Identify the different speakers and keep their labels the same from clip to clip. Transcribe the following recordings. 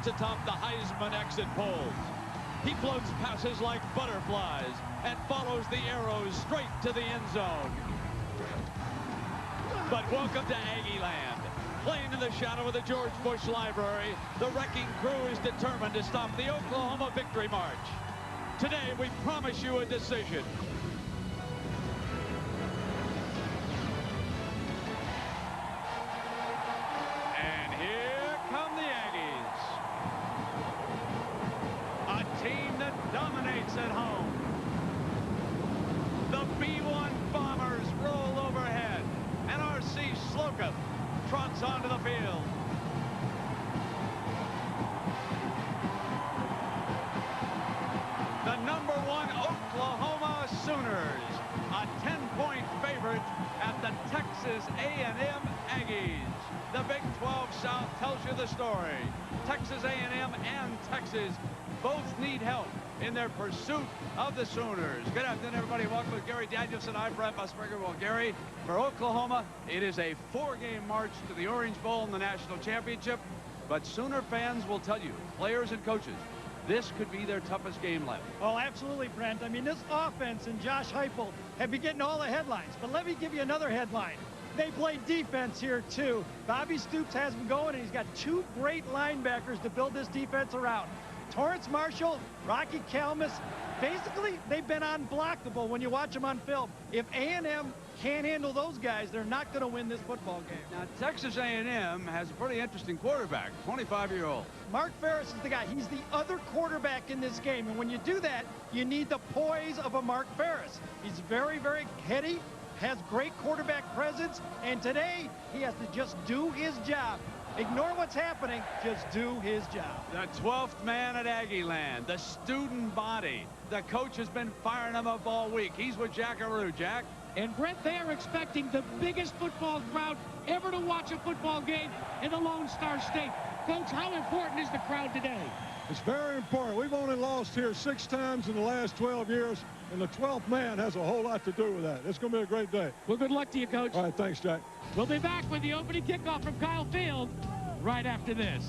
Speaker 1: sits atop the Heisman exit polls. He floats passes like butterflies and follows the arrows straight to the end zone. But welcome to Aggie Land. Playing in the shadow of the George Bush Library, the wrecking crew is determined to stop the Oklahoma Victory March. Today, we promise you a decision. And here come the Aggies. A team that dominates at home. The B-1 Bombers roll overhead, and R.C. Slocum trots onto the field. The #1 Oklahoma Sooners, a 10-point favorite at the Texas A&M Aggies. The Big 12 South tells you the story. Texas A&M and Texas both need help in their pursuit of the Sooners. Good afternoon, everybody. Welcome to Gary Danielson. I'm Brent Musburger. Well, Gary, for Oklahoma, it is a 4-game march to the Orange Bowl in the national championship. But Sooner fans will tell you, players and coaches, this could be their toughest game left.
Speaker 2: Oh, absolutely, Brent. I mean, this offense and Josh Heupel have been getting all the headlines. But let me give you another headline. They play defense here, too. Bobby Stoops has them going, and he's got 2 great linebackers to build this defense around. Torrance Marshall, Rocky Kalmus, basically, they've been unblockable when you watch them on film. If A&M can't handle those guys, they're not going to win this football game.
Speaker 1: Now, Texas A&M has a pretty interesting quarterback, 25-year-old.
Speaker 2: Mark Ferris is the guy. He's the other quarterback in this game. And when you do that, you need the poise of a Mark Ferris. He's very, very heady, has great quarterback presence, and today he has to just do his job. Ignore what's happening, just do his job.
Speaker 1: The 12th man at Aggie Land, the student body. The coach has been firing him up all week. He's with Jack Arue. Jack?
Speaker 3: And Brent, they are expecting the biggest football crowd ever to watch a football game in the Lone Star State. Coach, how important is the crowd today?
Speaker 4: It's very important. We've only lost here 6 times in the last 12 years, and the 12th man has a whole lot to do with that. It's going to be a great day.
Speaker 3: Well, good luck to you, Coach.
Speaker 4: All right, thanks, Jack.
Speaker 3: We'll be back with the opening kickoff from Kyle Field right after this.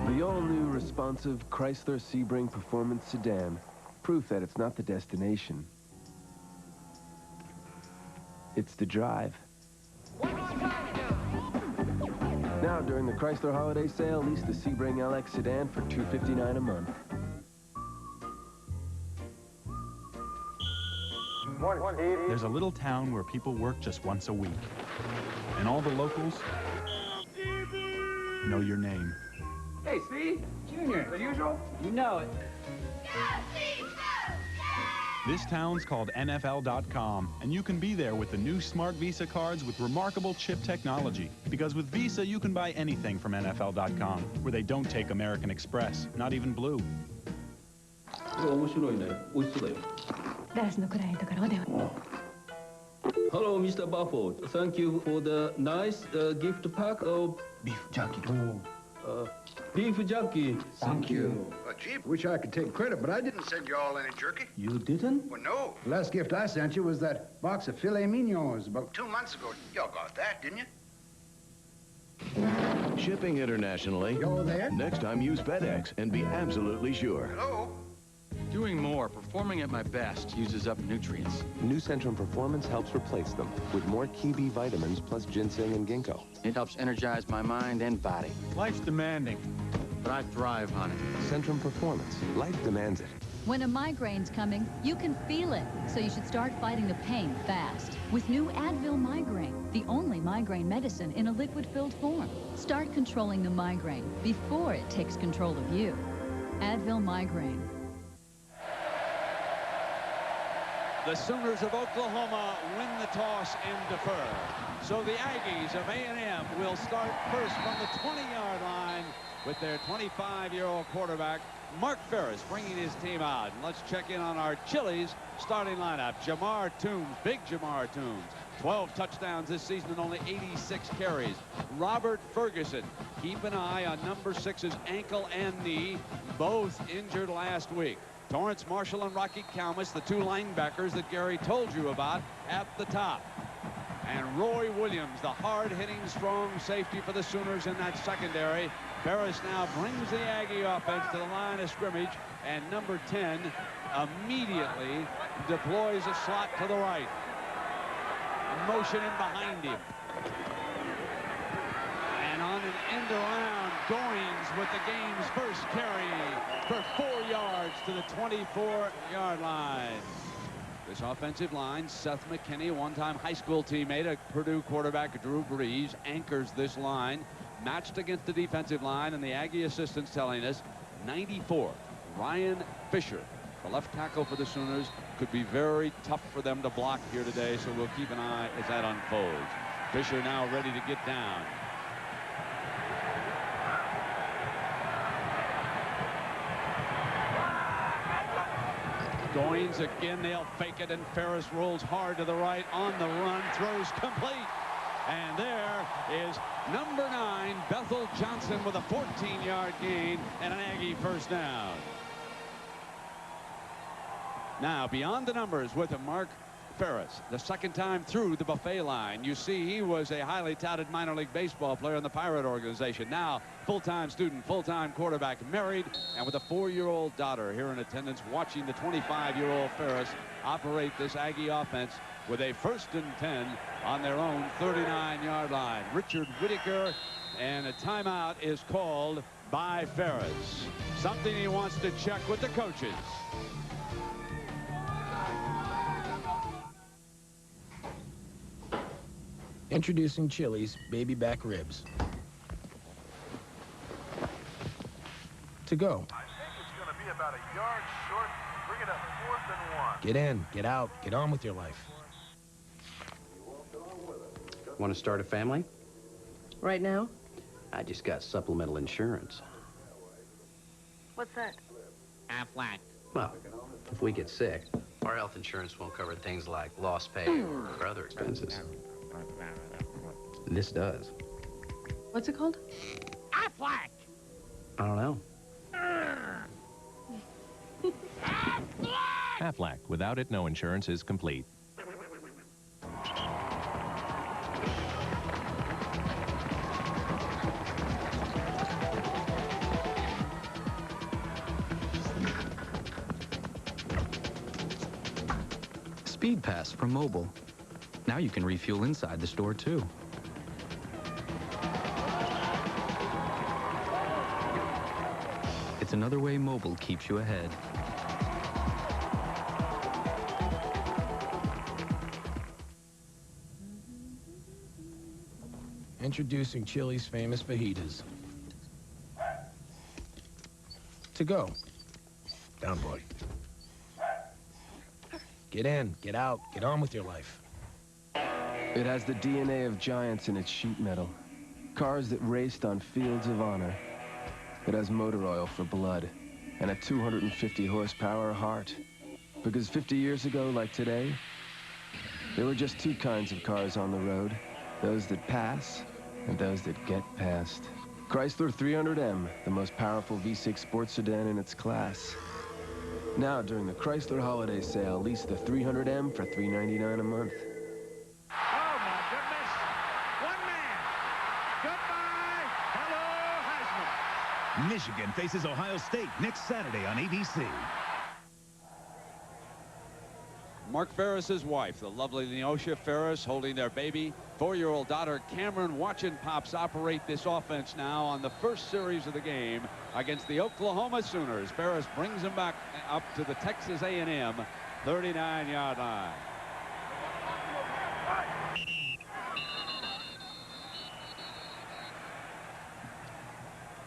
Speaker 5: The all-new responsive Chrysler Sebring Performance Sedan. Proof that it's not the destination. It's the drive. Now, during the Chrysler Holiday Sale, lease the Sebring LX Sedan for $259 a month.
Speaker 6: There's a little town where people work just once a week. And all the locals know your name.
Speaker 7: Hey, Steve. Junior. The usual? You know it.
Speaker 6: This town's called NFL.com, and you can be there with the new Smart Visa cards with remarkable chip technology. Because with Visa, you can buy anything from NFL.com, where they don't take American Express, not even Blue.
Speaker 8: Hello, Mr. Bufford. Thank you for the nice gift pack of beef jerky. Beef jerky. Thank you.
Speaker 9: Well, gee, wish I could take credit, but I didn't send you all any jerky.
Speaker 8: You didn't?
Speaker 9: Well, no. The last gift I sent you was that box of filet mignons about 2 months ago. Y'all got that, didn't you?
Speaker 10: Shipping internationally.
Speaker 9: Y'all there?
Speaker 10: Next time use FedEx and be absolutely sure.
Speaker 9: Hello?
Speaker 11: Doing more, performing at my best, uses up nutrients.
Speaker 12: New Centrum Performance helps replace them with more key B vitamins plus ginseng and ginkgo.
Speaker 11: It helps energize my mind and body.
Speaker 13: Life's demanding, but I thrive on it.
Speaker 12: Centrum Performance. Life demands it.
Speaker 14: When a migraine's coming, you can feel it, so you should start fighting the pain fast. With new Advil Migraine, the only migraine medicine in a liquid-filled form. Start controlling the migraine before it takes control of you. Advil Migraine.
Speaker 1: The Sooners of Oklahoma win the toss and defer. So the Aggies of A&M will start first from the 20-yard line with their 25-year-old quarterback, Mark Ferris, bringing his team out. And let's check in on our Chili's starting lineup. Jamar Toombs, big Jamar Toombs, 12 touchdowns this season and only 86 carries. Robert Ferguson, keep an eye on number 6's ankle and knee, both injured last week. Torrance Marshall and Rocky Kalmus, the 2 linebackers that Gary told you about at the top. And Roy Williams, the hard-hitting, strong safety for the Sooners in that secondary. Ferris now brings the Aggie offense to the line of scrimmage, and number 10 immediately deploys a slot to the right. Motion in behind him. And on an end around, Goins with the game's first carry for 4 yards to the 24-yard line. This offensive line, Seth McKinney, one-time high school teammate of Purdue quarterback Drew Brees, anchors this line, matched against the defensive line, and the Aggie assistants telling us 94. Ryan Fisher, the left tackle for the Sooners, could be very tough for them to block here today, so we'll keep an eye as that unfolds. Fisher now ready to get down. Goins again, they'll fake it, and Ferris rolls hard to the right on the run, throws complete. And there is number 9, Bethel Johnson, with a 14-yard gain and an Aggie first down. Now, beyond the numbers with Mark Ferris, the second time through the buffet line. You see, he was a highly touted minor league baseball player in the Pirate organization. Now, full-time student, full-time quarterback, married, and with a 4-year-old daughter here in attendance, watching the 25-year-old Ferris operate this Aggie offense with a 1st and 10 on their own 39-yard line. Richard Whitaker, and a timeout is called by Ferris. Something he wants to check with the coaches.
Speaker 15: Introducing Chili's baby back ribs. To go.
Speaker 16: I think it's going to be about a yard short. Bring it up 4th and 1.
Speaker 15: Get in, get out, get on with your life.
Speaker 17: Want to start a family?
Speaker 18: Right now?
Speaker 17: I just got supplemental insurance.
Speaker 18: What's that?
Speaker 17: Aflac. Well, if we get sick, our health insurance won't cover things like lost pay or other expenses. This does.
Speaker 18: What's it called?
Speaker 17: Aflac! I don't know.
Speaker 12: Aflac. Without it, no insurance is complete.
Speaker 11: Speed Pass from Mobile. Now you can refuel inside the store, too. It's another way Mobile keeps you ahead.
Speaker 15: Introducing Chili's famous fajitas. To go. Down, boy. Get in, get out, get on with your life.
Speaker 5: It has the DNA of giants in its sheet metal. Cars that raced on fields of honor. It has motor oil for blood and a 250 horsepower heart. Because 50 years ago, like today, there were just 2 kinds of cars on the road. Those that pass and those that get passed. Chrysler 300M, the most powerful V6 sports sedan in its class. Now, during the Chrysler holiday sale, lease the 300M for $399 a month.
Speaker 1: Oh, my goodness. One man. Goodbye. Hello, Heisman.
Speaker 19: Michigan faces Ohio State next Saturday on ABC.
Speaker 1: Mark Ferris's wife, the lovely Neosha Ferris, holding their baby 4-year-old daughter Cameron, watching Pops operate this offense now on the first series of the game against the Oklahoma Sooners. Ferris brings them back up to the Texas A&M 39-yard line.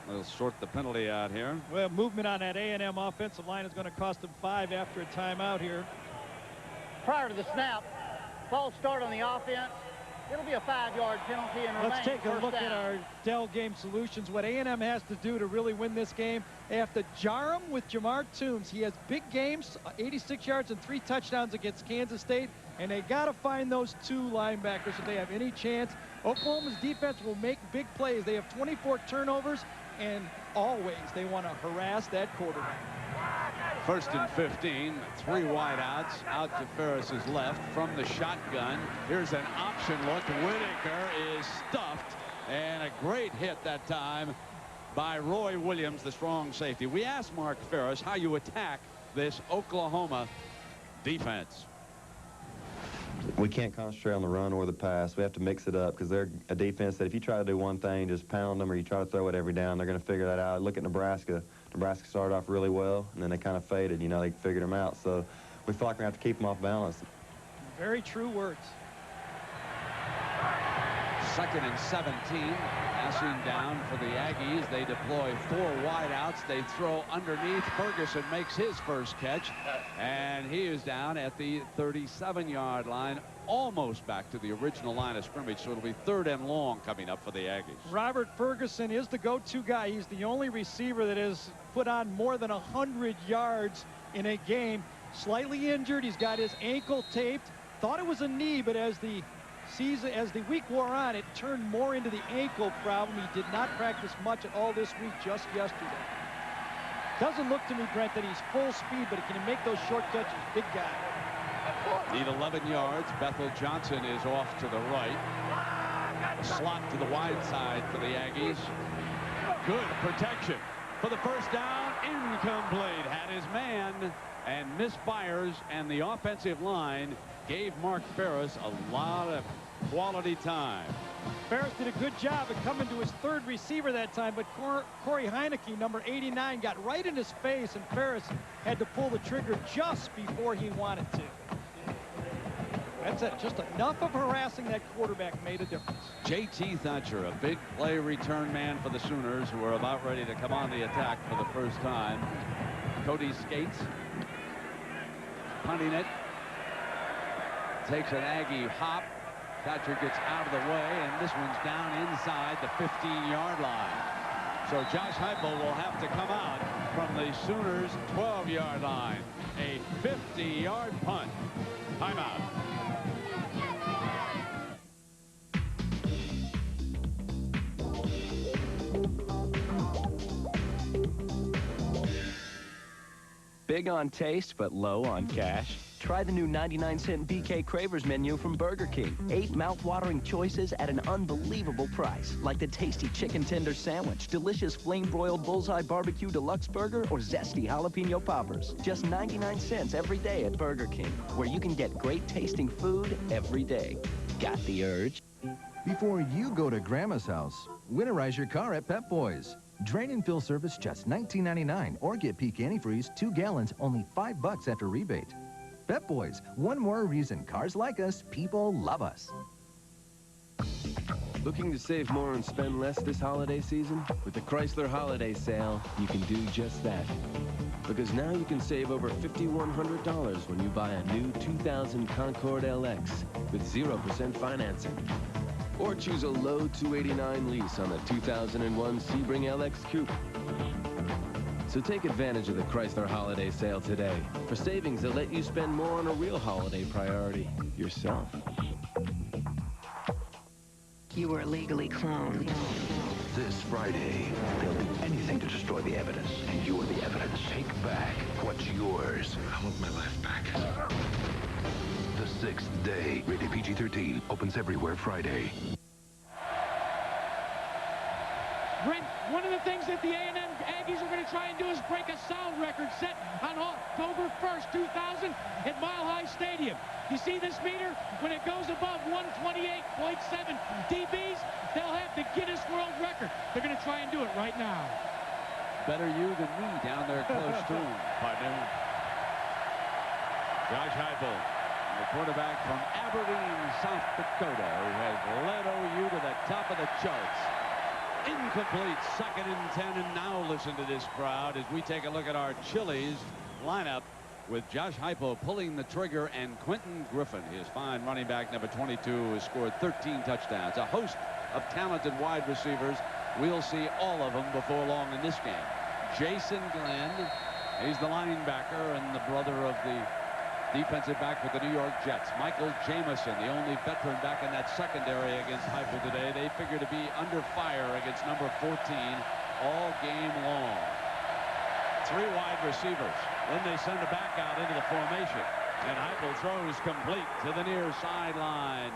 Speaker 1: They'll sort the penalty out here.
Speaker 2: Well, movement on that A&M offensive line is going to cost them 5 after a timeout here.
Speaker 20: Prior to the snap, false start on the offense. It'll be a 5-yard penalty and
Speaker 2: Let's take a look
Speaker 20: down.
Speaker 2: at our Dell Game Solutions. What A&M has to do to really win this game, they have to jar him with Jamar Toombs. He has big games, 86 yards and 3 touchdowns against Kansas State, and they got to find those 2 linebackers if they have any chance. Oklahoma's defense will make big plays. They have 24 turnovers, and always they want to harass that quarterback.
Speaker 1: 1st and 15, 3 wideouts out to Ferris's left from the shotgun. Here's an option look. Whitaker is stuffed, and a great hit that time by Roy Williams, the strong safety. We asked Mark Ferris how you attack this Oklahoma defense.
Speaker 21: We can't concentrate on the run or the pass. We have to mix it up because they're a defense that if you try to do one thing, just pound them, or you try to throw it every down, they're going to figure that out. Look at Nebraska. Nebraska started off really well, and then they kind of faded. You know, they figured them out. So we feel like we have to keep them off balance.
Speaker 2: Very true words.
Speaker 1: 2nd and 17, passing down for the Aggies. They deploy 4 wideouts. They throw underneath. Ferguson makes his first catch, and he is down at the 37-yard line, almost back to the original line of scrimmage. So it'll be 3rd and long coming up for the Aggies.
Speaker 2: Robert Ferguson is the go-to guy. He's the only receiver that has put on more than 100 yards in a game. Slightly injured. He's got his ankle taped. Thought it was a knee, but as the week wore on, it turned more into the ankle problem. He did not practice much at all this week, just yesterday. Doesn't look to me, Brent, that he's full speed, but can he make those short catches? Big guy.
Speaker 1: Need 11 yards. Bethel Johnson is off to the right. Slot to the wide side for the Aggies. Good protection for the first down. Incomplete. Had his man and misfires, and the offensive line gave Mark Ferris a lot of quality time.
Speaker 2: Ferris did a good job of coming to his 3rd receiver that time, but Corey Heineke, number 89, got right in his face, and Ferris had to pull the trigger just before he wanted to. That's it. Just enough of harassing that quarterback made a difference.
Speaker 1: J.T. Thatcher, a big play return man for the Sooners, who are about ready to come on the attack for the first time. Cody Skates punting it. Takes an Aggie hop. Thatcher gets out of the way, and this one's down inside the 15-yard line. So Josh Heupel will have to come out from the Sooners' 12-yard line. A 50-yard punt. Timeout.
Speaker 22: Big on taste, but low on cash? Try the new 99-cent BK Cravers menu from Burger King. 8 mouth-watering choices at an unbelievable price, like the tasty chicken tender sandwich, delicious flame-broiled bullseye barbecue deluxe burger, or zesty jalapeno poppers. Just 99 cents every day at Burger King, where you can get great-tasting food every day. Got the urge?
Speaker 23: Before you go to Grandma's house, winterize your car at Pep Boys. Drain and fill service just $19.99, or get peak antifreeze 2 gallons, only $5 after rebate. Pep Boys, one more reason cars like us, people love us.
Speaker 5: Looking to save more and spend less this holiday season? With the Chrysler Holiday Sale, you can do just that. Because now you can save over $5,100 when you buy a new 2000 Concorde LX with 0% financing. Or choose a low $289 lease on the 2001 Sebring LX Coupe. So take advantage of the Chrysler Holiday Sale today for savings that let you spend more on a real holiday priority, yourself.
Speaker 24: You were legally cloned.
Speaker 10: This Friday, they'll do anything to destroy the evidence, and you're the evidence. Take back what's yours. I want my life back. The Sixth Day, rated PG-13, opens everywhere Friday.
Speaker 3: Brent, one of the things that the A&M Aggies are going to try and do is break a sound record set on October 1st, 2000 at Mile High Stadium. You see this meter? When it goes above 128.7 dBs, they'll have the Guinness World Record. They're going to try and do it right now.
Speaker 1: Better you than me down there close to him, partner. Josh Heupel, the quarterback from Aberdeen, South Dakota, who has led OU to the top of the charts. Incomplete, 2nd and 10, and now listen to this crowd as we take a look at our Chili's lineup. with Josh Heupel pulling the trigger, and Quentin Griffin, his fine running back, number 22, has scored 13 touchdowns. A host of talented wide receivers. We'll see all of them before long in this game. Jason Glenn, he's the linebacker and the brother of the defensive back for the New York Jets. Michael Jameson, the only veteran back in that secondary against Heupel today. They figure to be under fire against number 14 all game long. 3 wide receivers. Then they send the back out into the formation. And Heupel throws complete to the near sideline.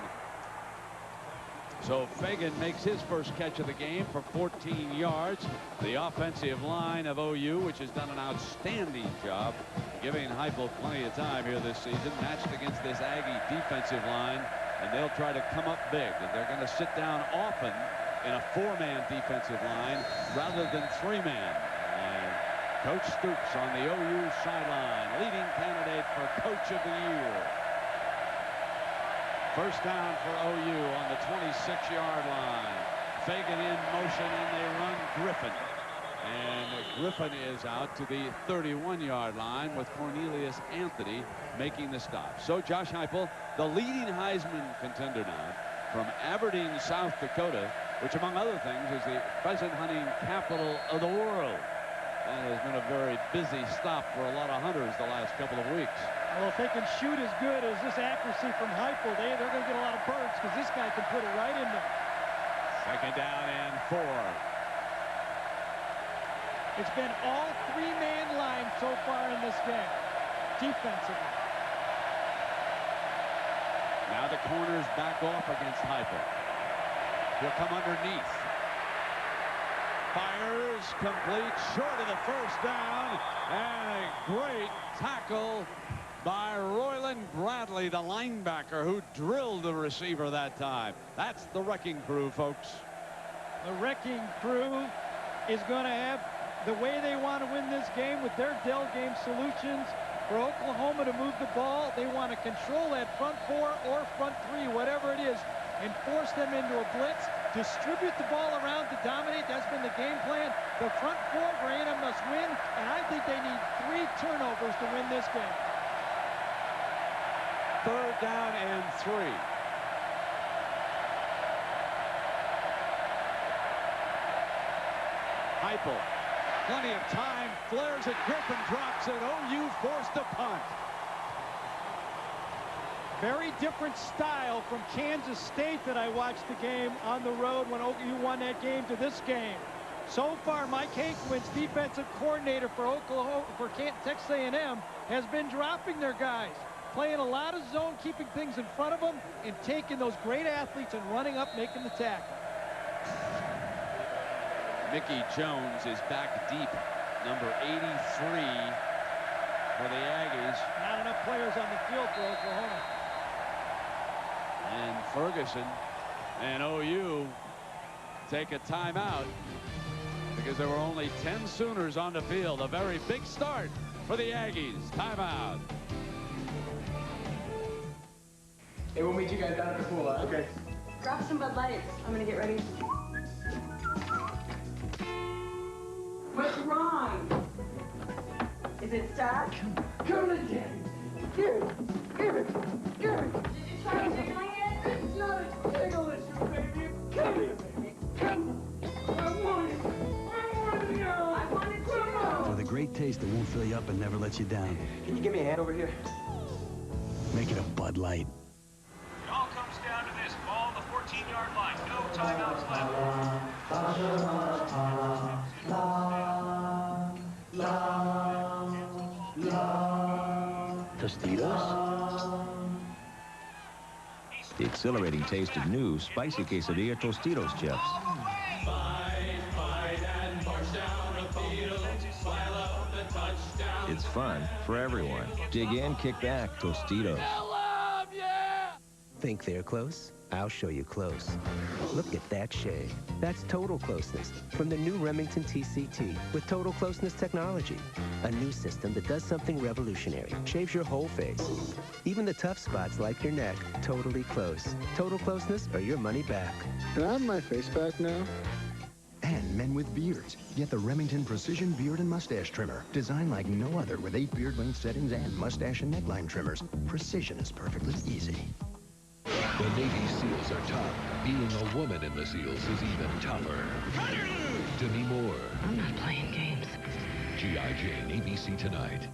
Speaker 1: So Fagan makes his first catch of the game for 14 yards. The offensive line of OU, which has done an outstanding job giving Heupel plenty of time here this season, matched against this Aggie defensive line, and they'll try to come up big. And they're going to sit down often in a 4-man defensive line rather than 3-man. And Coach Stoops on the OU sideline, leading candidate for Coach of the Year. First down for OU on the 26-yard line. Fagan in motion, and they run Griffin. And Griffin is out to the 31-yard line with Cornelius Anthony making the stop. So Josh Heupel, the leading Heisman contender now from Aberdeen, South Dakota, which among other things is the pheasant hunting capital of the world. That has been a very busy stop for a lot of hunters the last couple of weeks.
Speaker 2: Well, if they can shoot as good as this accuracy from Heupel, they're going to get a lot of birds because this guy can put it right in there.
Speaker 1: Second down and 4.
Speaker 2: It's been all 3-man line so far in this game, defensively.
Speaker 1: Now the corners back off against Heupel. He'll come underneath. Fires complete short of the first down, and a great tackle by Royland Bradley, the linebacker, who drilled the receiver that time. That's the wrecking crew, folks.
Speaker 2: The wrecking crew is going to have the way they want to win this game with their Dell game solutions. For Oklahoma to move the ball, they want to control that front 4 or front 3, whatever it is, and force them into a blitz, distribute the ball around to dominate. That's been the game plan. The front 4 for A&M must win, and I think they need 3 turnovers to win this game.
Speaker 1: Third down and 3. Heupel, plenty of time, flares it, Griffin drops it. OU forced a punt.
Speaker 2: Very different style from Kansas State that I watched the game on the road when OU won that game to this game. So far, Mike Hankwitz, defensive coordinator for Oklahoma, for Texas A&M, has been dropping their guys, playing a lot of zone, keeping things in front of them, and taking those great athletes and running up, making the tackle.
Speaker 1: Mickey Jones is back deep, number 83 for the Aggies.
Speaker 2: Not enough players on the field for Oklahoma.
Speaker 1: And Ferguson and OU take a timeout because there were only 10 Sooners on the field. A very big start for the Aggies. Timeout.
Speaker 4: Hey, we'll meet you guys down at the pool, huh? Okay.
Speaker 18: Grab some Bud Lights. I'm gonna get ready. What's wrong? Is it stuck?
Speaker 4: Come to Daddy. Give it. Give it. Give it.
Speaker 18: Did you try jiggling it?
Speaker 4: It's not a jiggle issue, baby. Come here, baby. Come. I want it. I want it now.
Speaker 18: I want it too.
Speaker 6: For the great taste that won't fill you up and never let you down.
Speaker 4: Can you give me a hand over here?
Speaker 6: Make it a Bud Light.
Speaker 7: It all comes down to this. Ball on the 14-yard line. No timeouts left.
Speaker 6: Tostitos?
Speaker 8: The exhilarating taste of new spicy quesadilla Tostitos chips. It's fun for everyone. Dig in, kick back, Tostitos.
Speaker 22: Think they're close? I'll show you close. Look at that shave. That's total closeness from the new Remington TCT with total closeness technology. A new system that does something revolutionary. Shaves your whole face. Even the tough spots like your neck, totally close. Total closeness or your money back.
Speaker 4: Can I have my face back now?
Speaker 9: and men with beards. Get the Remington Precision Beard and Mustache Trimmer, designed like no other with 8 beard length settings and mustache and neckline trimmers. Precision is perfectly easy.
Speaker 13: The Navy SEALs are tough. Being a woman in the SEALs is even tougher. Demi Moore.
Speaker 24: I'm not playing games.
Speaker 13: G.I. Jane, ABC tonight.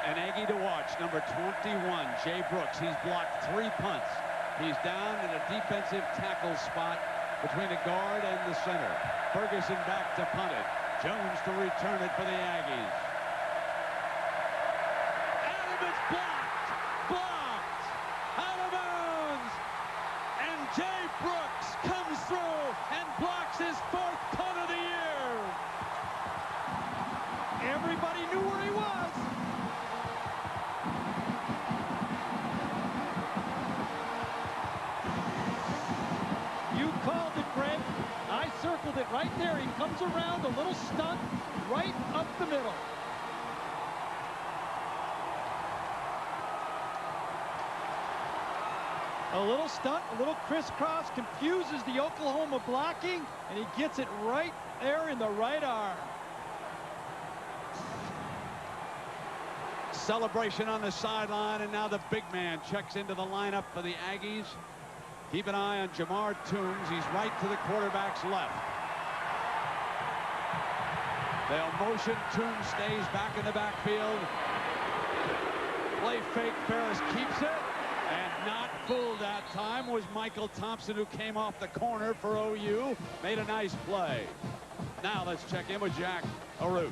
Speaker 1: An Aggie to watch, number 21, Jay Brooks. He's blocked 3 punts. He's down in a defensive tackle spot between the guard and the center. Ferguson back to punt it. Jones to return it for the Aggies. Adam is blocked, out of bounds, and Jay Brooks comes through and blocks his 4th punt of the year.
Speaker 2: Everybody knew where he was. You called it, Greg. I circled it right there. He comes around, a little stunt, right up the middle. A little stunt, a little crisscross, confuses the Oklahoma blocking, and he gets it right there in the right arm.
Speaker 1: Celebration on the sideline, and now the big man checks into the lineup for the Aggies. Keep an eye on Jamar Toombs. He's right to the quarterback's left. They'll motion. Toombs stays back in the backfield. Play fake. Ferris keeps it. And not fooled that time was Michael Thompson, who came off the corner for OU. Made a nice play. Now let's check in with Jack Arute.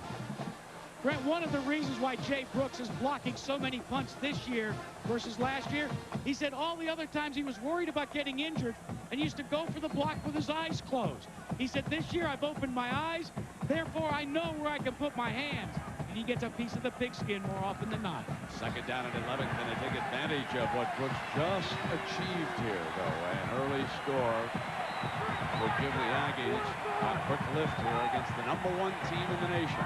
Speaker 3: Grant, one of the reasons why Jay Brooks is blocking so many punts this year versus last year, he said all the other times he was worried about getting injured and used to go for the block with his eyes closed. He said, this year I've opened my eyes, therefore I know where I can put my hands. And he gets a piece of the pigskin more often than not.
Speaker 1: 2nd down and 11. Can they take advantage of what Brooks just achieved here, though? An early score will give the Aggies a quick lift here against the #1 team in the nation.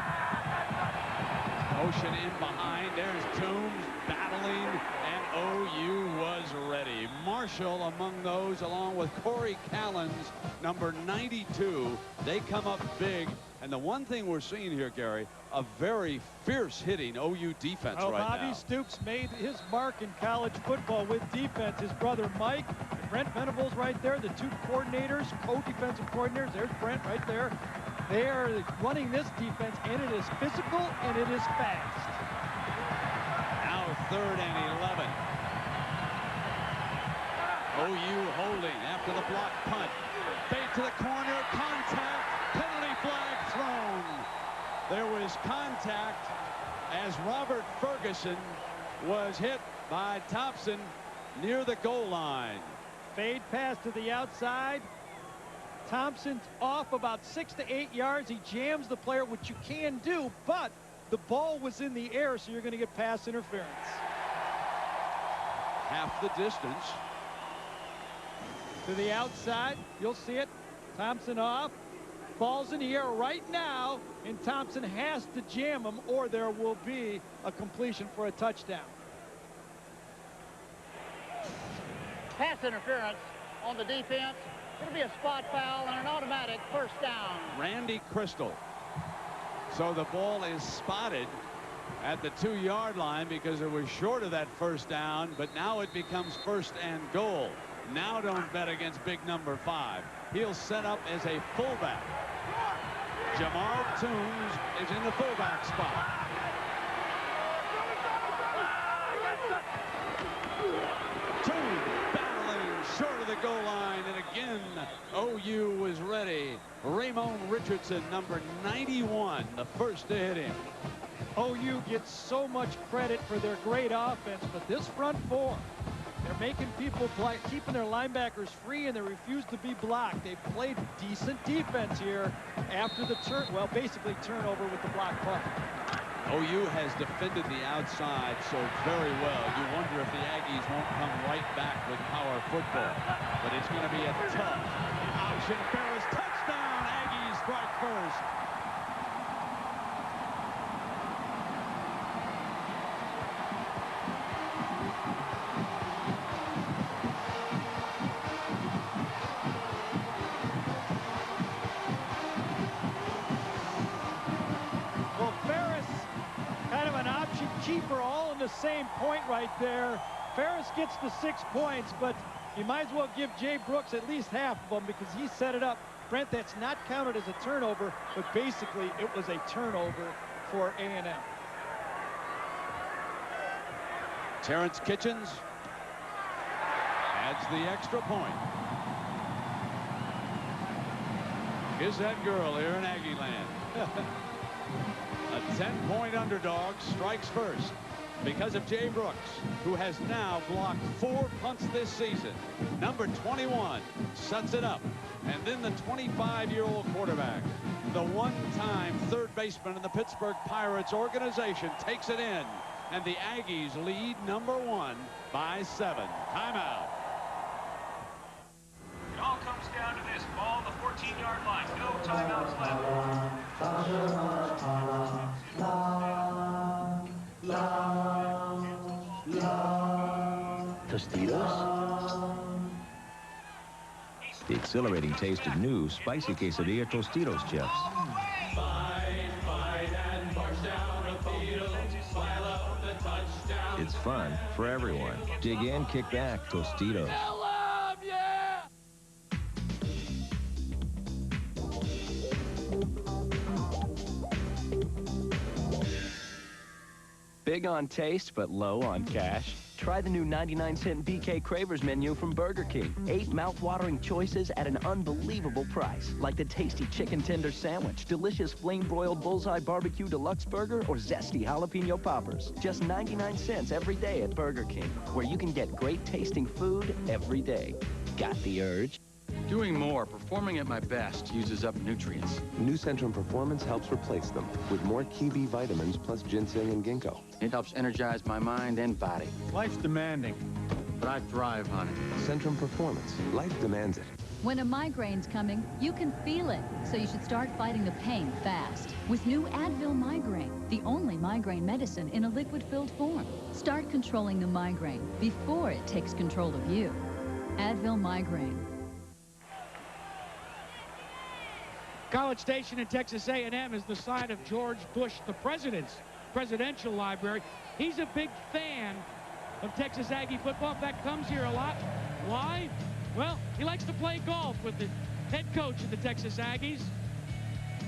Speaker 1: Motion in behind. There's Toombs battling, and OU was ready. Marshall among those, along with Corey Callens, number 92. They come up big. And the one thing we're seeing here, Gary, a very fierce hitting OU defense right now.
Speaker 2: Bobby Stoops made his mark in college football with defense. His brother Mike, Brent Venables right there, the 2 coordinators, co-defensive coordinators. There's Brent right there. They are running this defense, and it is physical, and it is fast.
Speaker 1: Now 3rd and 11. OU holding after the block punt. Fade to the corner, contact, penalty flag thrown. There was contact as Robert Ferguson was hit by Thompson near the goal line.
Speaker 2: Fade pass to the outside. Thompson's off about 6 to 8 yards. He jams the player, which you can do, but the ball was in the air, so you're going to get pass interference.
Speaker 1: Half the distance.
Speaker 2: To the outside, you'll see it. Thompson off. Ball's in the air right now, and Thompson has to jam him, or there will be a completion for a touchdown.
Speaker 20: Pass interference on the defense. It'll be a spot foul and an automatic 1st down.
Speaker 1: Randy Crystal. So the ball is spotted at the 2-yard line because it was short of that 1st down, but now it becomes 1st and goal. Now don't bet against big number 5. He'll set up as a fullback. Jamar Toombs is in the fullback spot. Toombs battling short of the goal line, and again OU was ready. Ramon Richardson, number 91, the first to hit him.
Speaker 2: OU gets so much credit for their great offense, but this front 4, they're making people play, keeping their linebackers free, and they refuse to be blocked. They've played decent defense here after the basically turnover with the block punt.
Speaker 1: OU has defended the outside so very well. You wonder if the Aggies won't come right back with power football. But it's going to be a tough option. Ferris, touchdown. Aggies strike first.
Speaker 2: the same point right there. Ferris gets the 6 points, but you might as well give Jay Brooks at least half of them because he set it up. Brent, that's not counted as a turnover, but basically it was a turnover for A&M.
Speaker 1: Terrence Kitchens adds the extra point. Is that girl here in Aggie Land? A 10-point underdog strikes first because of Jay Brooks, who has now blocked 4 punts this season. Number 21 sets it up. And then the 25-year-old quarterback, the one-time third baseman in the Pittsburgh Pirates organization, takes it in. And the Aggies lead number 1 by 7. Timeout.
Speaker 7: It all comes down to this. Ball the 14-yard line. No timeouts left.
Speaker 8: Tostitos? The exhilarating taste of new spicy quesadilla Tostitos chips. It's fun for everyone. Dig in, kick back, Tostitos.
Speaker 22: Big on taste, but low on cash? Try the new 99-cent BK Cravers menu from Burger King. 8 mouth-watering choices at an unbelievable price. Like the tasty chicken tender sandwich, delicious flame-broiled bullseye barbecue deluxe burger, or zesty jalapeno poppers. Just 99 cents every day at Burger King, where you can get great tasting food every day. Got the urge?
Speaker 11: Doing more, performing at my best, uses up nutrients.
Speaker 12: New Centrum Performance helps replace them with more key B vitamins plus ginseng and ginkgo.
Speaker 11: It helps energize my mind and body. Life's demanding, but I thrive on it.
Speaker 12: Centrum Performance. Life demands it.
Speaker 14: When a migraine's coming, you can feel it, so you should start fighting the pain fast. With new Advil Migraine, the only migraine medicine in a liquid-filled form. Start controlling the migraine before it takes control of you. Advil Migraine.
Speaker 3: College Station in Texas A&M is the site of George Bush, the president's presidential library. He's a big fan of Texas Aggie football. In fact, comes here a lot. Why? Well, he likes to play golf with the head coach of the Texas Aggies.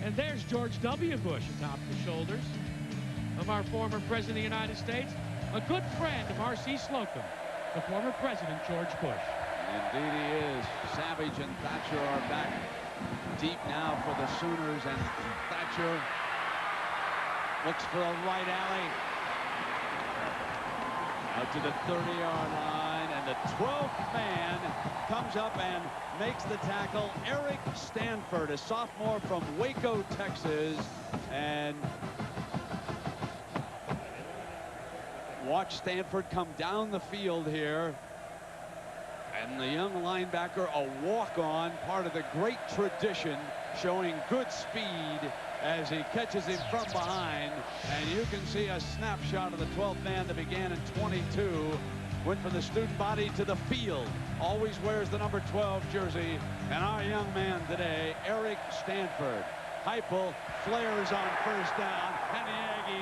Speaker 3: And there's George W. Bush atop the shoulders of our former president of the United States, a good friend of R.C. Slocum, the former president, George Bush.
Speaker 1: Indeed he is. Savage and Thatcher are back deep now for the Sooners, and Thatcher looks for a right alley out to the 30-yard line, and the 12th man comes up and makes the tackle. Eric Stanford, a sophomore from Waco, Texas, and watch Stanford come down the field here. And the young linebacker, a walk-on, part of the great tradition, showing good speed as he catches him from behind. And you can see a snapshot of the 12th man that began in 22. Went from the student body to the field. Always wears the number 12 jersey. And our young man today, Eric Stanford. Heupel flares on first down. And the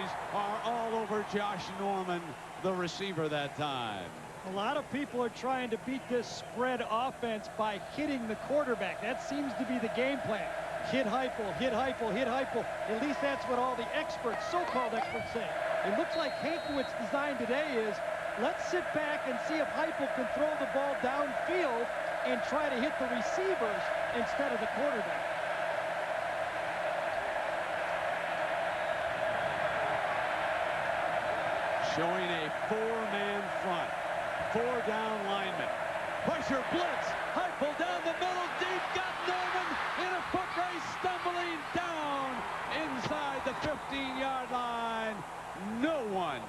Speaker 1: Aggies are all over Josh Norman, the receiver that time.
Speaker 2: A lot of people are trying to beat this spread offense by hitting the quarterback. That seems to be the game plan. Hit Heupel, hit Heupel, hit Heupel. At least that's what all the experts, so-called experts, say. It looks like Hankowitz's design today is, let's sit back and see if Heupel can throw the ball downfield and try to hit the receivers instead of the quarterback.
Speaker 1: Showing a 4-man front. 4 down linemen. Pressure blitz. Heupel down the middle. Deep. Got Norman in a foot race. Stumbling down inside the 15-yard line. No one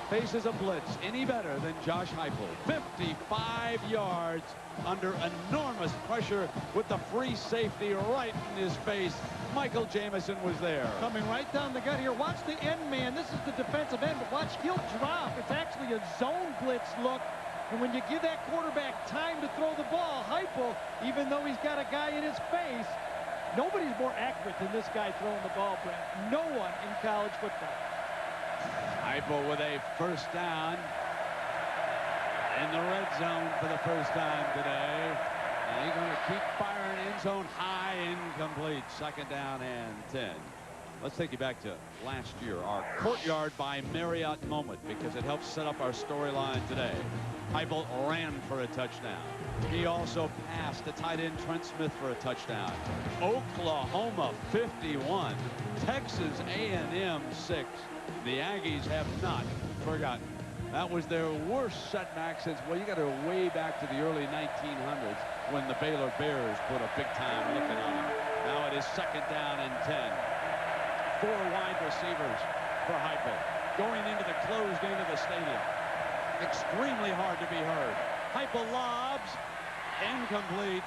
Speaker 1: faces a blitz any better than Josh Heupel. 55 yards under enormous pressure with the free safety right in his face. Michael Jamison was there.
Speaker 2: Coming right down the gut here. Watch the end man. This is the defensive end, but watch, he'll drop. It's actually a zone blitz look. And when you give that quarterback time to throw the ball, Heupel, even though he's got a guy in his face, nobody's more accurate than this guy throwing the ball, Brent. No one in college football.
Speaker 1: Heupel with a first down in the red zone for the first time today. And he's going to keep firing. End zone high, incomplete. Second down and 10. Let's take you back to last year, our Courtyard by Marriott moment, because it helps set up our storyline today. Heupel ran for a touchdown. He also passed to tight end Trent Smith for a touchdown. Oklahoma 51, Texas A&M 6. The Aggies have not forgotten. That was their worst setback since, well, you got to go way back to the early 1900s when the Baylor Bears put a big-time licking on them. Now it is second down and 10. 4 wide receivers for Heupel. Going into the closed end of the stadium. Extremely hard to be heard. Heupel lobs. Incomplete.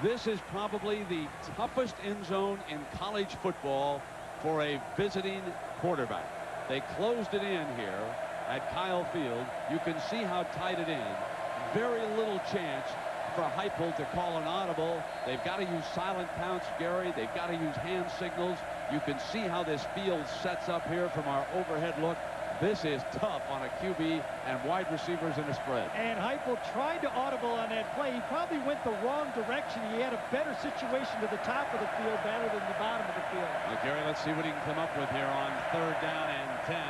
Speaker 1: This is probably the toughest end zone in college football for a visiting quarterback. They closed it in here at Kyle Field. You can see how tight it is. Very little chance for Heupel to call an audible. They've got to use silent counts, Gary. They've got to use hand signals. You can see how this field sets up here from our overhead look. This is tough on a QB and wide receivers in a spread.
Speaker 2: And Heupel tried to audible on that play. He probably went the wrong direction. He had a better situation to the top of the field rather than the bottom of the field.
Speaker 1: Well, Gary, let's see what he can come up with here on third down and 10.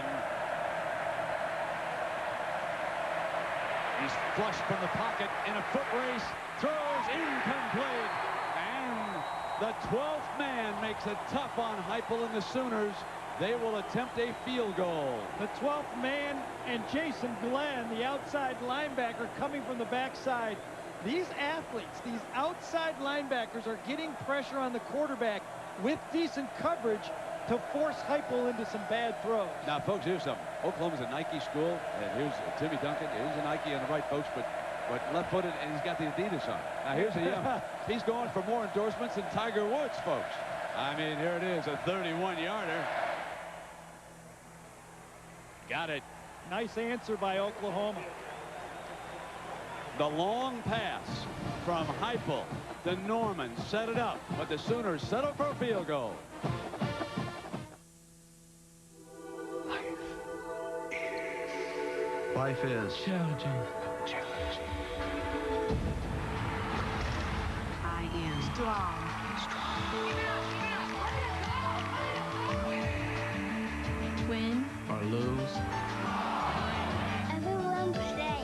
Speaker 1: He's flushed from the pocket in a foot race. Throws incomplete. And the 12th man makes it tough on Heupel and the Sooners. They will attempt a field goal.
Speaker 2: The 12th man and Jason Glenn, the outside linebacker, coming from the backside. These athletes, these outside linebackers, are getting pressure on the quarterback with decent coverage to force Heupel into some bad throws.
Speaker 1: Now, folks, here's something. Oklahoma's a Nike school, and here's Timmy Duncan. Here's a Nike on the right, folks, but left-footed, and he's got the Adidas on. Now, here's a young. He's going for more endorsements than Tiger Woods, folks. I mean, here it is, a 31-yarder. Got it.
Speaker 2: Nice answer by Oklahoma.
Speaker 1: The long pass from Heupel to Norman. Set it up, but the Sooners settle for a field goal.
Speaker 6: Life is
Speaker 24: challenging. I am strong. Win
Speaker 6: or lose.
Speaker 18: Everyone stay.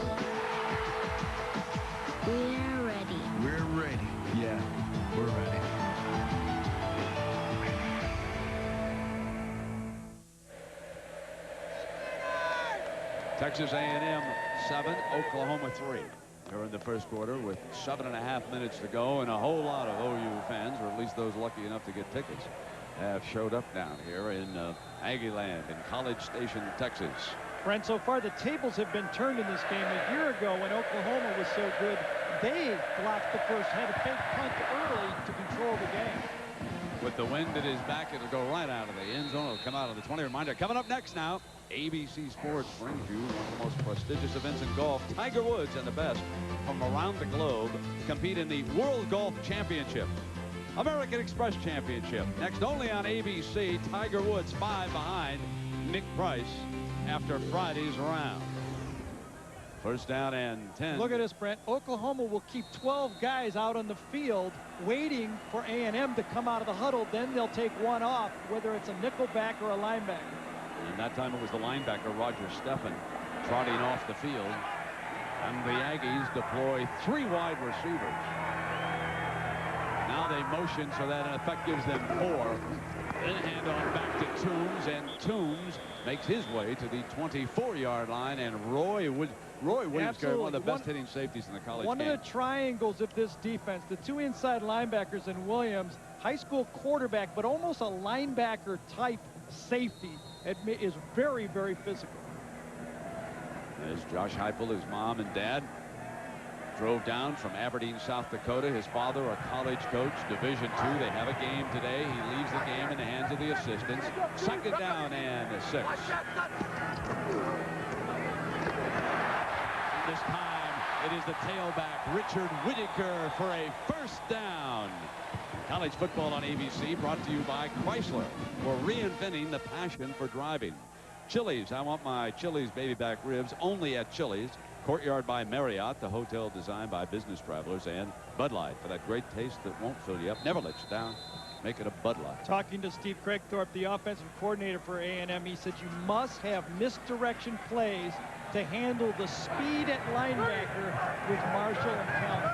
Speaker 18: We're ready.
Speaker 6: We're ready. Yeah, we're ready.
Speaker 1: Texas A&M 7, Oklahoma 3. During the first quarter with 7.5 minutes to go, and a whole lot of OU fans, or at least those lucky enough to get tickets, have showed up down here in Aggie Land in College Station, Texas.
Speaker 2: Brent, so far the tables have been turned in this game. A year ago, when Oklahoma was so good, they blocked the first, had a big punt early to control the game.
Speaker 1: With the wind at his back, it'll go right out of the end zone. It'll come out of the 20. Reminder, coming up next now, ABC Sports brings you one of the most prestigious events in golf. Tiger Woods and the best from around the globe compete in the World Golf Championship. American Express Championship. Next only on ABC. Tiger Woods 5 behind Nick Price after Friday's round. First down and 10.
Speaker 2: Look at this, Brent. Oklahoma will keep 12 guys out on the field waiting for A&M to come out of the huddle. Then they'll take one off, whether it's a nickelback or a linebacker.
Speaker 1: And that time it was the linebacker, Roger Steffen, trotting off the field. And the Aggies deploy 3 wide receivers. Now they motion so that in effect gives them 4. Then hand on back to Toombs, and Toombs makes his way to the 24-yard line, and Roy Williams, one of the best hitting safeties in the college game.
Speaker 2: One of the triangles of this defense, the 2 inside linebackers and Williams, high school quarterback, but almost a linebacker type safety. It is very, very physical.
Speaker 1: As Josh Heupel, his mom and dad, drove down from Aberdeen, South Dakota. His father, a college coach, Division II. They have a game today. He leaves the game in the hands of the assistants. Second down and 6. This time, it is the tailback, Richard Whitaker, for a first down. College football on ABC, brought to you by Chrysler. We're reinventing the passion for driving. Chili's, I want my Chili's baby back ribs only at Chili's. Courtyard by Marriott, the hotel designed by business travelers. And Bud Light, for that great taste that won't fill you up, never lets you down. Make it a Bud Light.
Speaker 2: Talking to Steve Craigthorpe, the offensive coordinator for A&M, he said you must have misdirection plays to handle the speed at linebacker with Marshall and Kelly.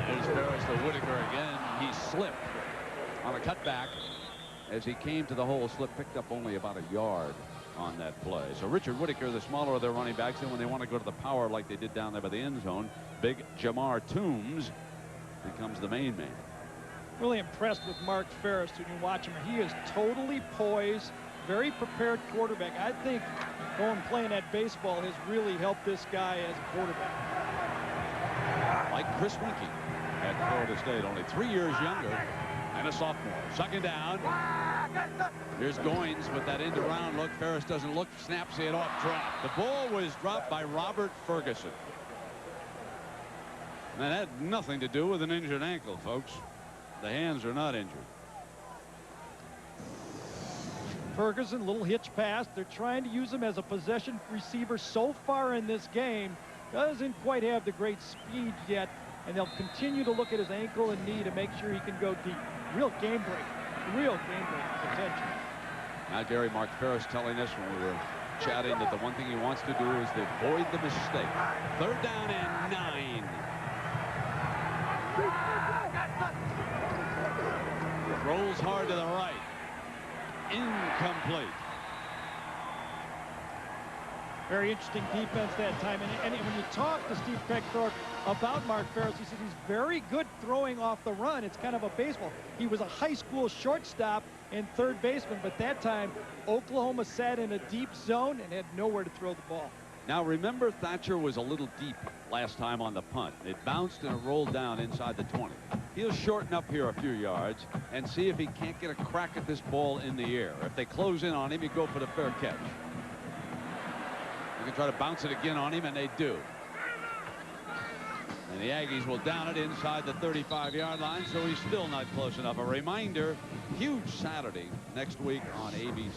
Speaker 1: There's Ferris to Whitaker again. He slipped on a cutback as he came to the hole. Slip picked up only about a yard on that play. So Richard Whitaker, the smaller of their running backs, and when they want to go to the power like they did down there by the end zone, big Jamar Toombs becomes the main man.
Speaker 2: Really impressed with Mark Ferris when you watch him. He is totally poised, very prepared quarterback. I think going playing that baseball has really helped this guy as a quarterback.
Speaker 1: Like Chris Winkie at Florida State, only 3 years younger and a sophomore. Second down. Here's Goins with that end around look. Ferris doesn't look, snaps it off, dropped. The ball was dropped by Robert Ferguson. That had nothing to do with an injured ankle, folks. The hands are not injured.
Speaker 2: Ferguson, little hitch pass. They're trying to use him as a possession receiver so far in this game. Doesn't quite have the great speed yet, and they'll continue to look at his ankle and knee to make sure he can go deep. Real game break. Real game break potential.
Speaker 1: Now Gary Mark Ferris telling us when we were chatting that the one thing he wants to do is to avoid the mistake. Third down and 9. Rolls hard to the right. Incomplete.
Speaker 2: Very interesting defense that time. And when you talk to Steve Craigthorpe about Mark Ferris, he said he's very good throwing off the run. It's kind of a baseball. He was a high school shortstop and third baseman, but that time Oklahoma sat in a deep zone and had nowhere to throw the ball.
Speaker 1: Now remember, Thatcher was a little deep last time on the punt. It bounced and it rolled down inside the 20. He'll shorten up here a few yards and see if he can't get a crack at this ball in the air. If they close in on him, you go for the fair catch. You can try to bounce it again on him, and they do. And the Aggies will down it inside the 35-yard line, so he's still not close enough. A reminder, huge Saturday next week on ABC.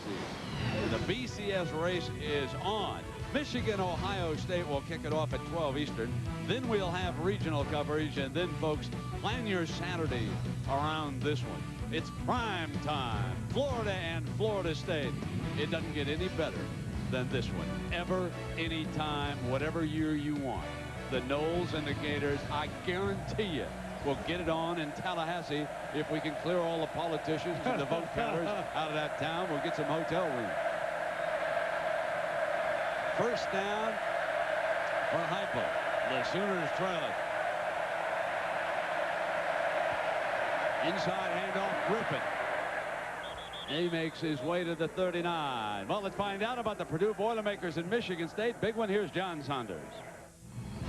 Speaker 1: The BCS race is on. Michigan, Ohio State will kick it off at 12 Eastern. Then we'll have regional coverage, and then, folks, plan your Saturday around this one. It's prime time. Florida and Florida State. It doesn't get any better than this one. Ever, anytime, whatever year you want. The Noles and the Gators, I guarantee you, will get it on in Tallahassee if we can clear all the politicians and the vote counters out of that town. We'll get some hotel rooms. First down for Heupel. The Sooners trail it. Inside handoff, Griffin. He makes his way to the 39. Well, let's find out about the Purdue Boilermakers in Michigan State. Big one. Here's John Saunders.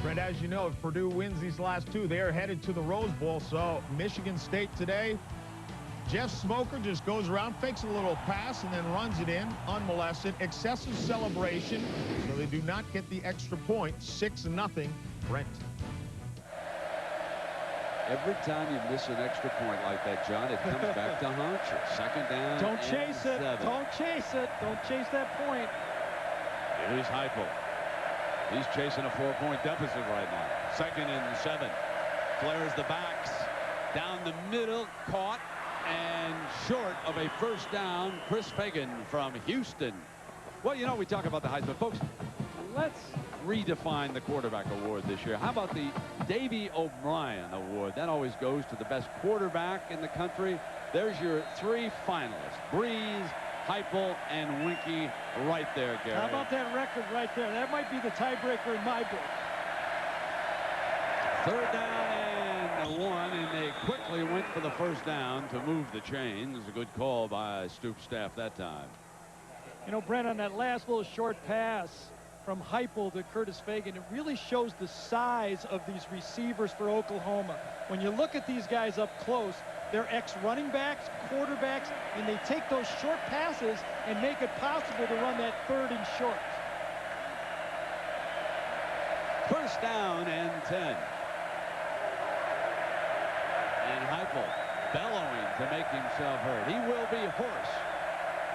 Speaker 15: Fred, as you know, if Purdue wins these last two, they are headed to the Rose Bowl. So Michigan State today, Jeff Smoker just goes around, fakes a little pass, and then runs it in unmolested. Excessive celebration, so they do not get the extra point. 6-0, Brent.
Speaker 1: Every time you miss an extra point like that, John, it comes back to haunt you. Second down.
Speaker 2: Don't chase it.
Speaker 1: 7.
Speaker 2: Don't chase it. Don't chase that point.
Speaker 1: Here's Heupel. He's chasing a 4-point deficit right now. Second and 7. Flares the backs. Down the middle. Caught and short of a first down. Chris Fagan from Houston. Well, you know, we talk about the Heisman. Folks, let's redefine the quarterback award this year. How about the Davey O'Brien Award? That always goes to the best quarterback in the country. There's your 3 finalists. Breeze, Heupel, and Winkie right there, Gary.
Speaker 2: How about that record right there? That might be the tiebreaker in my book.
Speaker 1: Third down and 1, and they quickly went for the first down to move the chain. It was a good call by Stoops' staff that time.
Speaker 2: You know, Brent, on that last little short pass from Heupel to Curtis Fagan, it really shows the size of these receivers for Oklahoma. When you look at these guys up close, they're ex-running backs, quarterbacks, and they take those short passes and make it possible to run that 3rd and short.
Speaker 1: First down and 10. bellowing to make himself heard. He will be hoarse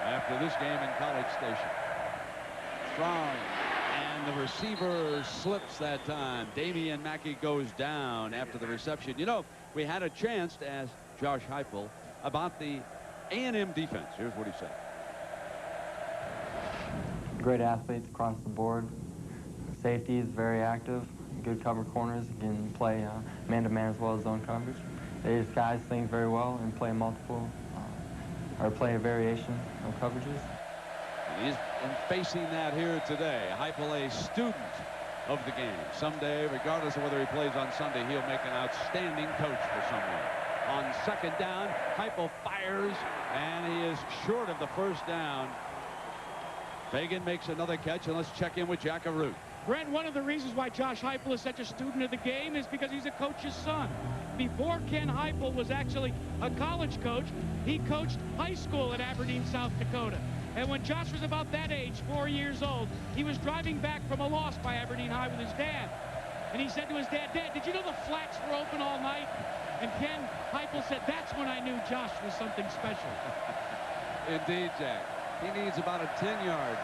Speaker 1: after this game in College Station. Strong, and the receiver slips that time. Damian Mackey goes down after the reception. You know, we had a chance to ask Josh Heupel about the A&M defense. Here's what he said.
Speaker 16: Great athletes across the board. Safety is very active. Good cover corners, can play man-to-man as well as zone coverage. They disguise things very well and play multiple, or play a variation of coverages.
Speaker 1: He's facing that here today. Heupel, a student of the game. Someday, regardless of whether he plays on Sunday, he'll make an outstanding coach for someone. On second down, Heupel fires, and he is short of the first down. Fagan makes another catch, and let's check in with Jack Arute.
Speaker 3: Brent, one of the reasons why Josh Heupel is such a student of the game is because he's a coach's son. Before Ken Heupel was actually a college coach, he coached high school at Aberdeen, South Dakota. And when Josh was about that age, 4 years old, he was driving back from a loss by Aberdeen High with his dad. And he said to his dad, "Dad, did you know the flats were open all night?" And Ken Heupel said, "That's when I knew Josh was something special."
Speaker 1: Indeed, Jack. He needs about a 10-yard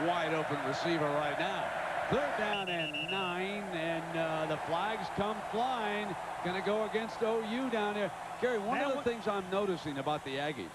Speaker 1: wide open receiver right now. Third down and 9, and the flags come flying. Going to go against OU down there. Gary, one of the things I'm noticing about the Aggies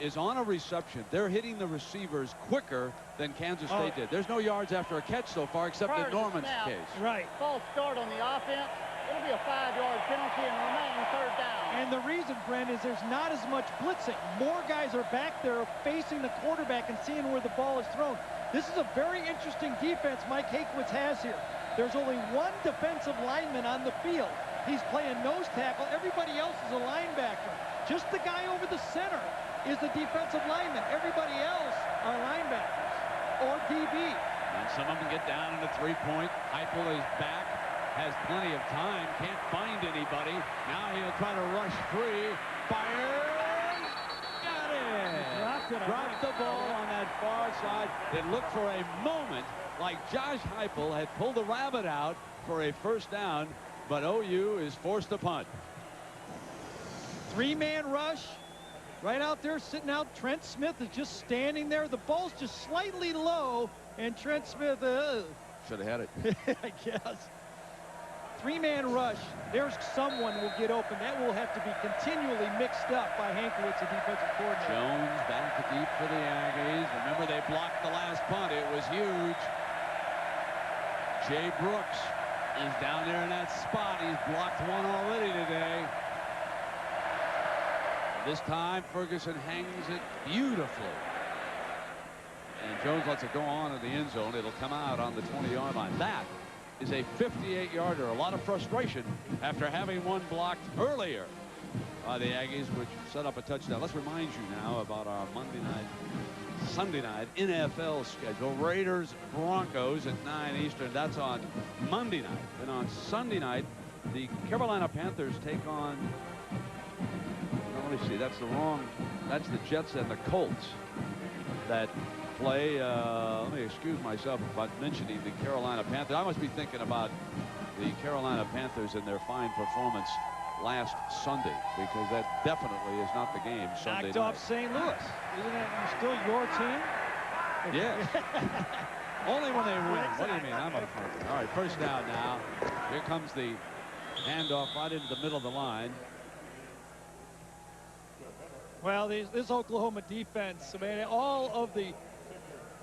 Speaker 1: is on a reception, they're hitting the receivers quicker than Kansas State did. There's no yards after a catch so far, except in Norman's case.
Speaker 2: Right.
Speaker 20: False start on the offense. It'll be a 5-yard penalty and remain third down.
Speaker 2: And the reason, Brent, is there's not as much blitzing. More guys are back there facing the quarterback and seeing where the ball is thrown. This is a very interesting defense Mike Hakewitz has here. There's only one defensive lineman on the field. He's playing nose tackle. Everybody else is a linebacker. Just the guy over the center is the defensive lineman. Everybody else are linebackers or DB.
Speaker 1: And some of them get down in the three-point. Heupel is back, has plenty of time, can't find anybody. Now he'll try to rush free. Fires! Got it! Dropped the ball on that far side. It looked for a moment like Josh Heupel had pulled the rabbit out for a first down, but OU is forced to punt.
Speaker 2: Three-man rush. Right out there sitting out. Trent Smith is just standing there. The ball's just slightly low, and Trent Smith
Speaker 1: should have had it.
Speaker 2: I guess. Three-man rush. There's someone will get open. That will have to be continually mixed up by Hankiewicz, the defensive coordinator.
Speaker 1: Jones back deep for the Aggies. Remember, they blocked the last punt. It was huge. Jay Brooks is down there in that spot. He's blocked one already today. This time, Ferguson hangs it beautifully. And Jones lets it go on in the end zone. It'll come out on the 20-yard line. That is a 58-yarder. A lot of frustration after having one blocked earlier by the Aggies, which set up a touchdown. Let's remind you now about our Sunday night NFL schedule. Raiders, Broncos at 9 Eastern. That's on Monday night. And on Sunday night, the Carolina Panthers take on... Let me see, that's the Jets and the Colts that play. Let me excuse myself about mentioning the Carolina Panthers. I must be thinking about the Carolina Panthers and their fine performance last Sunday, because that definitely is not the game Sunday night.
Speaker 2: Knocked off St. Louis. Isn't that still your team?
Speaker 1: Yes. Only when they win. What do you mean? I'm a fan. All right, first down now. Here comes the handoff right into the middle of the line.
Speaker 2: Well, this Oklahoma defense, man,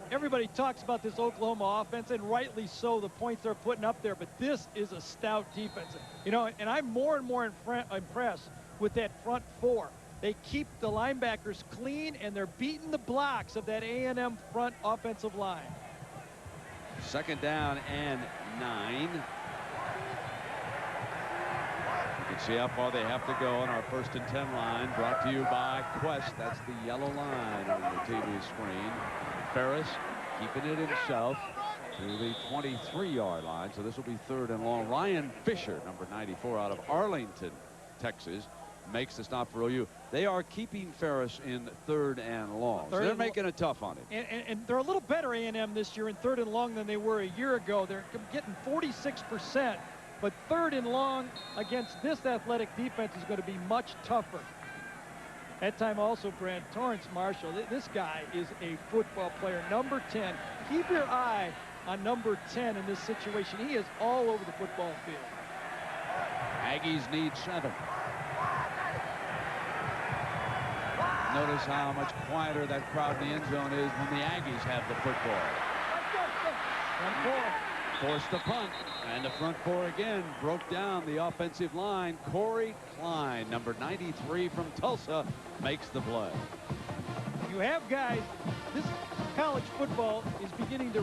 Speaker 2: everybody talks about this Oklahoma offense, and rightly so, the points they're putting up there, but this is a stout defense. You know, and I'm more and more impressed with that front four. They keep the linebackers clean, and they're beating the blocks of that A&M front offensive line.
Speaker 1: Second down and 9. You can see how far they have to go on our 1st and 10 line, brought to you by Quest. That's the yellow line on the TV screen. Ferris keeping it himself to the 23-yard line, so this will be 3rd and long. Ryan Fisher, number 94, out of Arlington, Texas, makes the stop for OU. They are keeping Ferris in 3rd and long, so they're making it tough on him.
Speaker 2: And they're a little better, A&M, this year in 3rd and long than they were a year ago. They're getting 46%. But 3rd and long against this athletic defense is going to be much tougher. That time also, Brent, Torrance Marshall, this guy is a football player. Number 10. Keep your eye on number 10 in this situation. He is all over the football field.
Speaker 1: Aggies need 7. Notice how much quieter that crowd in the end zone is when the Aggies have the football.
Speaker 2: Front 4.
Speaker 1: Forced the punt, and the front 4 again broke down the offensive line. Corey Klein, number 93 from Tulsa, makes the play.
Speaker 2: You have guys, this college football is beginning to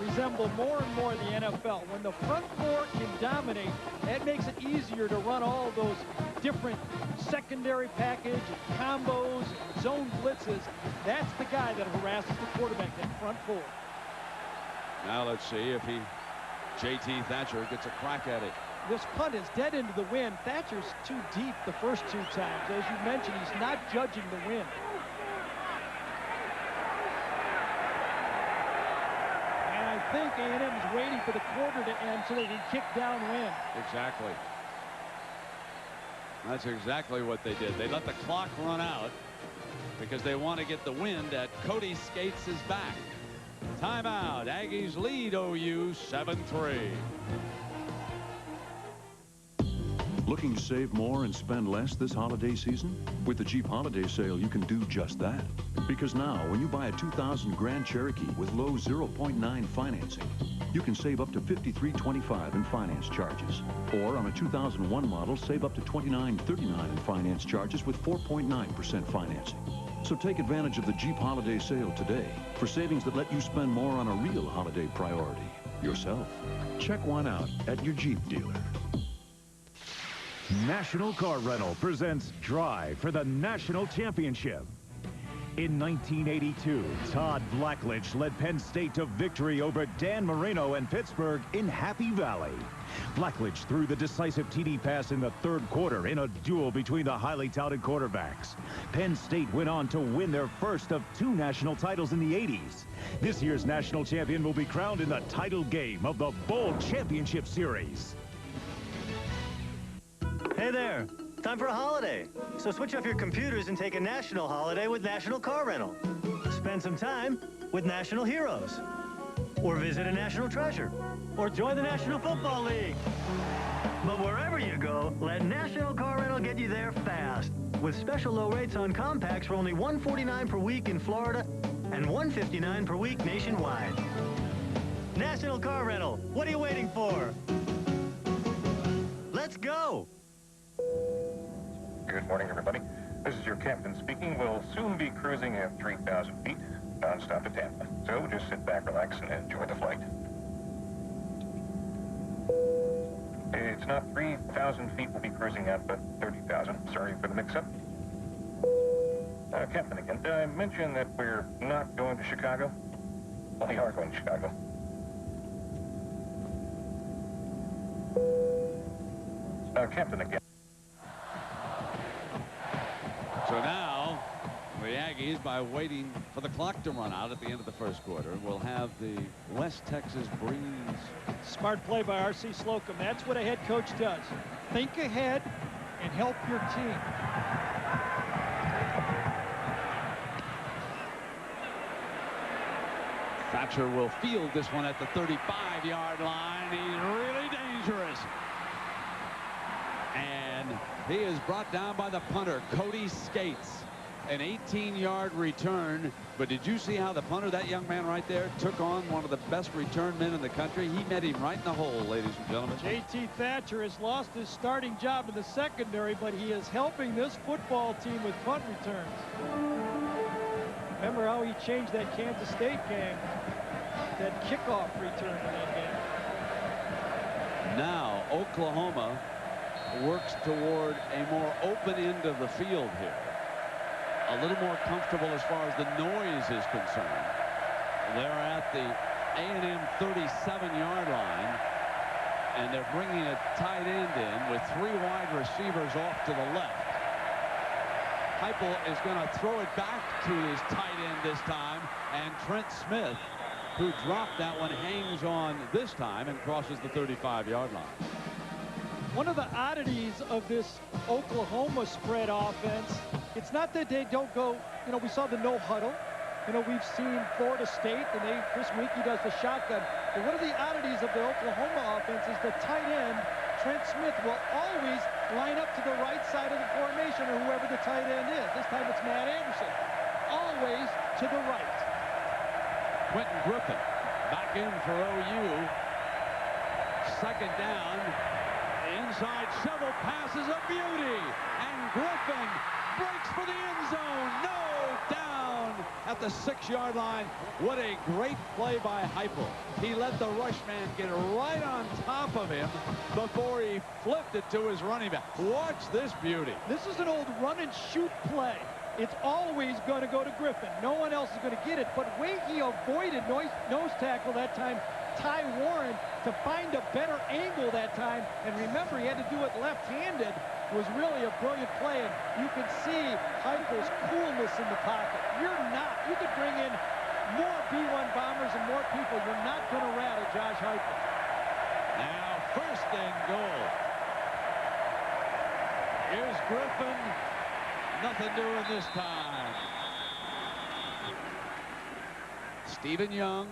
Speaker 2: resemble more and more the NFL. When the front 4 can dominate, that makes it easier to run all those different secondary package, combos, zone blitzes. That's the guy that harasses the quarterback, that front 4.
Speaker 1: Now let's see if J.T. Thatcher gets a crack at it.
Speaker 2: This punt is dead into the wind. Thatcher's too deep the first 2 times. As you mentioned, he's not judging the wind. And I think A&M is waiting for the quarter to end so they can kick downwind.
Speaker 1: Exactly. That's exactly what they did. They let the clock run out because they want to get the wind at Cody Skates' back. Timeout. Aggies lead OU 7-3.
Speaker 17: Looking to save more and spend less this holiday season? With the Jeep Holiday Sale, you can do just that. Because now, when you buy a 2000 Grand Cherokee with low 0.9 financing, you can save up to $53.25 in finance charges. Or on a 2001 model, save up to $29.39 in finance charges with 4.9% financing. So take advantage of the Jeep Holiday Sale today for savings that let you spend more on a real holiday priority, yourself. Check one out at your Jeep dealer.
Speaker 19: National Car Rental presents Drive for the National Championship. In 1982, Todd Blackledge led Penn State to victory over Dan Marino and Pittsburgh in Happy Valley. Blackledge threw the decisive TD pass in the 3rd quarter in a duel between the highly touted quarterbacks. Penn State went on to win their first of 2 national titles in the 80s. This year's national champion will be crowned in the title game of the Bowl Championship Series.
Speaker 21: Hey there, time for a holiday. So switch off your computers and take a national holiday with National Car Rental. Spend some time with National Heroes. Or visit a national treasure. Or join the National Football League. But wherever you go, let National Car Rental get you there fast. With special low rates on compacts for only $149 per week in Florida and $159 per week nationwide. National Car Rental, what are you waiting for? Let's go!
Speaker 23: Good morning, everybody. This is your captain speaking. We'll soon be cruising at 3,000 feet, non-stop to Tampa. So just sit back, relax, and enjoy the flight. It's not 3,000 feet we'll be cruising at, but 30,000. Sorry for the mix-up. Captain again. Did I mention that we're not going to Chicago? Well, we are going to Chicago. Captain again.
Speaker 1: So now, the Aggies, by waiting for the clock to run out at the end of the 1st quarter, will have the West Texas breeze.
Speaker 2: Smart play by R.C. Slocum. That's what a head coach does. Think ahead and help your team.
Speaker 1: Thatcher will field this one at the 35-yard line. He's really dangerous. And he is brought down by the punter, Cody Skates. An 18-yard return. But did you see how the punter, that young man right there, took on one of the best return men in the country? He met him right in the hole, ladies and gentlemen.
Speaker 2: J.T. Thatcher has lost his starting job in the secondary, but he is helping this football team with punt returns. Remember how he changed that Kansas State game, that kickoff return in that game.
Speaker 1: Now, Oklahoma works toward a more open end of the field here. A little more comfortable as far as the noise is concerned. They're at the A&M 37-yard line, and they're bringing a tight end in with 3 wide receivers off to the left. Heupel is going to throw it back to his tight end this time, and Trent Smith, who dropped that one, hangs on this time and crosses the 35-yard line.
Speaker 2: One of the oddities of this Oklahoma spread offense, it's not that they don't go, you know, we saw the no huddle. You know, we've seen Florida State, and Chris Winkie does the shotgun. But one of the oddities of the Oklahoma offense is the tight end, Trent Smith, will always line up to the right side of the formation, or whoever the tight end is. This time it's Matt Anderson. Always to the right.
Speaker 1: Quentin Griffin back in for OU. Second down. Inside shovel passes a beauty. And Griffin breaks for the end zone. No, down at the 6-yard line. What a great play by Heupel. He let the rush man get right on top of him before he flipped it to his running back. Watch this beauty.
Speaker 2: This is an old run and shoot play. It's always going to go to Griffin. No one else is going to get it. But wait, he avoided nose tackle that time, Ty Warren, to find a better angle that time. And remember, he had to do it left-handed. It was really a brilliant play. And you can see Heupel's coolness in the pocket. You could bring in more B-1 bombers and more people. You're not going to rattle Josh Heupel.
Speaker 1: Now, first and goal. Here's Griffin. Nothing doing this time. Stephen Young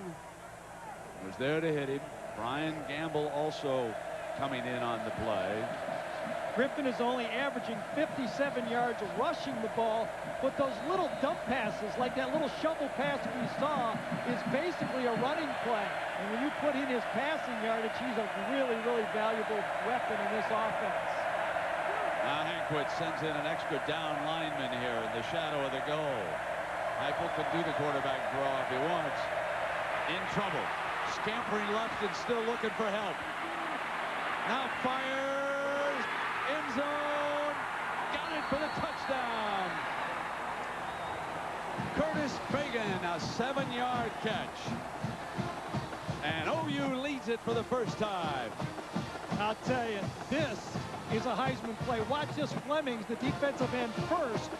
Speaker 1: was there to hit him. Brian Gamble also coming in on the play.
Speaker 2: Griffin is only averaging 57 yards rushing the ball, but those little dump passes, like that little shovel pass we saw, is basically a running play. And when you put in his passing yardage, he's a really, really valuable weapon in this offense.
Speaker 1: Now Hankwitz sends in an extra down lineman here in the shadow of the goal. Heupel can do the quarterback draw if he wants. In trouble. Scampering left and still looking for help. Now fires. End zone. Got it for the touchdown. Curtis Fagan, a 7-yard catch. And OU leads it for the first time.
Speaker 2: I'll tell you, this is a Heisman play. Watch this. Flemings, the defensive end first.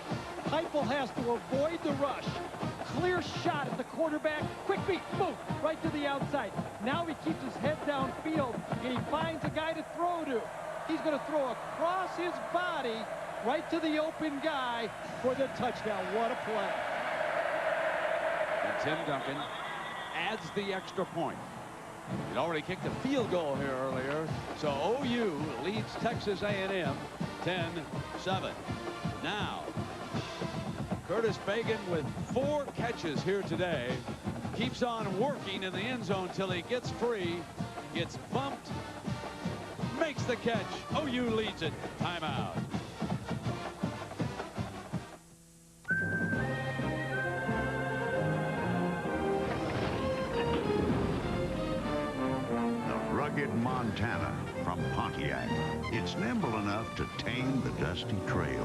Speaker 2: Heupel has to avoid the rush. Clear shot at the quarterback. Quick beat. Boom. Right to the outside. Now he keeps his head downfield, and he finds a guy to throw to. He's going to throw across his body right to the open guy for the touchdown. What a play.
Speaker 1: And Tim Duncan adds the extra point. He'd already kicked a field goal here earlier. So OU leads Texas A&M 10-7. Now, Curtis Fagan with 4 catches here today. Keeps on working in the end zone till he gets free. Gets bumped. Makes the catch. OU leads it. Timeout.
Speaker 4: Rugged Montana from Pontiac. It's nimble enough to tame the dusty trail.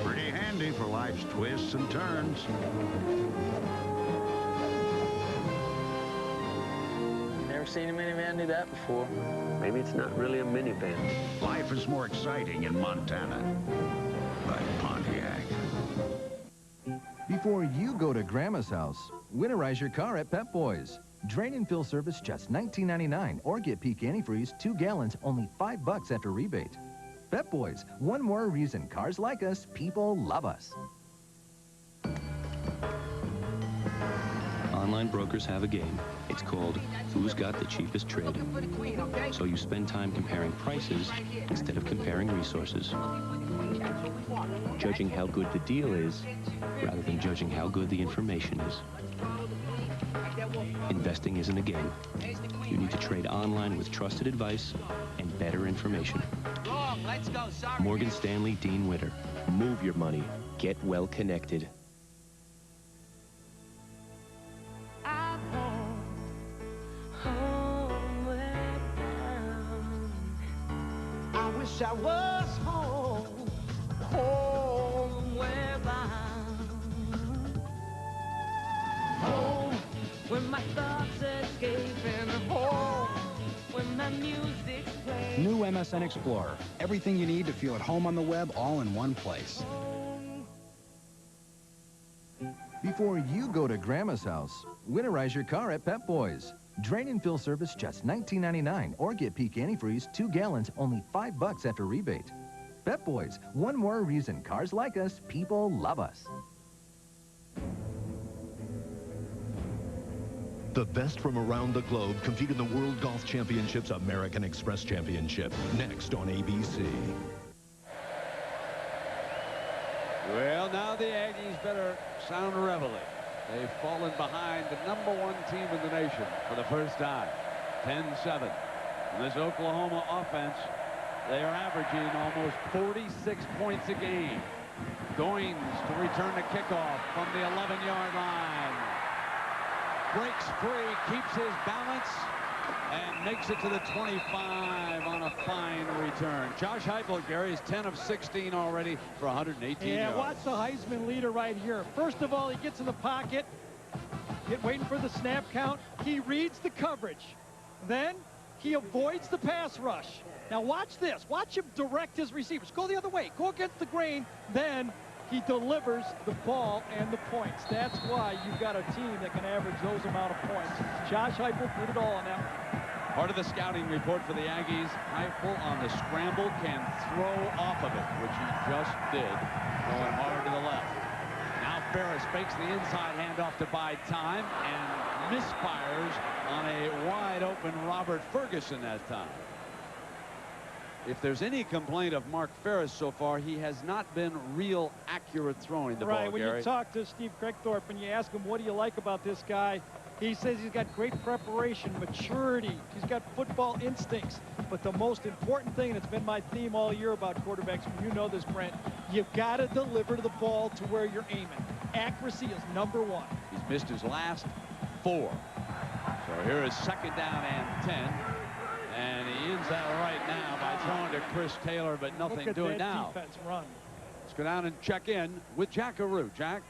Speaker 4: Pretty handy for life's twists and turns.
Speaker 16: Never seen a minivan do that before.
Speaker 12: Maybe it's not really a minivan.
Speaker 4: Life is more exciting in Montana. Like Pontiac.
Speaker 5: Before you go to Grandma's house, winterize your car at Pep Boys. Drain and fill service just $19.99 or get peak antifreeze 2 gallons only $5 after rebate. Pep Boys, one more reason cars like us, people love us.
Speaker 9: Online brokers have a game. It's called Who's Got the Cheapest Trade. So you spend time comparing prices instead of comparing resources. Judging how good the deal is rather than judging how good the information is. Investing isn't a game. You need to trade online with trusted advice and better information. Morgan Stanley Dean Witter.
Speaker 10: Move your money. Get well connected.
Speaker 25: I wish I was home, homeward bound. Home, when my thoughts escaping, home, when my music's playing.
Speaker 26: New MSN Explorer. Everything you need to feel at home on the web, all in one place.
Speaker 5: Before you go to Grandma's house, winterize your car at Pep Boys. Drain and fill service just $19.99, or get peak antifreeze 2 gallons, only $5 after rebate. Pep Boys, one more reason cars like us, people love us.
Speaker 7: The best from around the globe compete in the World Golf Championships American Express Championship, next on ABC.
Speaker 1: Well, now the Aggies better sound reveille. They've fallen behind the #1 team in the nation for the first time, 10-7. And this Oklahoma offense, they are averaging almost 46 points a game. Goins to return the kickoff from the 11-yard line. Breaks free, keeps his balance, and makes it to the 25 on a fine return. Josh Heupel, Gary, is 10 of 16 already for 118 yards.
Speaker 2: Watch the Heisman leader right here. First of all, he gets in the pocket, waiting for the snap count. He reads the coverage. Then he avoids the pass rush. Now watch this. Watch him direct his receivers. Go the other way. Go against the grain. Then he delivers the ball and the points. That's why you've got a team that can average those amount of points. Josh Heupel did it all on that one.
Speaker 1: Part of the scouting report for the Aggies, Heupel on the scramble can throw off of it, which he just did, going hard to the left. Now Ferris fakes the inside handoff to bide time and misfires on a wide open Robert Ferguson that time. If there's any complaint of Mark Ferris so far, he has not been real accurate throwing the ball,
Speaker 2: Right, when
Speaker 1: Gary.
Speaker 2: you talk to Steve Craigthorpe and you ask him, what do you like about this guy? He says he's got great preparation, maturity. He's got football instincts. But the most important thing, and it's been my theme all year about quarterbacks, you know this, Brent, you've got to deliver the ball to where you're aiming. Accuracy is #1.
Speaker 1: He's missed his last 4. So here is 2nd down and 10. And he ends that right now by throwing to Chris Taylor, but nothing doing now.
Speaker 2: Defense run.
Speaker 1: Let's go down and check in with Jack Aru. Jack.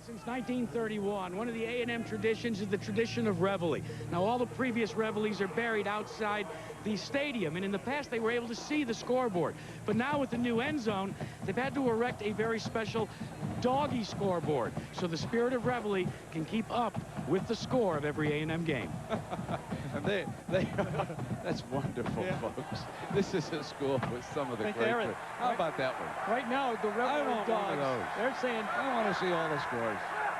Speaker 3: Since 1931, one of the A&M traditions is the tradition of reveille. Now, all the previous reveilles are buried outside the stadium, and in the past they were able to see the scoreboard. But now with the new end zone, they've had to erect a very special doggy scoreboard, so the spirit of reveille can keep up with the score of every A&M game.
Speaker 1: And that's wonderful, folks. This is a school with some of the great. How about that one?
Speaker 2: Right now, the reveille dogs, they're saying,
Speaker 1: I want to see all the scores.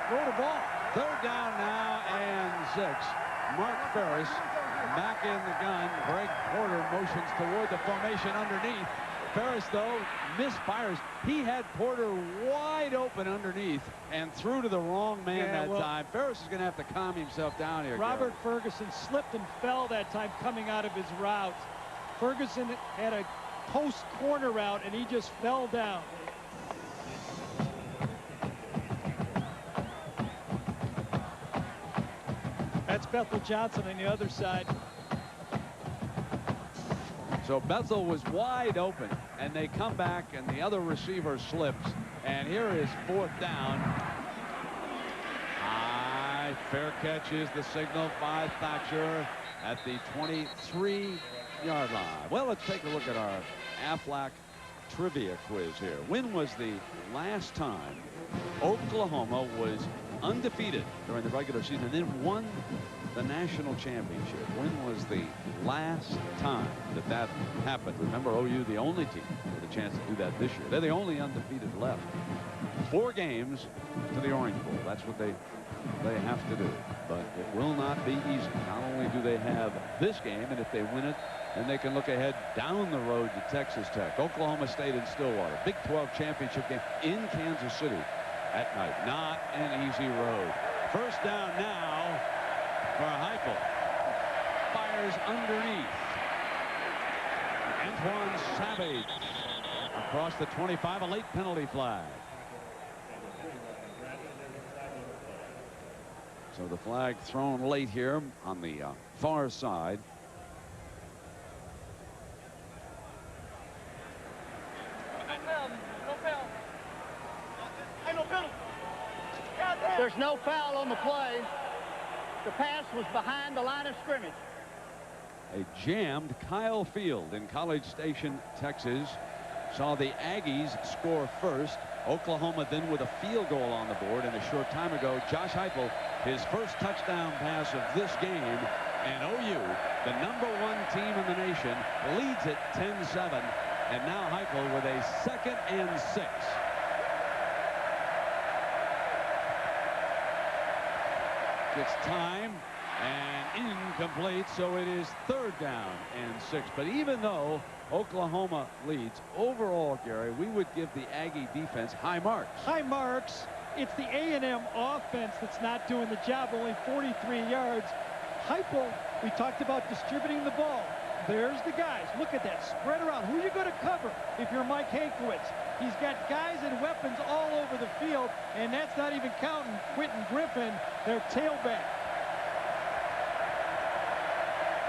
Speaker 2: Throw the ball.
Speaker 1: 3rd down now and 6. Mark Ferris back in the gun. Greg Porter motions toward the formation underneath. Ferris, though, misfires. He had Porter wide open underneath and threw to the wrong man that time. Ferris is going to have to calm himself down here.
Speaker 2: Robert Ferguson slipped and fell that time coming out of his route. Ferguson had a post corner route, and he just fell down. That's Bethel Johnson on the other side.
Speaker 1: So Bethel was wide open, and they come back, and the other receiver slips. And here is 4th down. High, fair catch is the signal by Thatcher at the 23-yard line. Well, let's take a look at our Aflac trivia quiz here. When was the last time Oklahoma was undefeated during the regular season and then won the national championship? When was the last time that happened? Remember, OU, the only team with a chance to do that this year. They're the only undefeated left. 4 games to the Orange Bowl. That's what they have to do. But it will not be easy. Not only do they have this game, and if they win it, then they can look ahead down the road to Texas Tech, Oklahoma State, and Stillwater. Big 12 championship game in Kansas City at night. Not an easy road. 1st down now for Heupel. Fires underneath. Antoine Savage across the 25, a late penalty flag. So the flag thrown late here on the far side.
Speaker 20: There's no foul on the play. The pass was behind the line of scrimmage.
Speaker 1: A jammed Kyle Field in College Station, Texas, saw the Aggies score first. Oklahoma then with a field goal on the board, and a short time ago, Josh Heupel his first touchdown pass of this game. And OU, the #1 team in the nation, leads it 10-7. And now Heupel with a 2nd and 6. Gets time and incomplete, so it is 3rd down and 6. But even though Oklahoma leads, overall, Gary, we would give the Aggie defense high marks.
Speaker 2: High marks. It's the A&M offense that's not doing the job, only 43 yards. Heupel, we talked about distributing the ball. There's the guys. Look at that. Spread around. Who are you going to cover if you're Mike Hankwitz? He's got guys and weapons all over the field, and that's not even counting Quentin Griffin, their tailback.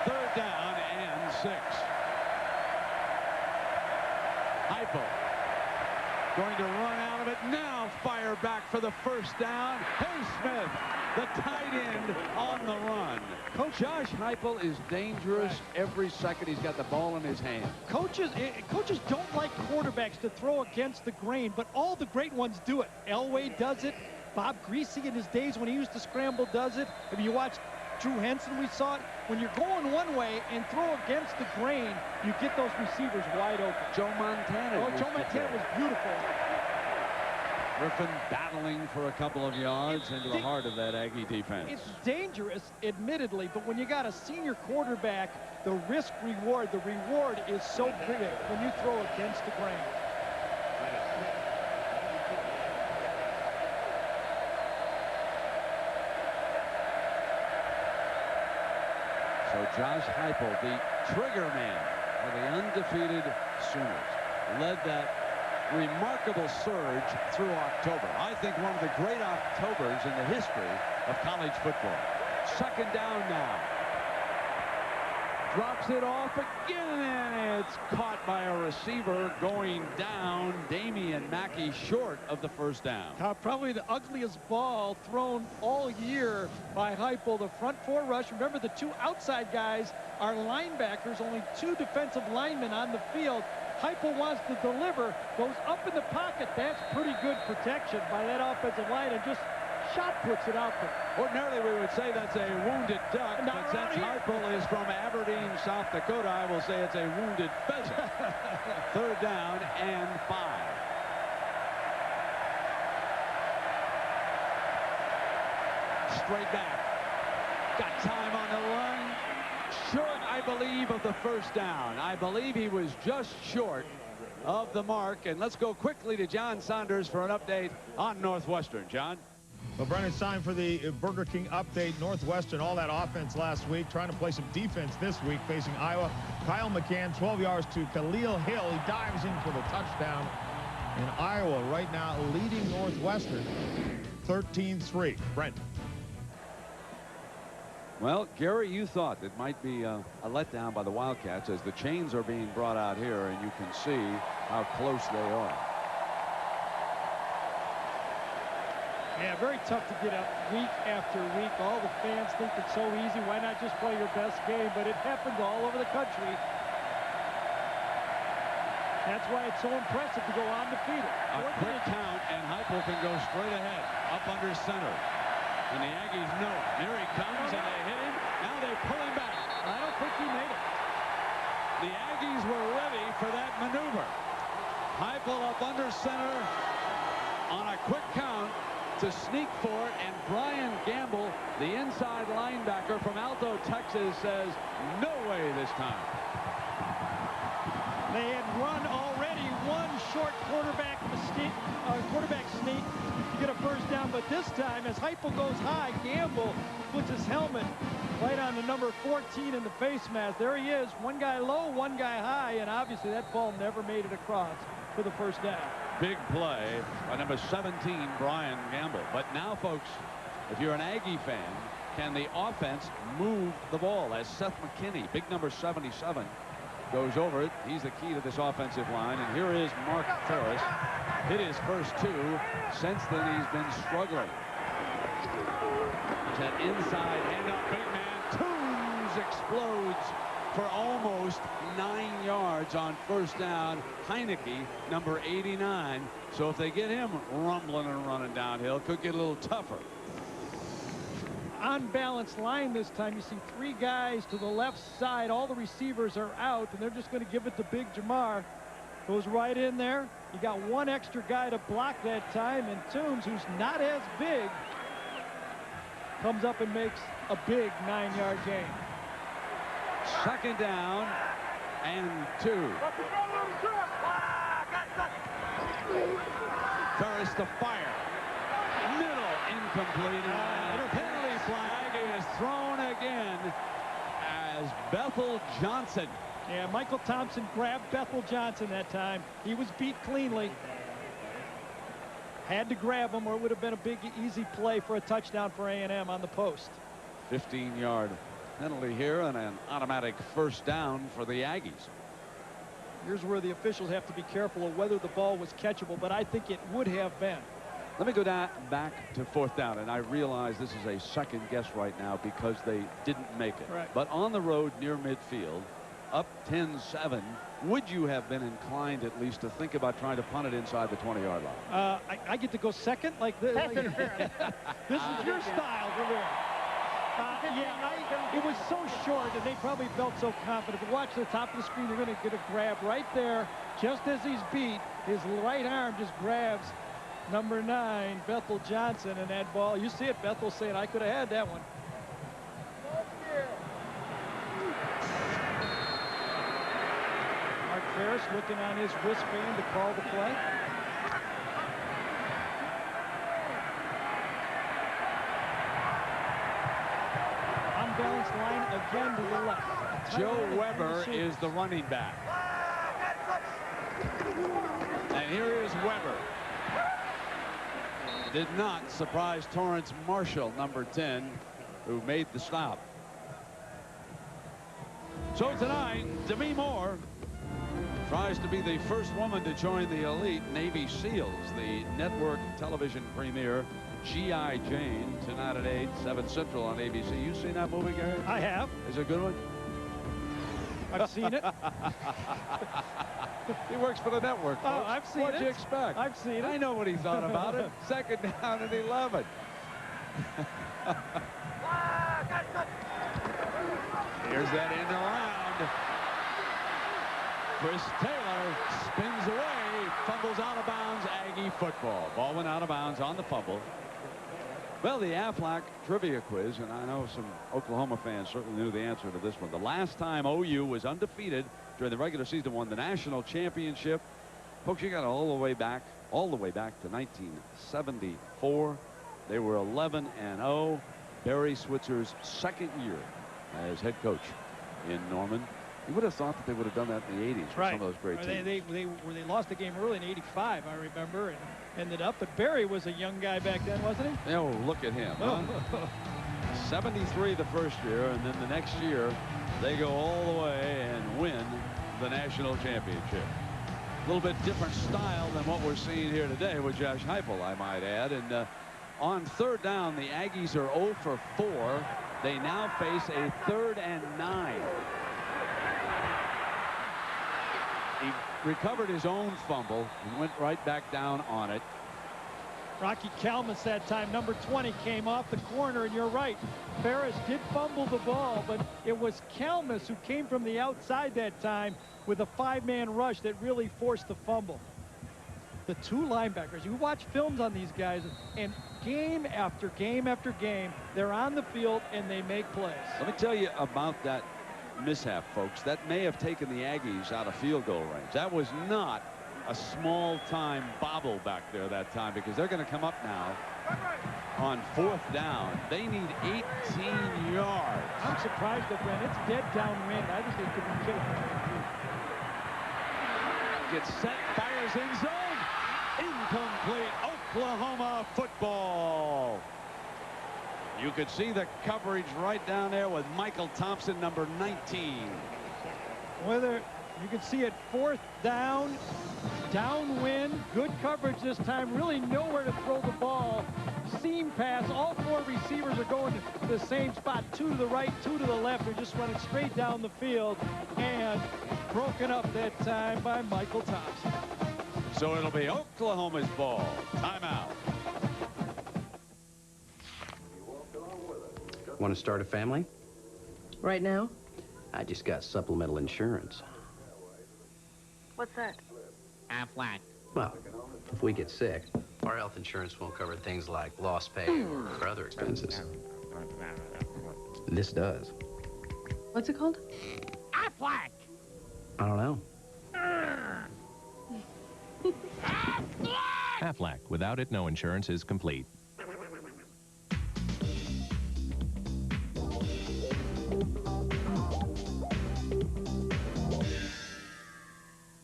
Speaker 1: 3rd down and 6. Heupel going to run out of it. Now fire back for the 1st down. Smith, the tight end, on the run. Coach Josh Heupel is dangerous every second he's got the ball in his hand.
Speaker 2: Coaches don't like quarterbacks to throw against the grain, but all the great ones do it. Elway does it. Bob Greasy in his days when he used to scramble does it. If you watch Drew Henson, we saw it. When you're going one way and throw against the grain, you get those receivers wide open.
Speaker 1: Joe Montana.
Speaker 2: Oh, Joe Montana was beautiful.
Speaker 1: Griffin battling for a couple of yards into the heart of that Aggie defense.
Speaker 2: It's dangerous, admittedly, but when you got a senior quarterback, the risk-reward, the reward is so big when you throw against the grain.
Speaker 1: So Josh Heupel, the trigger man of the undefeated Sooners, led that remarkable surge through October. I think one of the great Octobers in the history of college football. 2nd down now. Drops it off again, and it's caught by a receiver going down. Damian Mackey short of the 1st down.
Speaker 2: Probably the ugliest ball thrown all year by Heupel. The front 4 rush. Remember, the 2 outside guys are linebackers. Only 2 defensive linemen on the field. Heupel wants to deliver, goes up in the pocket. That's pretty good protection by that offensive line, and just shot puts it out there.
Speaker 1: Ordinarily, we would say that's a wounded duck, but since Heupel is from Aberdeen, South Dakota, I will say it's a wounded pheasant. 3rd down and 5. Straight back. Got time on the run. Short, I believe, of the 1st down. I believe he was just short of the mark. And let's go quickly to John Saunders for an update on Northwestern. John?
Speaker 15: Well, Brennan, it's time for the Burger King update. Northwestern, all that offense last week, trying to play some defense this week, facing Iowa. Kyle McCann, 12 yards to Khalil Hill. He dives in for the touchdown. And Iowa right now leading Northwestern 13-3. Brent.
Speaker 1: Well, Gary, you thought it might be a letdown by the Wildcats as the chains are being brought out here, and you can see how close they are.
Speaker 2: Yeah, very tough to get up week after week. All the fans think it's so easy. Why not just play your best game? But it happens all over the country. That's why it's so impressive to go undefeated.
Speaker 1: A quick count, and Heupel can go straight ahead, up under center. And the Aggies know it. There he comes, and they hit him. Now they pull him back.
Speaker 2: I don't think he made it.
Speaker 1: The Aggies were ready for that maneuver. Heupel up under center on a quick count to sneak for it, and Brian Gamble, the inside linebacker from Alto, Texas, says, no way this time.
Speaker 2: They had run already one short quarterback sneak to get a 1st down, but this time, as Heupel goes high, Gamble puts his helmet right on the number 14 in the face mask. There he is, one guy low, one guy high, and obviously that ball never made it across for the 1st down.
Speaker 1: Big play by number 17, Brian Gamble. But now, folks, if you're an Aggie fan, can the offense move the ball as Seth McKinney, big number 77, goes over it? He's the key to this offensive line. And here is Mark Ferris. Hit his first 2. Since then, he's been struggling. There's that inside handoff. Big man. Toombs explodes for almost 9 yards on 1st down. Heineke, number 89. So if they get him rumbling and running downhill, could get a little tougher.
Speaker 2: unbalanced line this time. You see 3 guys to the left side. All the receivers are out, and they're just going to give it to Big Jamar. Goes right in there. You got 1 extra guy to block that time, and Toombs, who's not as big, comes up and makes a big 9-yard gain.
Speaker 1: 2nd down and 2. Ferris to fire. Middle, incomplete, and a penalty flag is thrown again as Bethel Johnson.
Speaker 2: Yeah, Michael Thompson grabbed Bethel Johnson that time. He was beat cleanly. Had to grab him, or it would have been a big, easy play for a touchdown for A&M on the post.
Speaker 1: 15-yard penalty here and an automatic 1st down for the Aggies.
Speaker 2: Here's where the officials have to be careful of whether the ball was catchable, but I think it would have been.
Speaker 1: Let me go back to 4th down, and I realize this is a second guess right now because they didn't make it.
Speaker 2: Right.
Speaker 1: But on the road near midfield, up 10-7, would you have been inclined at least to think about trying to punt it inside the 20-yard line?
Speaker 2: I get to go second like this.
Speaker 20: Pass interference.
Speaker 2: This is your style, Rivera. It was so short, and they probably felt so confident. But watch the top of the screen. They're going to get a grab right there, just as he's beat. His right arm just grabs number 9, Bethel Johnson, and that ball. You see it, Bethel saying, "I could have had that one." Mark Ferris looking on his wristband to call the play. Unbalanced line again to the left.
Speaker 1: Joe Weber is the running back. And here is Weber. Did not surprise Torrance Marshall, number 10, who made the stop. So tonight, Demi Moore tries to be the first woman to join the elite Navy SEALs. The network television premiere, G.I. Jane, tonight at 8, 7 Central on ABC. You seen that movie, Gary?
Speaker 2: I have.
Speaker 1: Is it a good one?
Speaker 2: I've seen it.
Speaker 1: He works for the network, folks.
Speaker 2: Oh, I've seen it.
Speaker 1: What'd you expect?
Speaker 2: I've seen it.
Speaker 1: I know what he thought about it. 2nd down and 11. Here's that end around. Chris Taylor spins away, fumbles out of bounds, Aggie football. Ball went out of bounds on the fumble. Well, the Aflac trivia quiz, and I know some Oklahoma fans certainly knew the answer to this one. The last time OU was undefeated during the regular season, won the national championship. Folks, you got all the way back to 1974. They were 11-0. Barry Switzer's 2nd year as head coach in Norman. You would have thought that they would have done that in the 80s with some of those great teams.
Speaker 2: They lost the game early in '85, I remember, and ended up. But Barry was a young guy back then, wasn't he?
Speaker 1: Oh, look at him. Huh? 73 the first year, and then the next year they go all the way and win the national championship. A little bit different style than what we're seeing here today with Josh Heupel, I might add. And on 3rd down, the Aggies are 0 for 4. They now face a 3rd and 9. He recovered his own fumble and went right back down on it.
Speaker 2: Rocky Kalmus that time, number 20, came off the corner, and you're right. Ferris did fumble the ball, but it was Kalmus who came from the outside that time with a 5-man rush that really forced the fumble. The 2 linebackers, you watch films on these guys, and game after game after game, they're on the field and they make plays.
Speaker 1: Let me tell you about that mishap, folks. That may have taken the Aggies out of field goal range. That was not a small-time bobble back there that time, because they're going to come up now on 4th down. They need 18 yards.
Speaker 2: I'm surprised that when it's dead downwind, I think they could be killed.
Speaker 1: Gets set, fires in zone. Incomplete. Oklahoma football. You could see the coverage right down there with Michael Thompson, number 19.
Speaker 2: Whether you can see it 4th down, downwind, good coverage this time, really nowhere to throw the ball. Seam pass, all 4 receivers are going to the same spot, 2 to the right, 2 to the left. They're just running straight down the field, and broken up that time by Michael Thompson.
Speaker 1: So it'll be Oklahoma's ball. Timeout.
Speaker 9: Want to start a family?
Speaker 8: Right now?
Speaker 9: I just got supplemental insurance.
Speaker 8: What's that?
Speaker 9: Aflac. Well, if we get sick, our health insurance won't cover things like lost pay or other expenses. This does.
Speaker 8: What's it called?
Speaker 3: Aflac!
Speaker 9: I don't know.
Speaker 11: Aflac. Without it, no insurance is complete.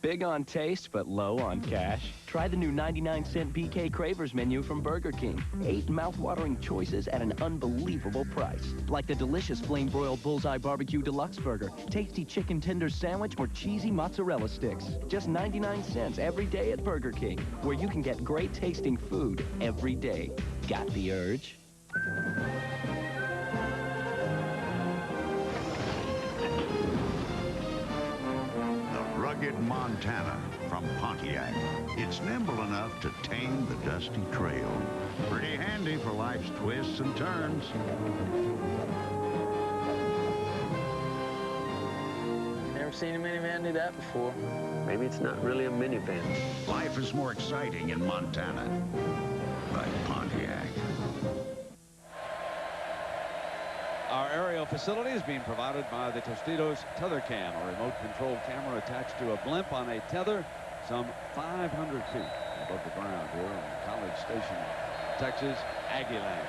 Speaker 10: Big on taste, but low on cash? Try the new 99-cent BK Cravers menu from Burger King. 8 mouth-watering choices at an unbelievable price. Like the delicious flame-broiled Bullseye Barbecue Deluxe Burger, tasty chicken tenders sandwich, or cheesy mozzarella sticks. Just 99 cents every day at Burger King, where you can get great-tasting food every day. Got the urge?
Speaker 4: Rugged Montana from Pontiac. It's nimble enough to tame the dusty trail. Pretty handy for life's twists and turns.
Speaker 13: Never seen a minivan do that before.
Speaker 12: Maybe it's not really a minivan.
Speaker 4: Life is more exciting in Montana. Like Pontiac.
Speaker 1: Our aerial facility is being provided by the Tostitos Tether Cam, a remote control camera attached to a blimp on a tether some 500 feet above the ground here in College Station, Texas, Aggie Land.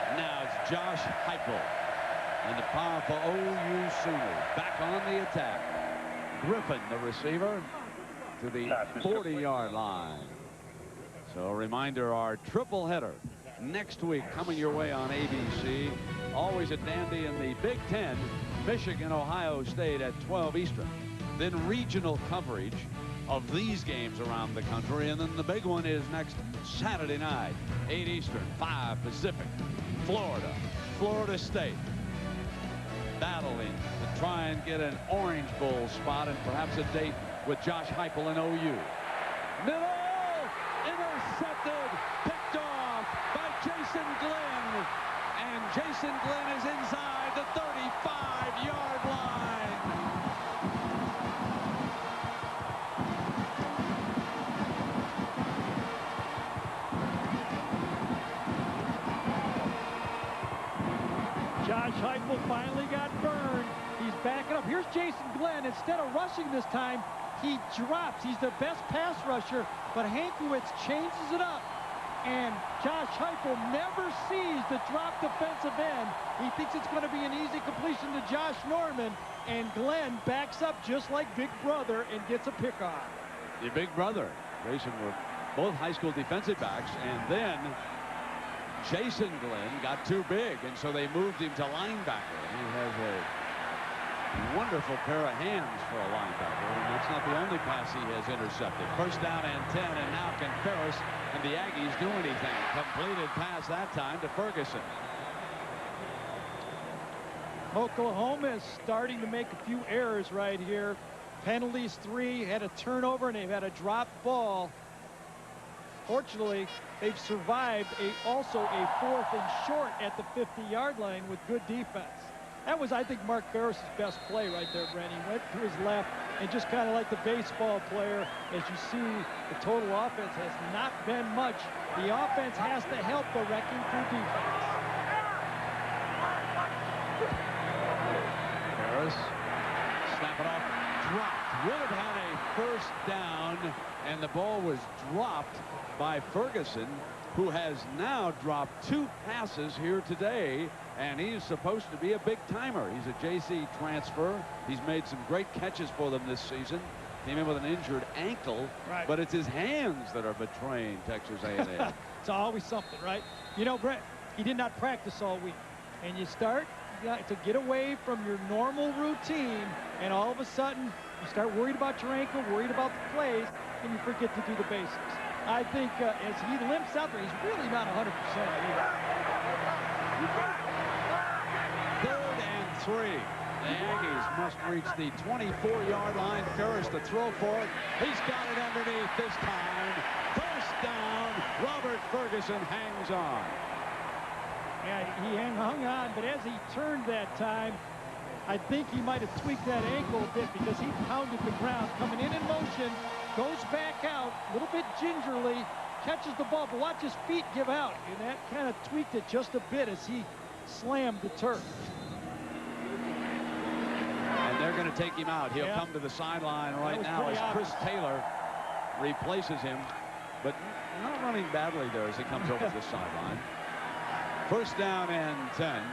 Speaker 1: And now it's Josh Heupel and the powerful OU Sooners back on the attack. Griffin, the receiver, to the 40-yard line. So a reminder, our triple header next week coming your way on ABC. Always a dandy in the Big Ten, Michigan, Ohio State at 12 Eastern. Then regional coverage of these games around the country. And then the big one is next Saturday night, 8 Eastern, 5 Pacific. Florida, Florida State battling to try and get an Orange Bowl spot and perhaps a date with Josh Heupel and OU. Middle, intercepted, picked off by Jason Glenn, and Jason Glenn is inside the 35-yard line.
Speaker 2: Josh Heupel finally got burned. He's backing up. Here's Jason Glenn. Instead of rushing this time, he drops. He's the best pass rusher, but Hankiewicz changes it up. And Josh Heupel never sees the drop defensive end. He thinks it's going to be an easy completion to Josh Norman, and Glenn backs up just like Big Brother and gets a pick off.
Speaker 1: Your Big Brother, Jason, were both high school defensive backs, and then Jason Glenn got too big, and so they moved him to linebacker. He has a wonderful pair of hands for a linebacker, and that's not the only pass he has intercepted. First down and 10, and now can Ferris and the Aggies do anything? Completed pass that time to Ferguson.
Speaker 2: Oklahoma is starting to make a few errors right here. Penalties 3, had a turnover, and they've had a drop ball. Fortunately, they've survived also a 4th and short at the 50-yard line with good defense. That was, I think, Mark Ferris' best play right there, Brent. He went to his left and just kind of like the baseball player. As you see, the total offense has not been much. The offense has to help the wrecking crew defense.
Speaker 1: Ferris, snap it off, dropped. Would have had a first down, and the ball was dropped by Ferguson, who has now dropped 2 passes here today, and he's supposed to be a big timer. He's a JC transfer. He's made some great catches for them this season. Came in with an injured ankle,
Speaker 2: right,
Speaker 1: but it's his hands that are betraying Texas A&M.
Speaker 2: It's always something, right? You know, Brett, he did not practice all week, and you start to get away from your normal routine, and all of a sudden you start worried about your ankle, worried about the plays, and you forget to do the basics. I think as he limps out there, he's really not 100% either.
Speaker 1: 3rd and 3. The Aggies must reach the 24-yard line. Ferris to throw for it. He's got it underneath this time. First down. Robert Ferguson hangs on.
Speaker 2: Yeah, he hung on, but as he turned that time, I think he might have tweaked that ankle a bit because he pounded the ground. Coming in motion, goes back out a little bit gingerly, catches the ball, but watch his feet give out. And that kind of tweaked it just a bit as he slammed the turf.
Speaker 1: And they're going to take him out. He'll come to the sideline right now as Chris Taylor replaces him, but not running badly there as he comes over to the sideline. First down and 10.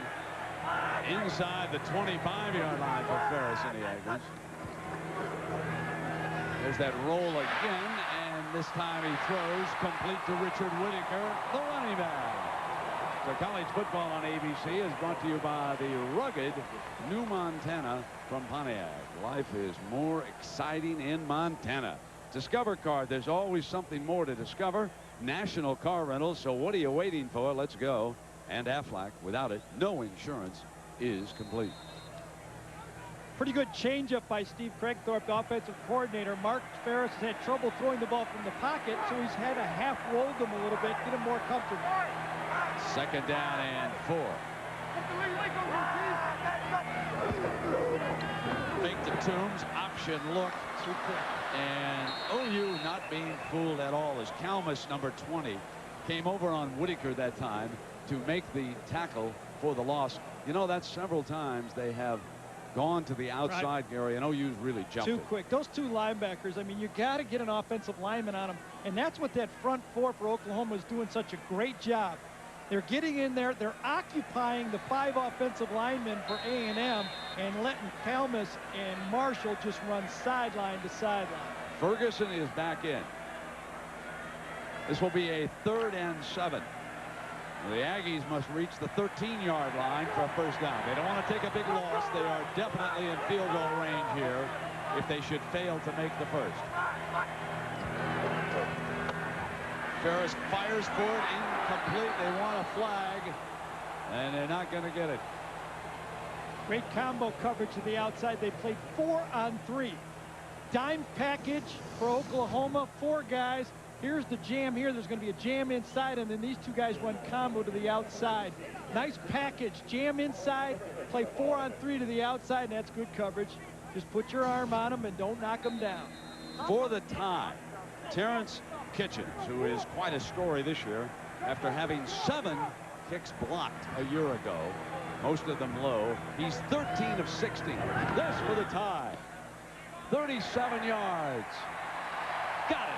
Speaker 1: Inside the 25-yard line for Ferris and the Aggies. There's that roll again, and this time he throws complete to Richard Whitaker, the running back. So college football on ABC is brought to you by the rugged New Montana from Pontiac. Life is more exciting in Montana. Discover Card, there's always something more to discover. National Car Rentals, so what are you waiting for? Let's go. And Aflac, without it, no insurance is complete.
Speaker 2: Pretty good changeup by Steve Craigthorpe, the offensive coordinator. Mark Ferris has had trouble throwing the ball from the pocket, so he's had to half-roll them a little bit, get him more comfortable.
Speaker 1: Second down and 4. Make the Toombs option look. And OU not being fooled at all as Kalmus, number 20, came over on Whitaker that time to make the tackle for the loss. You know, that's several times they have gone to the outside, Gary, and OU's really jumped
Speaker 2: too quick. Those two linebackers, I mean, you got to get an offensive lineman on them, and that's what that front four for Oklahoma is doing such a great job. They're getting in there, they're occupying the 5 offensive linemen for A&M and letting Kalmus and Marshall just run sideline to sideline.
Speaker 1: Ferguson is back in. This will be a 3rd and 7. The Aggies must reach the 13-yard line for a first down. They don't want to take a big loss. They are definitely in field goal range here if they should fail to make the first. Ferris fires for it, incomplete. They want a flag, and they're not going to get it.
Speaker 2: Great combo coverage to the outside. They played 4 on 3. Dime package for Oklahoma, 4 guys. Here's the jam here. There's going to be a jam inside, and then these 2 guys run combo to the outside. Nice package. Jam inside, play 4 on 3 to the outside, and that's good coverage. Just put your arm on them and don't knock them down.
Speaker 1: For the tie, Terrence Kitchens, who is quite a story this year, after having 7 kicks blocked a year ago, most of them low. He's 13 of 60. This for the tie. 37 yards. Got it.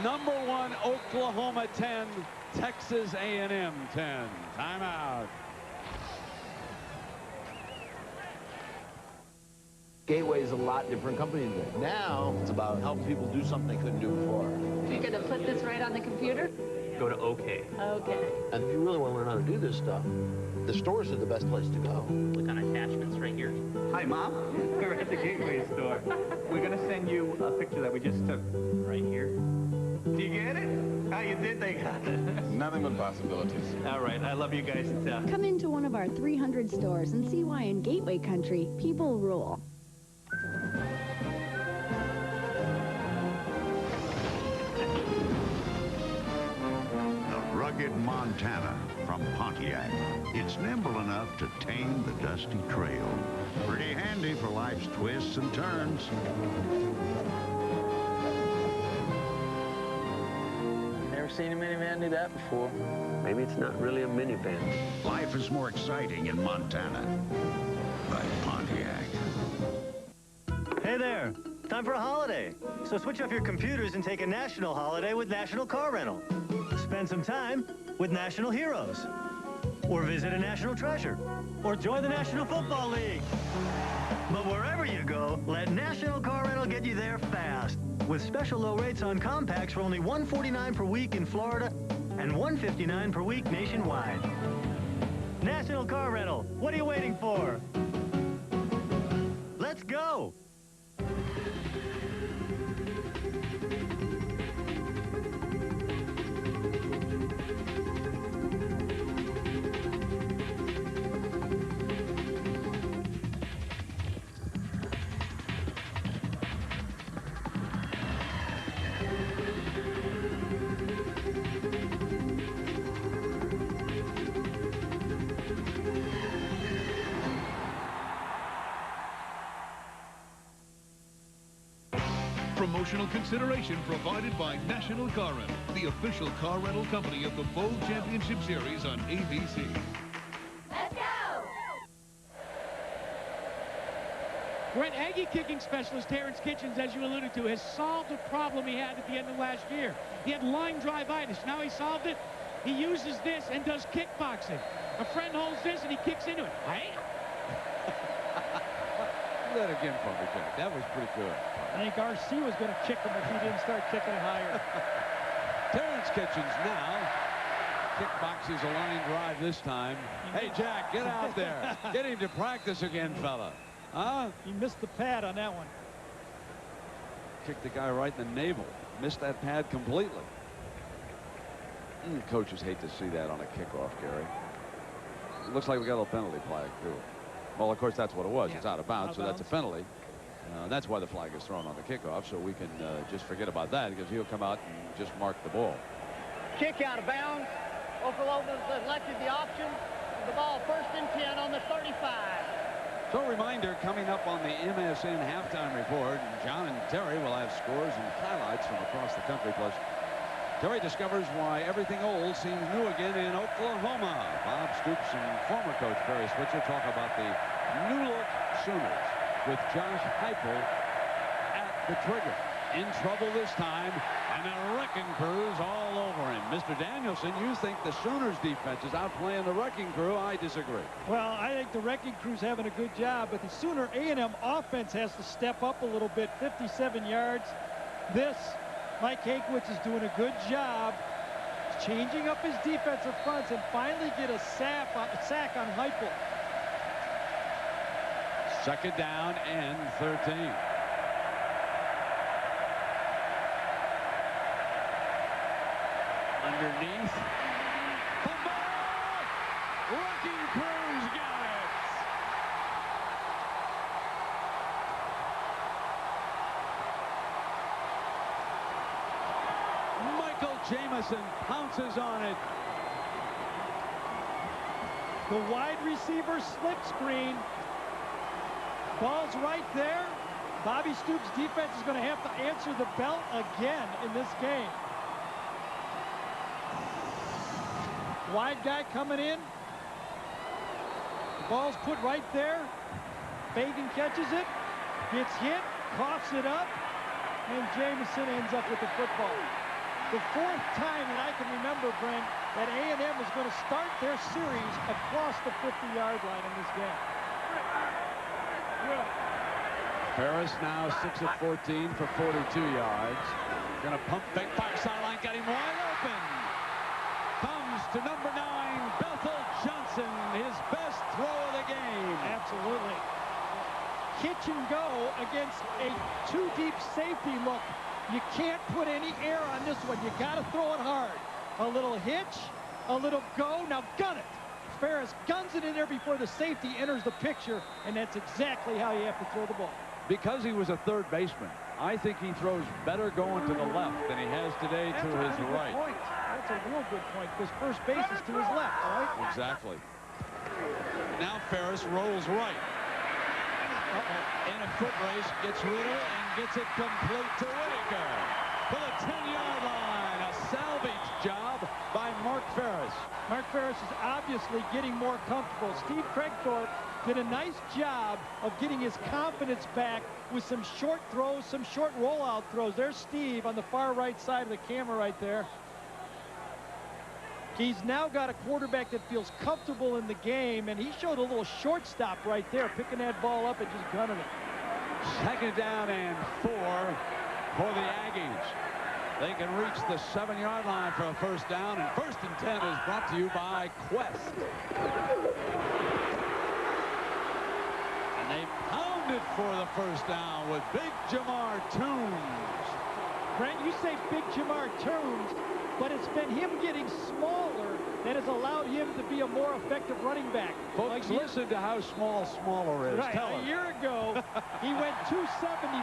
Speaker 1: Number 1, Oklahoma 10, Texas A&M 10. Timeout.
Speaker 6: Gateway is a lot different company today. Now it's about helping people do something they couldn't do before.
Speaker 8: You're going to put this right on the computer?
Speaker 6: Go to OK.
Speaker 8: Okay.
Speaker 6: And if you really want to learn how to do this stuff, the stores are the best place to go.
Speaker 14: Click on attachments right here.
Speaker 17: Hi, Mom. We're at the Gateway store. We're going to send you a picture that we just took right here. Do you get it? How you did they got it?
Speaker 18: Nothing but possibilities.
Speaker 17: All right, I love you guys.
Speaker 22: Come into one of our 300 stores and see why in Gateway Country, people rule.
Speaker 4: The rugged Montana from Pontiac. It's nimble enough to tame the dusty trail. Pretty handy for life's twists and turns.
Speaker 13: Never seen a minivan do that before.
Speaker 12: Maybe it's not really a minivan.
Speaker 4: Life is more exciting in Montana. By Pontiac.
Speaker 21: Hey there. Time for a holiday. So switch off your computers and take a national holiday with National Car Rental. Spend some time with National Heroes. Or visit a national treasure. Or join the National Football League. But wherever you go, let National Car Rental get you there fast. With special low rates on compacts for only $149 per week in Florida and $159 per week nationwide. National Car Rental, what are you waiting for? Let's go!
Speaker 16: Promotional consideration provided by National Car Rental, the official car rental company of the Bowl Championship Series on ABC.
Speaker 22: Let's go!
Speaker 3: Brent, Aggie kicking specialist Terrence Kitchens, as you alluded to, has solved a problem he had at the end of last year. He had line drive-itis. Now he solved it. He uses this and does kickboxing. A friend holds this and he kicks into it. Hey!
Speaker 1: That again for me, Jack. That was pretty good.
Speaker 2: I think RC was going to kick him if he didn't start kicking it higher.
Speaker 1: Terrence Kitchens now kickboxes a line drive this time. Hey, Jack, get out there. Get him to practice again, fella. Huh?
Speaker 2: He missed the pad on that one.
Speaker 1: Kicked the guy right in the navel. Missed that pad completely. Coaches hate to see that on a kickoff, Gary. It looks like we got a little penalty flag, too. Well, of course, that's what it was. Yeah. It's out of bounds, so that's a penalty. That's why the flag is thrown on the kickoff, so we can just forget about that because he'll come out and just mark the ball.
Speaker 20: Kick out of bounds. Oklahoma elected the option. The ball 1st and 10 on the 35.
Speaker 1: So a reminder coming up on the MSN halftime report. John and Terry will have scores and highlights from across the country. Plus, Terry discovers why everything old seems new again in Oklahoma. Bob Stoops and former coach Barry Switzer talk about the new look Sooners with Josh Heupel at the trigger. In trouble this time, and the Wrecking Crew's all over him. Mr. Danielson, you think the Sooners defense is outplaying the Wrecking Crew? I disagree.
Speaker 2: Well, I think the Wrecking Crew's having a good job, but the Sooner A&M offense has to step up a little bit. 57 yards. Mike Hankwitz is doing a good job changing up his defensive fronts and finally get a sack on Heupel.
Speaker 1: 2nd down and 13. Underneath. Fumble! Wrecking Crew's got it! Michael Jamison pounces on it.
Speaker 2: The wide receiver slip screen. Ball's right there. Bobby Stoops' defense is going to have to answer the bell again in this game. Wide guy coming in. The ball's put right there. Fagan catches it. Gets hit. Coughs it up. And Jamison ends up with the football. The 4th time that I can remember, Brent, that A&M is going to start their series across the 50-yard line in this game.
Speaker 1: Ferris now 6 of 14 for 42 yards. Going to pump fake fire sideline. Got him wide open. Comes to number 9, Bethel Johnson. His best throw of the game.
Speaker 2: Absolutely. Catch and go against a 2-deep safety look. You can't put any air on this one. You got to throw it hard. A little hitch, a little go. Now gun it. Ferris guns it in there before the safety enters the picture, and that's exactly how you have to throw the ball.
Speaker 1: Because he was a third baseman, I think he throws better going to the left than he has today to his right.
Speaker 2: Point. That's a real good point, because first base is to his left, right?
Speaker 1: Exactly. Now Ferris rolls right. In a foot race, gets rid of it and gets it complete to Whitaker. For the 10-yard line, a salvage job by Mark Ferris.
Speaker 2: Mark Ferris is obviously getting more comfortable. Steve Craigthorpe did a nice job of getting his confidence back with some short throws, some short rollout throws. There's Steve on the far right side of the camera right there. He's now got a quarterback that feels comfortable in the game, and he showed a little shortstop right there, picking that ball up and just gunning it.
Speaker 1: 2nd down and 4 for the Aggies. They can reach the 7-yard line for a 1st down, and 1st and 10 is brought to you by Quest. And they pounded for the 1st down with Big Jamar Toombs.
Speaker 2: Brent, you say Big Jamar Toombs, but it's been him getting smaller that has allowed him to be a more effective running back.
Speaker 1: Folks, listen to how small smaller is.
Speaker 2: Right.
Speaker 1: Tell
Speaker 2: A
Speaker 1: him.
Speaker 2: year ago, he went 275.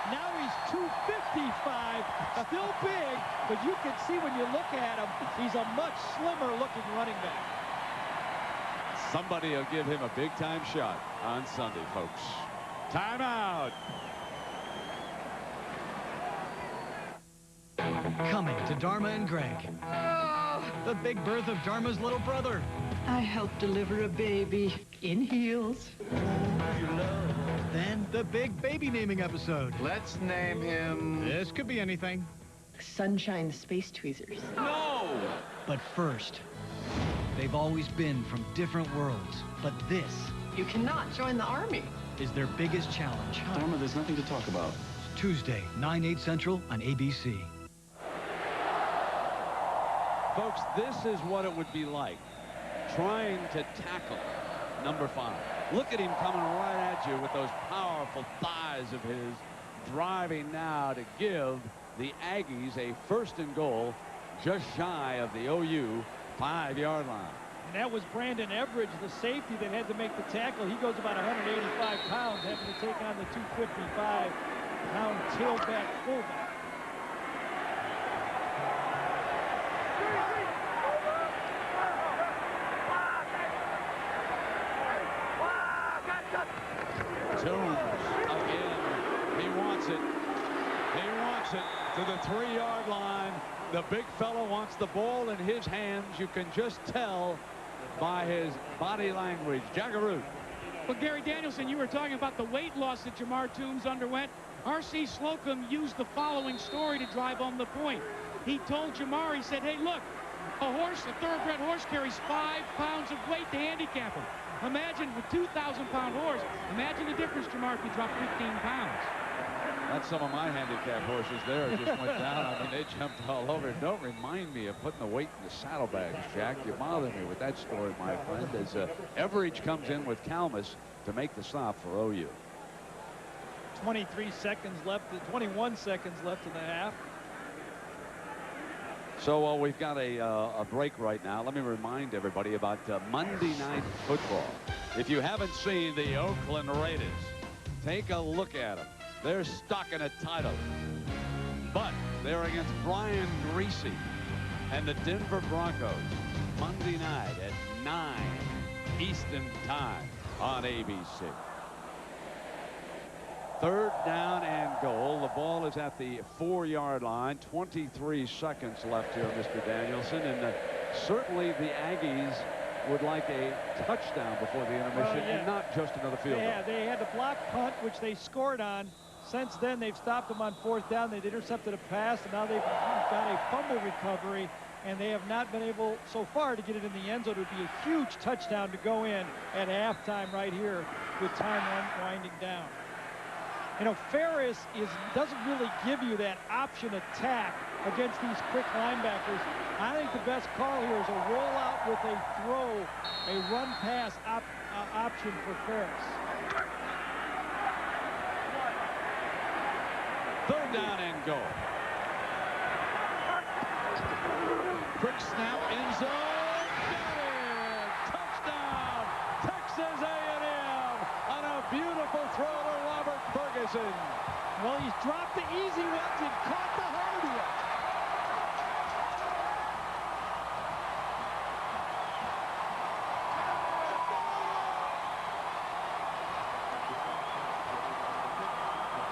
Speaker 2: Now he's 255. Still big, but you can see when you look at him, he's a much slimmer looking running back.
Speaker 1: Somebody will give him a big-time shot on Sunday, folks. Timeout.
Speaker 5: Coming to Dharma and Greg. The big birth of Dharma's little brother.
Speaker 19: I helped deliver a baby in heels.
Speaker 5: Then the big baby naming episode.
Speaker 18: Let's name him...
Speaker 5: This could be anything.
Speaker 19: Sunshine Space Tweezers.
Speaker 5: No! But first, they've always been from different worlds. But this...
Speaker 19: You cannot join the Army.
Speaker 5: ...is their biggest challenge.
Speaker 12: Dharma, there's nothing to talk about.
Speaker 5: Tuesday, 9/8 Central on ABC.
Speaker 1: Folks, this is what it would be like trying to tackle number 5. Look at him coming right at you with those powerful thighs of his, driving now to give the Aggies a 1st and goal just shy of the OU 5-yard line.
Speaker 2: And that was Brandon Everidge, the safety that had to make the tackle. He goes about 185 pounds, having to take on the 255-pound tailback fullback.
Speaker 1: Jones again. He wants it. He wants it to the 3-yard line. The big fella wants the ball in his hands. You can just tell by his body language. Jackaroo.
Speaker 3: Well, Gary Danielson, you were talking about the weight loss that Jamar Toombs underwent. R.C. Slocum used the following story to drive home the point. He told Jamar, he said, hey, look, a thoroughbred horse carries 5 pounds of weight to handicap him. Imagine with 2,000-pound horse, imagine the difference, Jamar, if you drop 15 pounds.
Speaker 1: That's some of my handicap horses there. Just went down. I mean, they jumped all over. Don't remind me of putting the weight in the saddlebags, Jack. You bother me with that story, my friend, as Everidge comes in with Kalmus to make the stop for OU.
Speaker 2: 23 seconds left, 21 seconds left in the half.
Speaker 1: So we've got a break right now. Let me remind everybody about Monday Night Football. If you haven't seen the Oakland Raiders, take a look at them. They're stuck in a title, but they're against Brian Greasy and the Denver Broncos Monday night at 9 Eastern Time on ABC. 3rd down and goal. The ball is at the 4-yard line. 23 seconds left here, Mr. Danielson, and certainly the Aggies would like a touchdown before the intermission and not just another field goal.
Speaker 2: Yeah, they had the block punt, which they scored on. Since then, they've stopped them on 4th down. They've intercepted a pass, and now they've got a fumble recovery, and they have not been able so far to get it in the end zone. It would be a huge touchdown to go in at halftime right here with time winding down. You know, Ferris doesn't really give you that option attack against these quick linebackers. I think the best call here is a rollout with a throw, a run-pass option for Ferris.
Speaker 1: 3rd down and goal. Quick snap, end zone. Touchdown, Texas A&M on a beautiful throw to Robert Ferguson.
Speaker 2: Well, he's dropped the easy ones and caught the hard ones.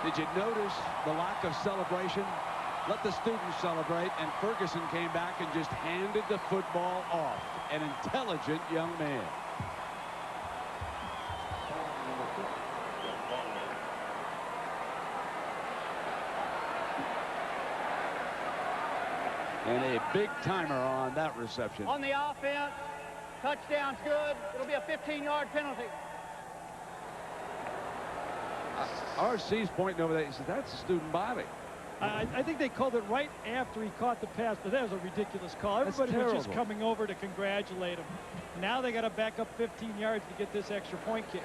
Speaker 1: Did you notice the lack of celebration? Let the students celebrate, and Ferguson came back and just handed the football off. An intelligent young man. And a big timer on that reception.
Speaker 20: On the offense, touchdown's good. It'll be a 15-yard penalty.
Speaker 1: RC's pointing over there. He said, that's a student body.
Speaker 2: I think they called it right after he caught the pass, but that was a ridiculous call. Everybody was just coming over to congratulate him. Now they got to back up 15 yards to get this extra point kick.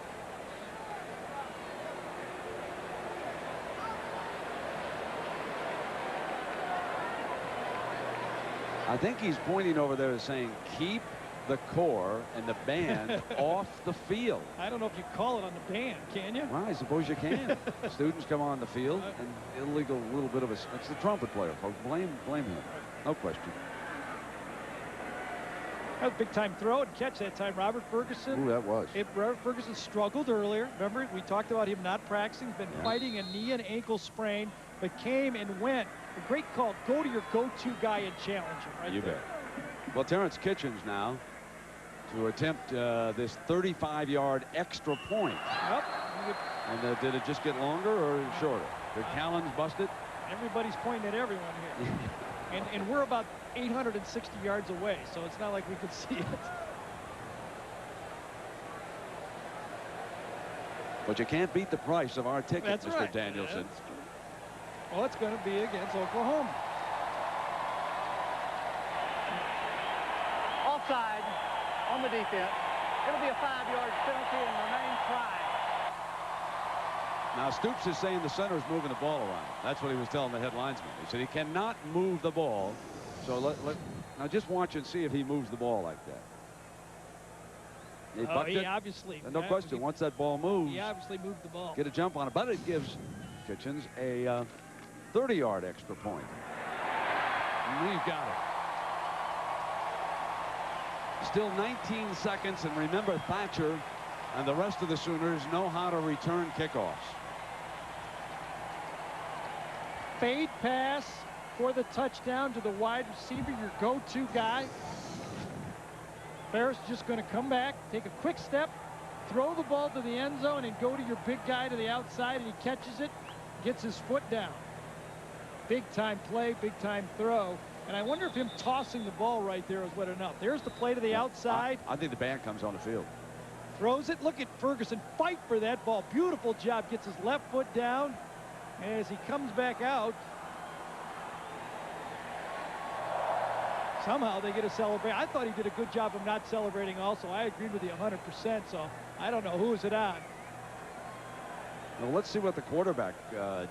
Speaker 1: I think he's pointing over there saying, keep the core and the band off the field.
Speaker 2: I don't know if you call it on the band, can you?
Speaker 1: Well, I suppose you can. Students come on the field, and illegal little bit of a... It's the trumpet player, folks. Blame him. No question.
Speaker 2: That was a big-time throw and catch that time. Robert Ferguson.
Speaker 7: Ooh, that was.
Speaker 2: Robert Ferguson struggled earlier. Remember, we talked about him not practicing. He's been fighting a knee and ankle sprain, but came and went. A great call. Go to your go-to guy and challenge him right
Speaker 1: You
Speaker 2: there.
Speaker 1: bet. Well, Terrence Kitchens now to attempt this 35-yard extra point.
Speaker 2: Yep.
Speaker 1: And did it just get longer or shorter? Did Callens bust it?
Speaker 2: Everybody's pointing at everyone here. and we're about 860 yards away, so it's not like we could see it.
Speaker 1: But you can't beat the price of our ticket,
Speaker 2: That's
Speaker 1: Mr.
Speaker 2: right.
Speaker 1: Danielson.
Speaker 2: Well, it's going to be against Oklahoma.
Speaker 20: Offside on the defense. It'll be a 5-yard penalty and remain try.
Speaker 1: Now, Stoops is saying the center is moving the ball around. That's what he was telling the head linesman. He said he cannot move the ball. So now just watch and see if he moves the ball like that.
Speaker 2: He obviously.
Speaker 1: No question. Once that ball moves,
Speaker 2: He obviously moved the ball.
Speaker 1: get a jump on it. But it gives Kitchens a 30-yard extra point. And we've got it. Still 19 seconds. And remember, Thatcher and the rest of the Sooners know how to return kickoffs.
Speaker 2: Fade pass for the touchdown to the wide receiver, your go-to guy. Ferris just going to come back, take a quick step, throw the ball to the end zone, and go to your big guy to the outside, and he catches it, gets his foot down. Big-time play, big-time throw. And I wonder if him tossing the ball right there is what enough. There's the play to the outside.
Speaker 1: I think the band comes on the field.
Speaker 2: Throws it. Look at Ferguson fight for that ball. Beautiful job. Gets his left foot down. As he comes back out, somehow they get a celebration. I thought he did a good job of not celebrating also. I agreed with you 100%, so I don't know who is it on.
Speaker 1: Well, let's see what the quarterback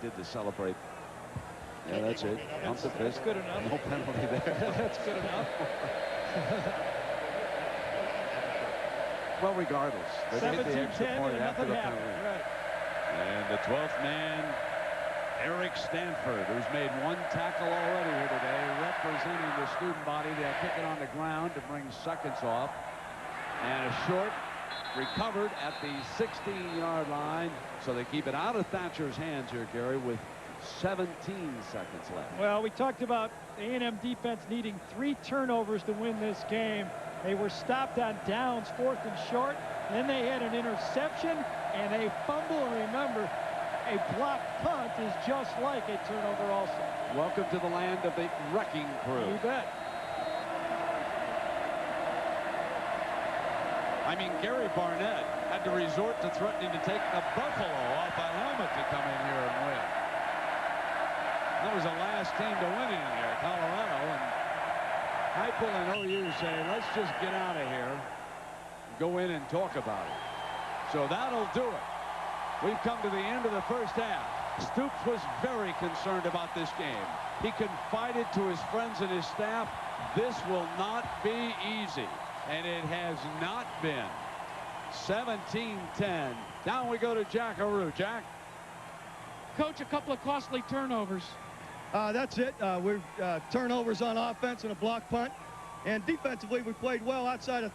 Speaker 1: did to celebrate. Yeah, that's it. That's
Speaker 2: good enough.
Speaker 1: No penalty there.
Speaker 2: That's good enough.
Speaker 1: Well, regardless, they hit the extra
Speaker 2: 17-10
Speaker 1: point
Speaker 2: and
Speaker 1: after
Speaker 2: nothing
Speaker 1: the
Speaker 2: happened.
Speaker 1: penalty.
Speaker 2: Right.
Speaker 1: And the 12th man, Eric Stanford, who's made one tackle already here today, representing the student body. They'll kick it on the ground to bring seconds off. And a short recovered at the 16-yard line. So they keep it out of Thatcher's hands here, Gary, with 17 seconds left.
Speaker 2: Well, we talked about A&M defense needing 3 turnovers to win this game. They were stopped on downs, 4th and short. Then they had an interception and a fumble. And remember, a blocked punt is just like a turnover also.
Speaker 1: Welcome to the land of the wrecking crew.
Speaker 2: You bet.
Speaker 1: I mean, Gary Barnett had to resort to threatening to take the buffalo off a helmet to come in here and win. That was the last team to win in here, Colorado. And Heupel and OU say, let's just get out of here, go in and talk about it. So that'll do it. We've come to the end of the first half. Stoops was very concerned about this game. He confided to his friends and his staff, this will not be easy. And it has not been. 17-10. Down we go to Jack Aru. Jack?
Speaker 3: Coach, a couple of costly turnovers.
Speaker 15: That's it. We're turnovers on offense and a block punt. And defensively, we played well outside of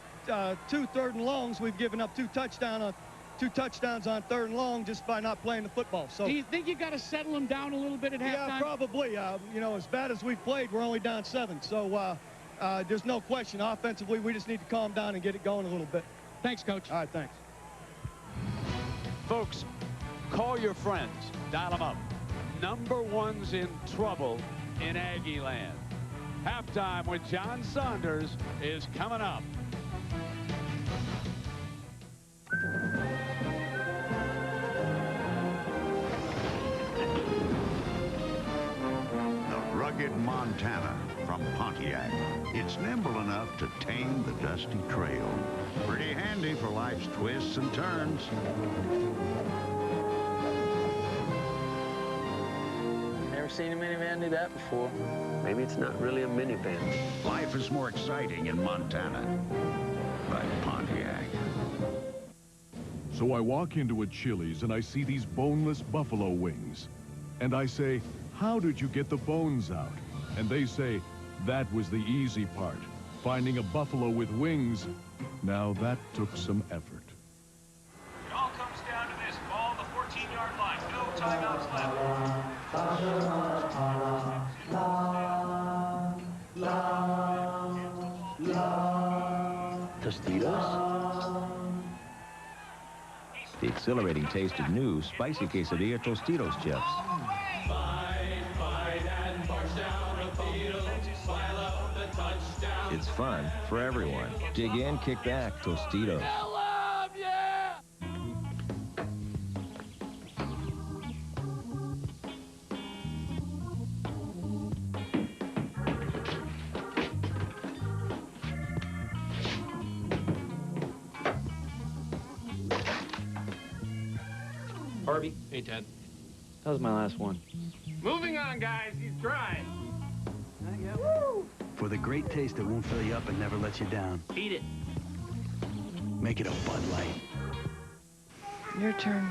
Speaker 15: 2 3rd and longs. We've given up 2 touchdowns on 3rd and long just by not playing the football. So
Speaker 3: do you think you got to settle them down a little bit at halftime?
Speaker 15: Yeah, probably. You know, as bad as we've played, we're only down 7. So there's no question. Offensively, we just need to calm down and get it going a little bit.
Speaker 3: Thanks, Coach.
Speaker 15: All right, thanks.
Speaker 1: Folks, call your friends. Dial them up. Number 1's in trouble in Aggie land. Halftime with John Saunders is coming up.
Speaker 4: The rugged Montana from Pontiac. It's nimble enough to tame the dusty trail. Pretty handy for life's twists and turns.
Speaker 13: Never seen a minivan do that before.
Speaker 12: Maybe it's not really a minivan.
Speaker 4: Life is more exciting in Montana by Pontiac.
Speaker 16: So I walk into a Chili's and I see these boneless buffalo wings. And I say, how did you get the bones out? And they say, that was the easy part.
Speaker 7: finding a buffalo with wings. Now that took some effort.
Speaker 9: It all comes down to this. Ball the 14-yard line. No timeouts left.
Speaker 10: Tostitos? The exhilarating taste of new spicy quesadilla Tostitos chips. It's fun for everyone. Dig in, kick back, Tostitos.
Speaker 13: Harvey. Hey, Ted. That was my last one.
Speaker 17: Moving on, guys. He's dry.
Speaker 5: For the great taste that won't fill you up and never lets you down.
Speaker 14: Eat it.
Speaker 5: Make it a Bud Light.
Speaker 23: Your turn.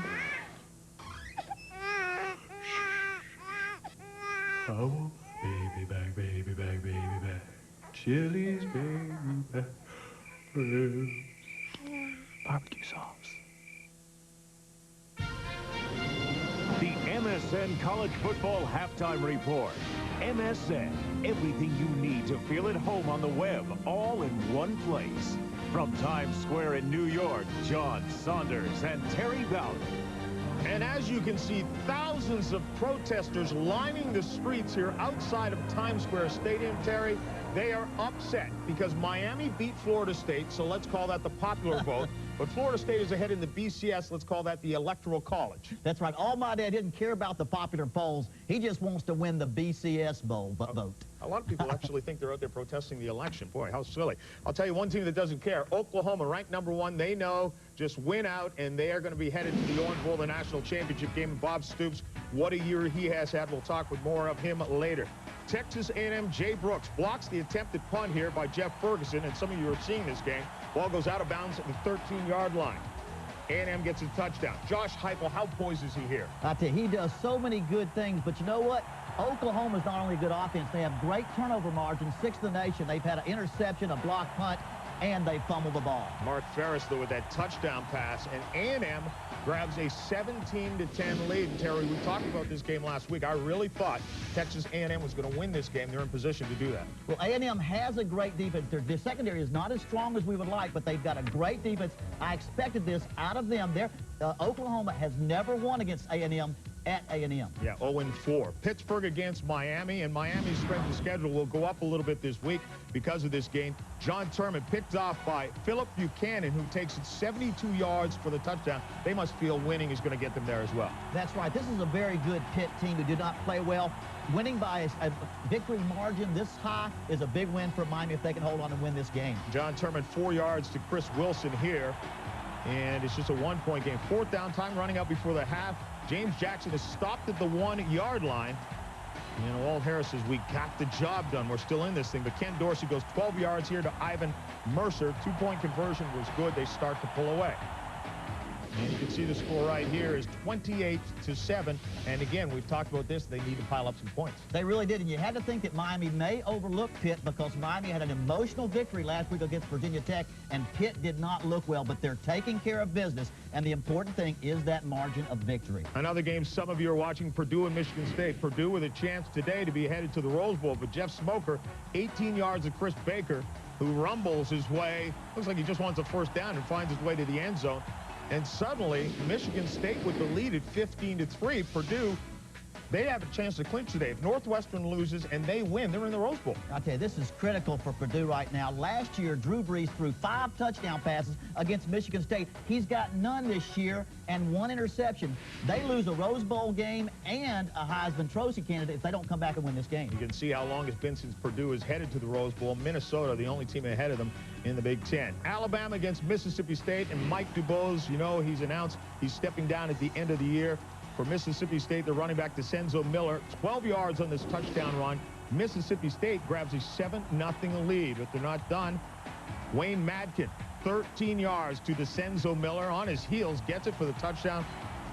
Speaker 7: Oh, baby back, baby back, baby back. Chili's baby back. Barbecue sauce.
Speaker 24: The MSN College Football Halftime Report. MSN, everything you need to feel at home on the web, all in one place. From Times Square in New York, John Saunders and Terry Bowden.
Speaker 25: And as you can see, thousands of protesters lining the streets here outside of Times Square Stadium, Terry. They are upset because Miami beat Florida State, so let's call that the popular vote. But Florida State is ahead in the BCS. Let's call that the Electoral College.
Speaker 26: That's right. Almighty didn't care about the popular polls. He just wants to win the BCS bowl vote.
Speaker 25: A lot of people actually think they're out there protesting the election. Boy, how silly. I'll tell you one team that doesn't care. Oklahoma, ranked #1. They know just win out, and they are going to be headed to the Orange Bowl, the national championship game. And Bob Stoops, what a year he has had. We'll talk with more of him later. Texas A&M, Jay Brooks blocks the attempted punt here by Jeff Ferguson, and some of you are seeing this game. Ball goes out of bounds at the 13-yard line. A&M gets a touchdown. Josh Heupel, how poised is he here?
Speaker 26: I tell you, he does so many good things, but you know what? Oklahoma's not only a good offense, they have great turnover margin, 6th in the nation. They've had an interception, a blocked punt, and they fumbled the ball.
Speaker 25: Mark Ferris, though, with that touchdown pass, and A&M grabs a 17-10 lead. And Terry, we talked about this game last week. I really thought Texas A&M was going to win this game. They're in position to do that.
Speaker 26: Well, A&M has a great defense. Their secondary is not as strong as we would like, but they've got a great defense. I expected this out of them. Oklahoma has never won against A&M at A&M.
Speaker 25: Yeah, 0-4. Pittsburgh against Miami, and Miami's strength of schedule will go up a little bit this week because of this game. John Turman picked off by Philip Buchanan, who takes it 72 yards for the touchdown. They must feel winning is going to get them there as well.
Speaker 26: That's right. This is a very good Pitt team who did not play well. Winning by a victory margin this high is a big win for Miami if they can hold on and win this game.
Speaker 25: John Turman, 4 yards to Chris Wilson here, and it's just a one-point game. 4th down, time running out before the half. James Jackson is stopped at the 1-yard line. And Walt Harris says, we got the job done. We're still in this thing. But Ken Dorsey goes 12 yards here to Ivan Mercer. 2-point conversion was good. They start to pull away. And you can see the score right here is 28-7. And again, we've talked about this. They need to pile up some points.
Speaker 26: They really did. And you had to think that Miami may overlook Pitt because Miami had an emotional victory last week against Virginia Tech, and Pitt did not look well. But they're taking care of business. And the important thing is that margin of victory.
Speaker 25: Another game some of you are watching, Purdue and Michigan State. Purdue with a chance today to be headed to the Rose Bowl. But Jeff Smoker, 18 yards of Chris Baker, who rumbles his way. Looks like he just wants a first down and finds his way to the end zone. And suddenly, Michigan State with the lead at 15-3. Purdue, they have a chance to clinch today. If Northwestern loses and they win, they're in the Rose Bowl.
Speaker 26: I tell you, this is critical for Purdue right now. Last year, Drew Brees threw 5 touchdown passes against Michigan State. He's got none this year and 1 interception. They lose a Rose Bowl game and a Heisman Trophy candidate if they don't come back and win this game.
Speaker 25: You can see how long it's been since Purdue is headed to the Rose Bowl. Minnesota, the only team ahead of them in the Big Ten. Alabama against Mississippi State, and Mike DuBose, you know, he's announced he's stepping down at the end of the year. For Mississippi State, the running back DeCenzo Miller, 12 yards on this touchdown run. Mississippi State grabs a 7-0 lead, but they're not done. Wayne Madkin, 13 yards to DeCenzo Miller on his heels, gets it for the touchdown.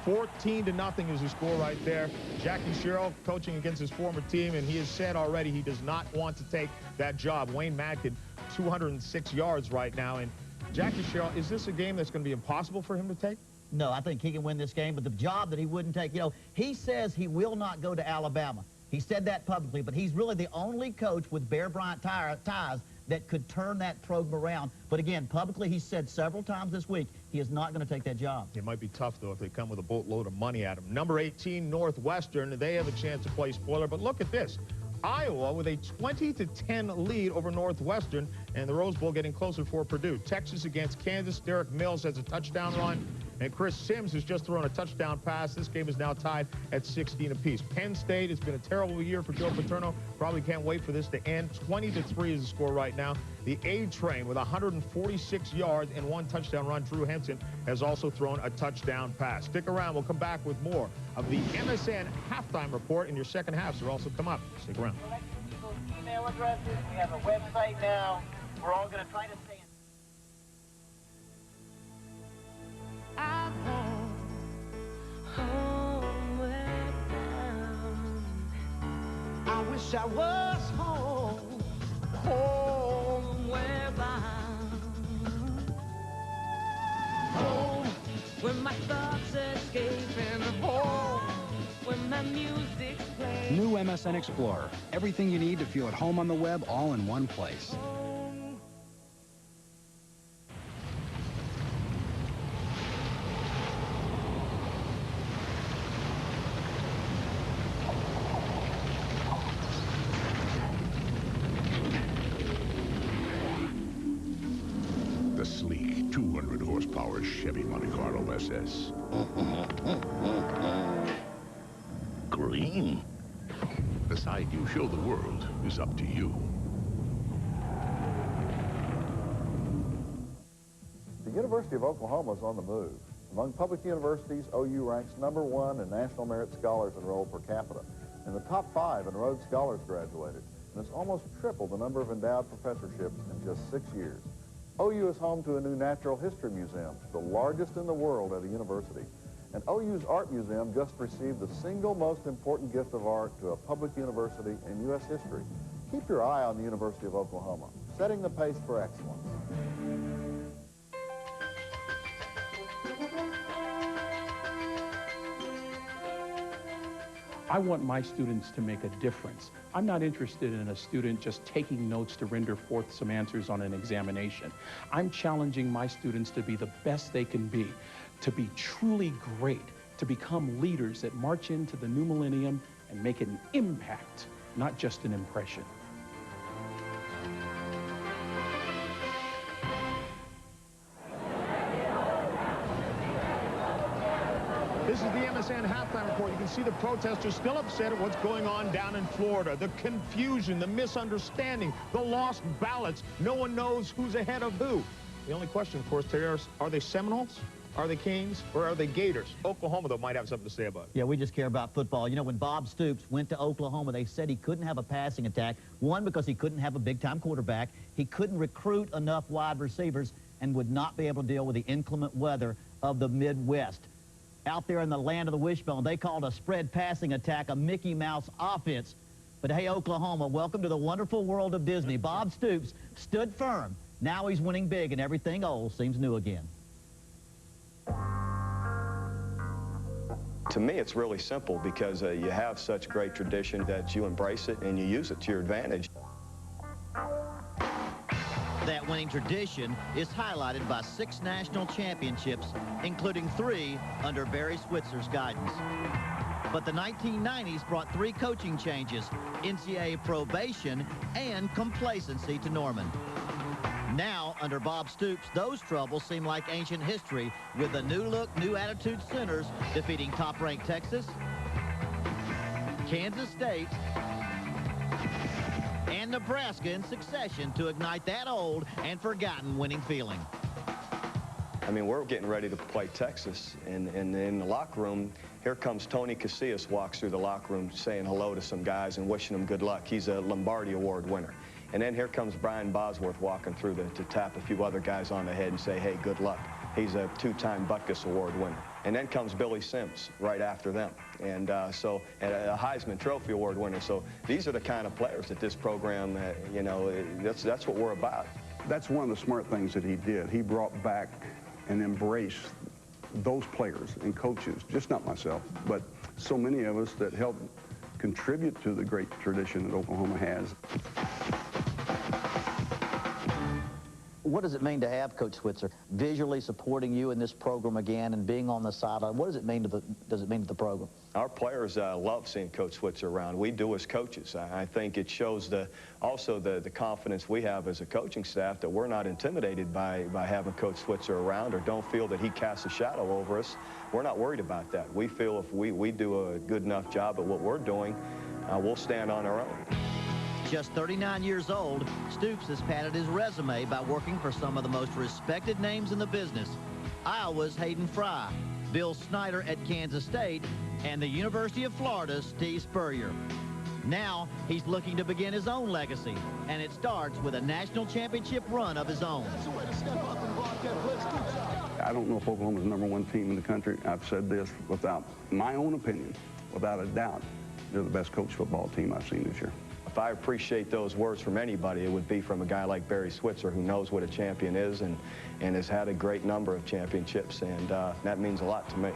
Speaker 25: 14-0 is the score right there. Jackie Sherrill coaching against his former team, and he has said already he does not want to take that job. Wayne Madkin, 206 yards right now. And Jackie Sherrill, is this a game that's going to be impossible for him to take?
Speaker 26: No, I think he can win this game, but the job that he wouldn't take, you know, he says he will not go to Alabama. He said that publicly, but he's really the only coach with Bear Bryant ties that could turn that program around. But again, publicly, he said several times this week he is not going to take that job.
Speaker 25: It might be tough, though, if they come with a boatload of money at him. Number 18, Northwestern, they have a chance to play spoiler, but look at this. Iowa with a 20-10 lead over Northwestern, and the Rose Bowl getting closer for Purdue. Texas against Kansas. Derek Mills has a touchdown run, and Chris Sims has just thrown a touchdown pass. This game is now tied at 16 apiece. Penn State, it's been a terrible year for Joe Paterno. Probably can't wait for this to end. 20-3 is the score right now. The A-Train with 146 yards and 1 touchdown run. Drew Henson has also thrown a touchdown pass. Stick around. We'll come back with more of the MSN halftime report in your second half. So also come up. Stick around.
Speaker 20: Email addresses. We have a website now. We're all going to try to stay in.
Speaker 6: I'm homeward bound. I wish I was home, homeward bound. Home, where my thoughts escaping, home, where my music's playing.
Speaker 8: New MSN Explorer. Everything you need to feel at home on the web, all in one place.
Speaker 11: The sleek 200 horsepower Chevy Monte Carlo SS. Green? The side you show the world is up to you.
Speaker 18: The University of Oklahoma is on the move. Among public universities, OU ranks #1 in National Merit Scholars enrolled per capita. In the top 5 in Rhodes Scholars graduated, and it's almost tripled the number of endowed professorships in just 6 years. OU is home to a new natural history museum, the largest in the world at a university. And OU's Art Museum just received the single most important gift of art to a public university in U.S. history. Keep your eye on the University of Oklahoma, setting the pace for excellence.
Speaker 21: I want my students to make a difference. I'm not interested in a student just taking notes to render forth some answers on an examination. I'm challenging my students to be the best they can be, to be truly great, to become leaders that march into the new millennium and make an impact, not just an impression.
Speaker 25: This is the MSN halftime report. You can see the protesters still upset at what's going on down in Florida. The confusion, the misunderstanding, the lost ballots. No one knows who's ahead of who. The only question, of course, today are they Seminoles? Are they Canes? Or are they Gators? Oklahoma, though, might have something to say about it.
Speaker 26: Yeah, we just care about football. You know, when Bob Stoops went to Oklahoma, they said he couldn't have a passing attack. One, because he couldn't have a big-time quarterback. He couldn't recruit enough wide receivers and would not be able to deal with the inclement weather of the Midwest. Out there in the land of the wishbone, they called a spread passing attack a Mickey Mouse offense. But hey, Oklahoma, welcome to the wonderful world of Disney. Bob Stoops stood firm. Now he's winning big, and everything old seems new again.
Speaker 22: To me, it's really simple because you have such great tradition that you embrace it and you use it to your advantage.
Speaker 26: That winning tradition is highlighted by 6 national championships, including 3 under Barry Switzer's guidance. But the 1990s brought 3 coaching changes, NCAA probation, and complacency to Norman. Now, under Bob Stoops, those troubles seem like ancient history, with the new look, new attitude centers defeating top-ranked Texas, Kansas State, and Nebraska in succession to ignite that old and forgotten winning feeling.
Speaker 22: I mean, we're getting ready to play Texas, and in the locker room, here comes Tony Casillas, walks through the locker room saying hello to some guys and wishing them good luck. He's a Lombardi Award winner. And then here comes Brian Bosworth walking through to tap a few other guys on the head and say, hey, good luck. He's a two-time Butkus Award winner. And then comes Billy Sims right after them. And so, and a Heisman Trophy Award winner. So these are the kind of players that this program, you know, that's what we're about.
Speaker 1: That's one of the smart things that he did. He brought back and embraced those players and coaches, just not myself, but so many of us that helped contribute to the great tradition that Oklahoma has.
Speaker 26: What does it mean to have Coach Switzer visually supporting you in this program again and being on the sideline? What does it mean to the program?
Speaker 22: Our players love seeing Coach Switzer around. We do as coaches. I think it shows also the confidence we have as a coaching staff that we're not intimidated by having Coach Switzer around or don't feel that he casts a shadow over us. We're not worried about that. We feel if we do a good enough job at what we're doing, we'll stand on our own.
Speaker 26: Just 39 years old, Stoops has padded his resume by working for some of the most respected names in the business. Iowa's Hayden Fry, Bill Snyder at Kansas State, and the University of Florida's Steve Spurrier. Now, he's looking to begin his own legacy, and it starts with a national championship run of his own.
Speaker 1: I don't know if Oklahoma's the #1 team in the country. I've said this without my own opinion, without a doubt. They're the best coach football team I've seen this year.
Speaker 22: If I appreciate those words from anybody, it would be from a guy like Barry Switzer, who knows what a champion is and has had a great number of championships, and that means a lot to me.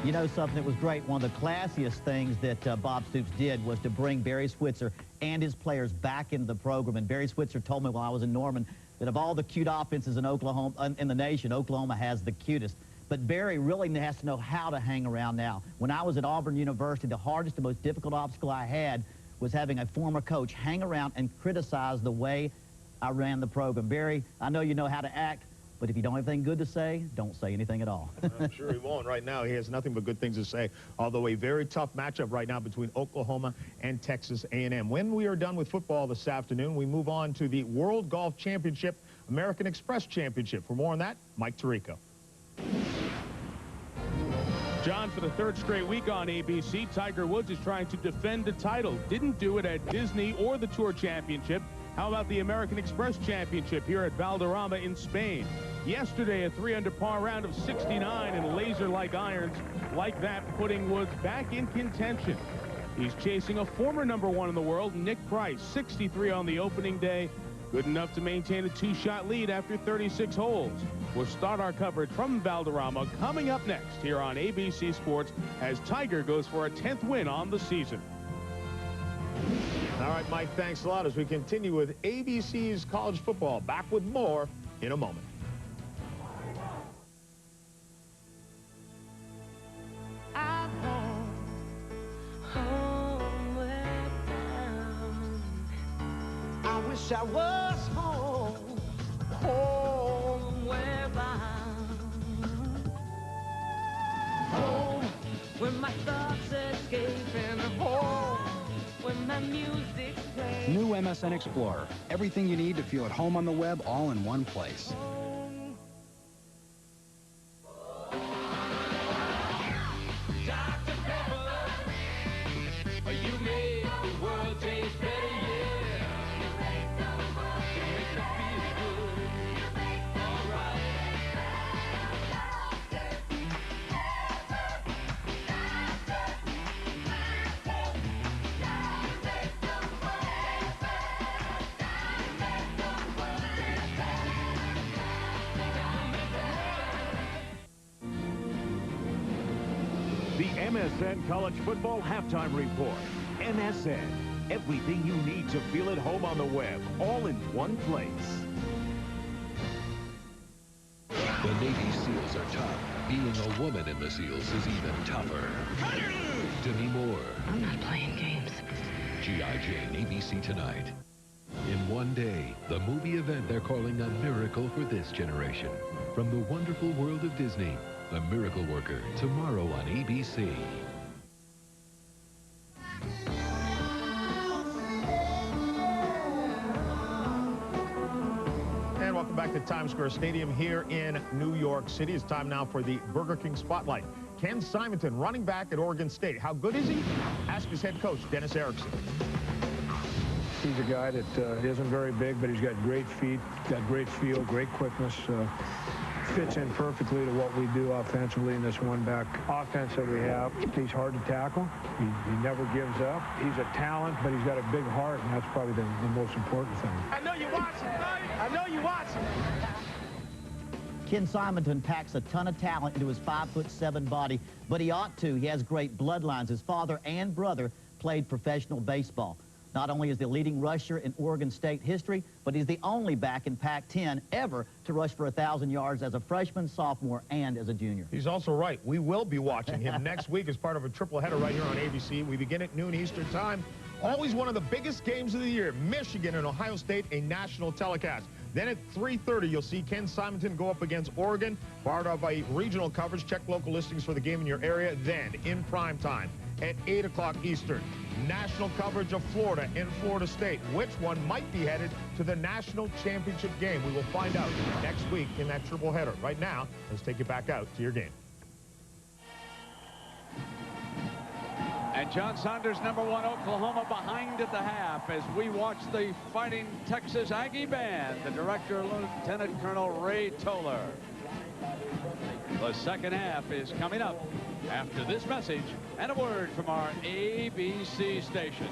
Speaker 26: You know something that was great? One of the classiest things that Bob Stoops did was to bring Barry Switzer and his players back into the program. And Barry Switzer told me while I was in Norman that of all the cute offenses in Oklahoma, in the nation, Oklahoma has the cutest. But Barry really has to know how to hang around now. When I was at Auburn University, the hardest and most difficult obstacle I had was having a former coach hang around and criticize the way I ran the program. Barry, I know you know how to act, but if you don't have anything good to say, don't say anything at all.
Speaker 25: I'm sure he won't right now. He has nothing but good things to say, although a very tough matchup right now between Oklahoma and Texas A&M. When we are done with football this afternoon, we move on to the World Golf Championship, American Express Championship. For more on that, Mike Tirico.
Speaker 2: John, for the third straight week on ABC, Tiger Woods is trying to defend the title. Didn't do it at Disney or the Tour Championship. How about the American Express Championship here at Valderrama in Spain? Yesterday, a 3-under par round of 69 and laser-like irons like that, putting Woods back in contention. He's chasing a former #1 in the world, Nick Price, 63 on the opening day. Good enough to maintain a 2-shot lead after 36 holes. We'll start our coverage from Valderrama coming up next here on ABC Sports as Tiger goes for a 10th win on the season.
Speaker 25: All right, Mike, thanks a lot as we continue with ABC's college football. Back with more in a moment.
Speaker 6: I wish I was home, homeward bound. Home, where my thoughts escape, and home, where my music's playing.
Speaker 8: New MSN Explorer. Everything you need to feel at home on the web, all in one place.
Speaker 6: Dr. Pepper, you made the world taste better, yeah. You make the world feel good. All right.
Speaker 24: The MSN College Football Halftime Report. MSN. Everything you need to feel at home on the web, all in one place.
Speaker 3: The Navy SEALs are tough. Being a woman in the SEALs is even tougher. Demi Moore.
Speaker 23: I'm not playing games.
Speaker 3: G.I. Jane, ABC tonight. In one day, the movie event they're calling a miracle for this generation. From the wonderful world of Disney, The Miracle Worker, tomorrow on ABC.
Speaker 25: And welcome back to Times Square Stadium here in New York City. It's time now for the Burger King Spotlight. Ken Simonton, running back at Oregon State. How good is he? Ask his head coach, Dennis Erickson.
Speaker 4: He's a guy that isn't very big, but he's got great feet, got great feel, great quickness. Fits in perfectly to what we do offensively in this one-back offense that we have. He's hard to tackle. He never gives up. He's a talent, but he's got a big heart, and that's probably the most important thing.
Speaker 25: I know you watching, buddy. I know you watching.
Speaker 26: Ken Simonton packs a ton of talent into his 5'7" body, but he ought to. He has great bloodlines. His father and brother played professional baseball. Not only is the leading rusher in Oregon State history, but he's the only back in Pac-10 ever to rush for 1,000 yards as a freshman, sophomore, and as a junior.
Speaker 25: He's also right. We will be watching him next week as part of a triple header right here on ABC. We begin at noon Eastern time. Always one of the biggest games of the year. Michigan and Ohio State, a national telecast. Then at 3:30, you'll see Ken Simonton go up against Oregon, barred out by regional coverage. Check local listings for the game in your area. Then, in prime time, at 8 o'clock Eastern, national coverage of Florida and Florida State. Which one might be headed to the national championship game? We will find out next week in that triple header. Right now, let's take you back out to your game.
Speaker 9: And John Saunders, #1 Oklahoma, behind at the half as we watch the Fighting Texas Aggie Band. The director, Lieutenant Colonel Ray Toller. The second half is coming up after this message and a word from our ABC station.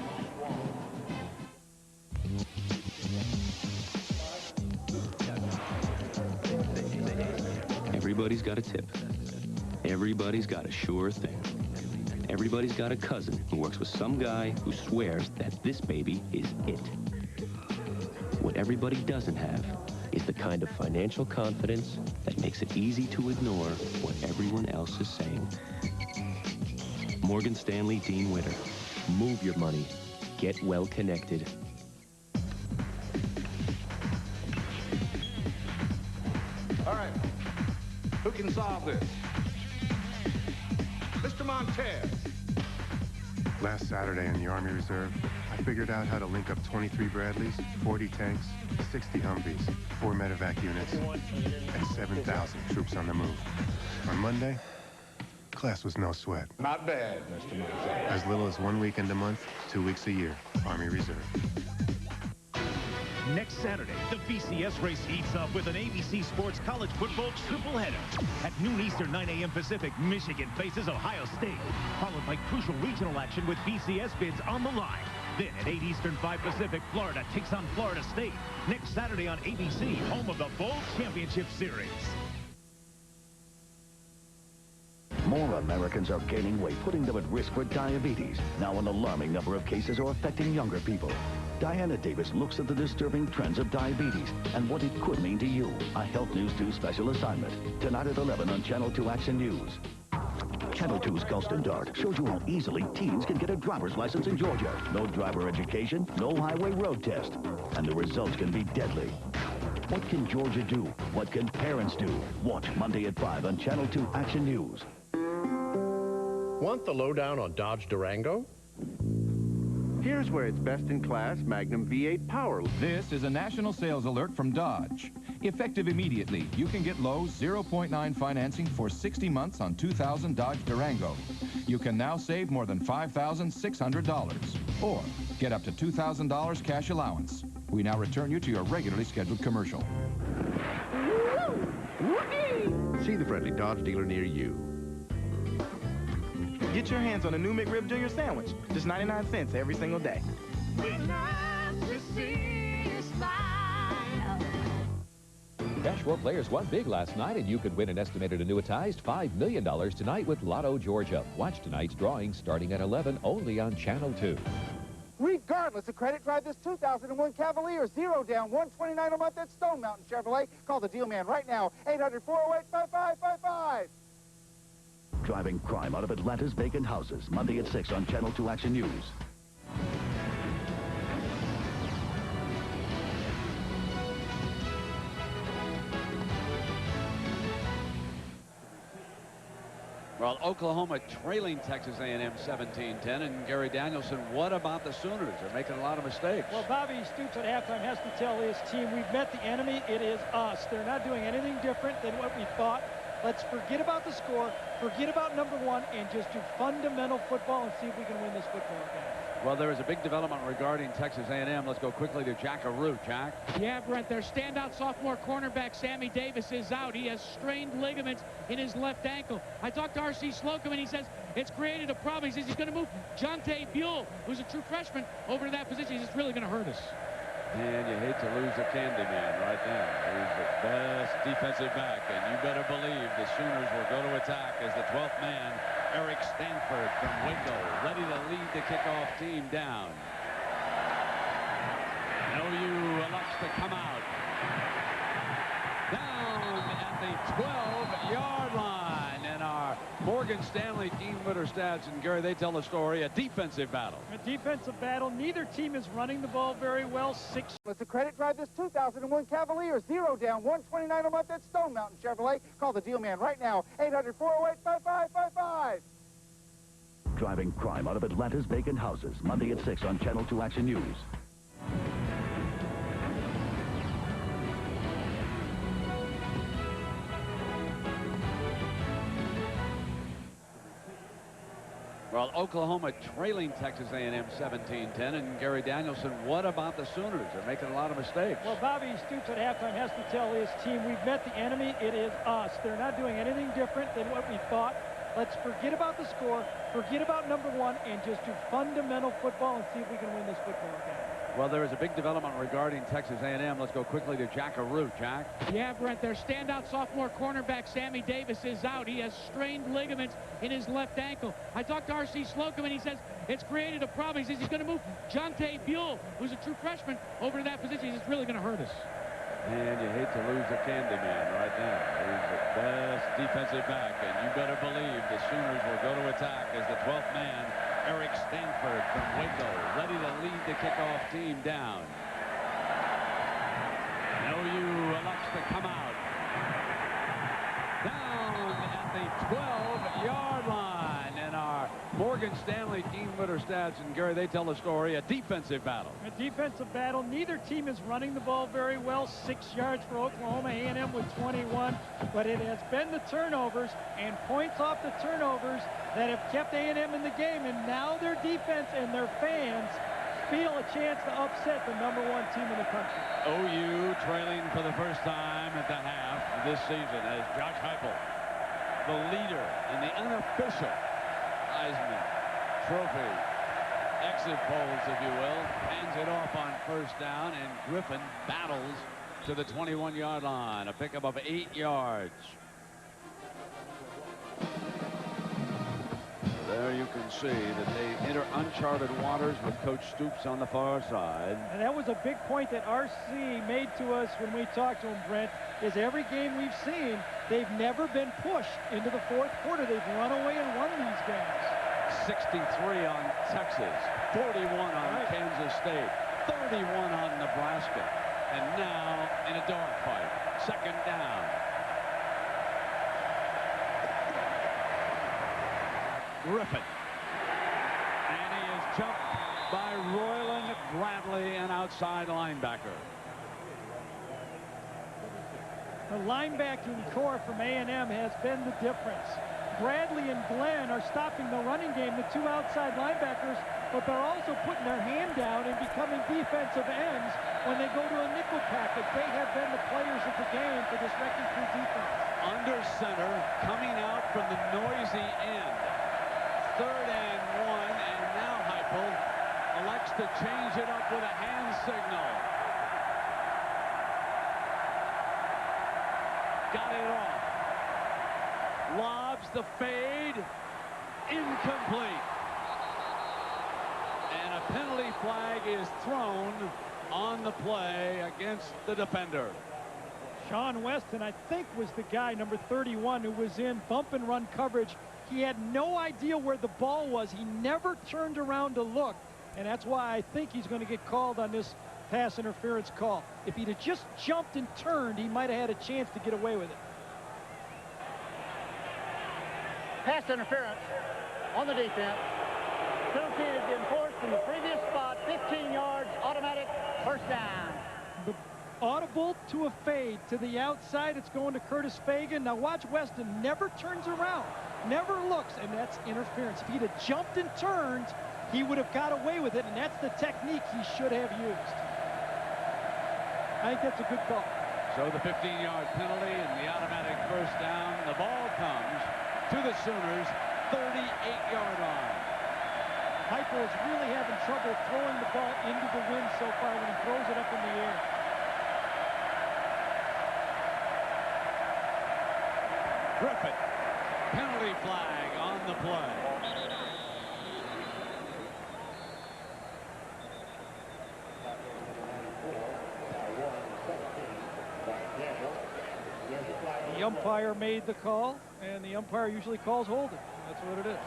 Speaker 12: Everybody's got a tip. Everybody's got a sure thing. Everybody's got a cousin who works with some guy who swears that this baby is it. What everybody doesn't have is the kind of financial confidence that makes it easy to ignore what everyone else is saying. Morgan Stanley Dean Witter. Move your money. Get well connected.
Speaker 15: All right. Who can solve this? Mr. Montez.
Speaker 16: Last Saturday in the Army Reserve, I figured out how to link up 23 Bradleys, 40 tanks, 60 Humvees, 4 medevac units, and 7,000 troops on the move. On Monday, class was no sweat.
Speaker 15: Not bad, Mr. Montez.
Speaker 16: As little as 1 weekend a month, 2 weeks a year. Army Reserve.
Speaker 24: Next Saturday, the BCS race heats up with an ABC Sports College Football triple header. At noon Eastern, 9 a.m. Pacific, Michigan faces Ohio State, followed by crucial regional action with BCS bids on the line. Then at 8 Eastern, 5 Pacific, Florida takes on Florida State. Next Saturday on ABC, home of the Bowl Championship Series.
Speaker 19: More Americans are gaining weight, putting them at risk for diabetes. Now an alarming number of cases are affecting younger people. Diana Davis looks at the disturbing trends of diabetes and what it could mean to you. A Health News 2 special assignment. Tonight at 11 on Channel 2 Action News. Channel 2's Gulston Dart shows you how easily teens can get a driver's license in Georgia. No driver education, no highway road test. And the results can be deadly. What can Georgia do? What can parents do? Watch Monday at 5 on Channel 2 Action News.
Speaker 27: Want the lowdown on Dodge Durango? Here's where it's best-in-class Magnum V8 power.
Speaker 28: This is a national sales alert from Dodge. Effective immediately, you can get low 0.9 financing for 60 months on 2000 Dodge Durango. You can now save more than $5,600 or get up to $2,000 cash allowance. We now return you to your regularly scheduled commercial.
Speaker 27: See the friendly Dodge dealer near you.
Speaker 29: Get your hands on a new McRib Junior sandwich. Just 99 cents every single day.
Speaker 30: Cash War players won big last night, and you could win an estimated annuitized $5 million tonight with Lotto Georgia. Watch tonight's drawing starting at 11 only on Channel 2.
Speaker 20: Regardless of credit, drive this 2001 Cavalier. 0 down, $129 a month at Stone Mountain Chevrolet. Call the deal man right now, 800-408-5555.
Speaker 19: Driving crime out of Atlanta's vacant houses. Monday at 6 on Channel 2 Action News.
Speaker 9: Well, Oklahoma trailing Texas A&M 17-10. And Gary Danielson, what about the Sooners? They're making a lot of mistakes.
Speaker 31: Well, Bobby Stoops at halftime has to tell his team, we've met the enemy. It is us. They're not doing anything different than what we thought. Let's forget about the score, forget about #1, and just do fundamental football and see if we can win this football game.
Speaker 9: Well, there is a big development regarding Texas A&M. Let's go quickly to Jack Arute. Jack?
Speaker 31: Yeah, Brent, their standout sophomore cornerback, Sammy Davis, is out. He has strained ligaments in his left ankle. I talked to R.C. Slocum, and he says it's created a problem. He says he's going to move Jonte Buell, who's a true freshman, over to that position. He's just really going to hurt us.
Speaker 9: And you hate to lose a candy man right now. He's the best defensive back, and you better believe the Sooners will go to attack as the 12th man, Eric Stanford from Waco, ready to lead the kickoff team down. OU elects to come out. Down at the 12-yard line. And our Morgan Stanley Dean Witter stats, and Gary, they tell the story, a defensive battle.
Speaker 31: A defensive battle. Neither team is running the ball very well.
Speaker 20: Let's a credit drive this 2001 Cavalier. 0 down, 129 a month at Stone Mountain Chevrolet. Call the deal man right now. 800-408-5555.
Speaker 19: Driving crime out of Atlanta's vacant houses. Monday at 6 on Channel 2 Action News.
Speaker 9: Well, Oklahoma trailing Texas A&M 17-10. And Gary Danielson, what about the Sooners? They're making a lot of mistakes.
Speaker 31: Well, Bobby Stoops at halftime has to tell his team, we've met the enemy. It is us. They're not doing anything different than what we thought. Let's forget about the score, forget about number one, and just do fundamental football and see if we can win this football game.
Speaker 9: Well, there is a big development regarding Texas A&M. Let's go quickly to Jack Arute. Jack?
Speaker 31: Yeah, Brent, their standout sophomore cornerback, Sammy Davis, is out. He has strained ligaments in his left ankle. I talked to R.C. Slocum, and he says it's created a problem. He says he's going to move Jonte Buell, who's a true freshman, over to that position. He's just really going to hurt us.
Speaker 9: And you hate to lose a candy man right now. He's the best defensive back, and you better believe the Sooners will go to attack as the 12th man, Eric Stanford from Waco, ready to lead the kickoff team down. OU elects to come out. Down at the 12-yard line. And our Morgan Stanley Dean Witter stats, and Gary, they tell the story, a defensive battle.
Speaker 31: A defensive battle. Neither team is running the ball very well. 6 yards for Oklahoma A&M with 21. But it has been the turnovers and points off the turnovers that have kept A&M in the game. And now their defense and their fans feel a chance to upset the #1 team in the country.
Speaker 9: OU trailing for the first time at the half this season as Josh Heupel, the leader in the unofficial Heisman Trophy exit polls, if you will, hands it off on first down, and Griffin battles to the 21-yard line, a pickup of 8 yards. There you can see that they enter uncharted waters with Coach Stoops on the far side.
Speaker 31: And that was a big point that R.C. made to us when we talked to him, Brent, is every game we've seen, they've never been pushed into the fourth quarter. They've run away and won these games.
Speaker 9: 63 on Texas, 41 on Kansas State, 31 on Nebraska, and now in a dogfight. Second down. Griffin. And he is jumped by Royland Bradley, an outside linebacker.
Speaker 31: The linebacking core from A&M has been the difference. Bradley and Glenn are stopping the running game, the two outside linebackers, but they're also putting their hand down and becoming defensive ends when they go to a nickel package. They have been the players of the game for this wrecking crew defense.
Speaker 9: Under center, coming out from the noisy end. 3rd and 1, and now Heupel elects to change it up with a hand signal. Got it off. Lobs the fade. Incomplete. And a penalty flag is thrown on the play against the defender.
Speaker 31: Sean Weston, I think, was the guy, number 31, who was in bump and run coverage. He had no idea where the ball was. He never turned around to look. And that's why I think he's going to get called on this pass interference call. If he'd have just jumped and turned, he might have had a chance to get away with it.
Speaker 1: Pass interference on the defense. Penalty is enforced from the previous spot. 15 yards, automatic, first down.
Speaker 31: The audible to a fade to the outside. It's going to Curtis Fagan. Now watch Weston never turns around, never looks, and that's interference. If he'd have jumped and turned, he would have got away with it, and that's the technique he should have used. I think that's a good call.
Speaker 9: So the 15-yard penalty and the automatic first down. The ball comes to the Sooners' 38-yard line.
Speaker 31: Heupel is really having trouble throwing the ball into the wind so far when he throws it up in the air.
Speaker 9: Griffin, penalty flag on the play.
Speaker 31: The umpire made the call, and the umpire usually calls holding. That's what it is.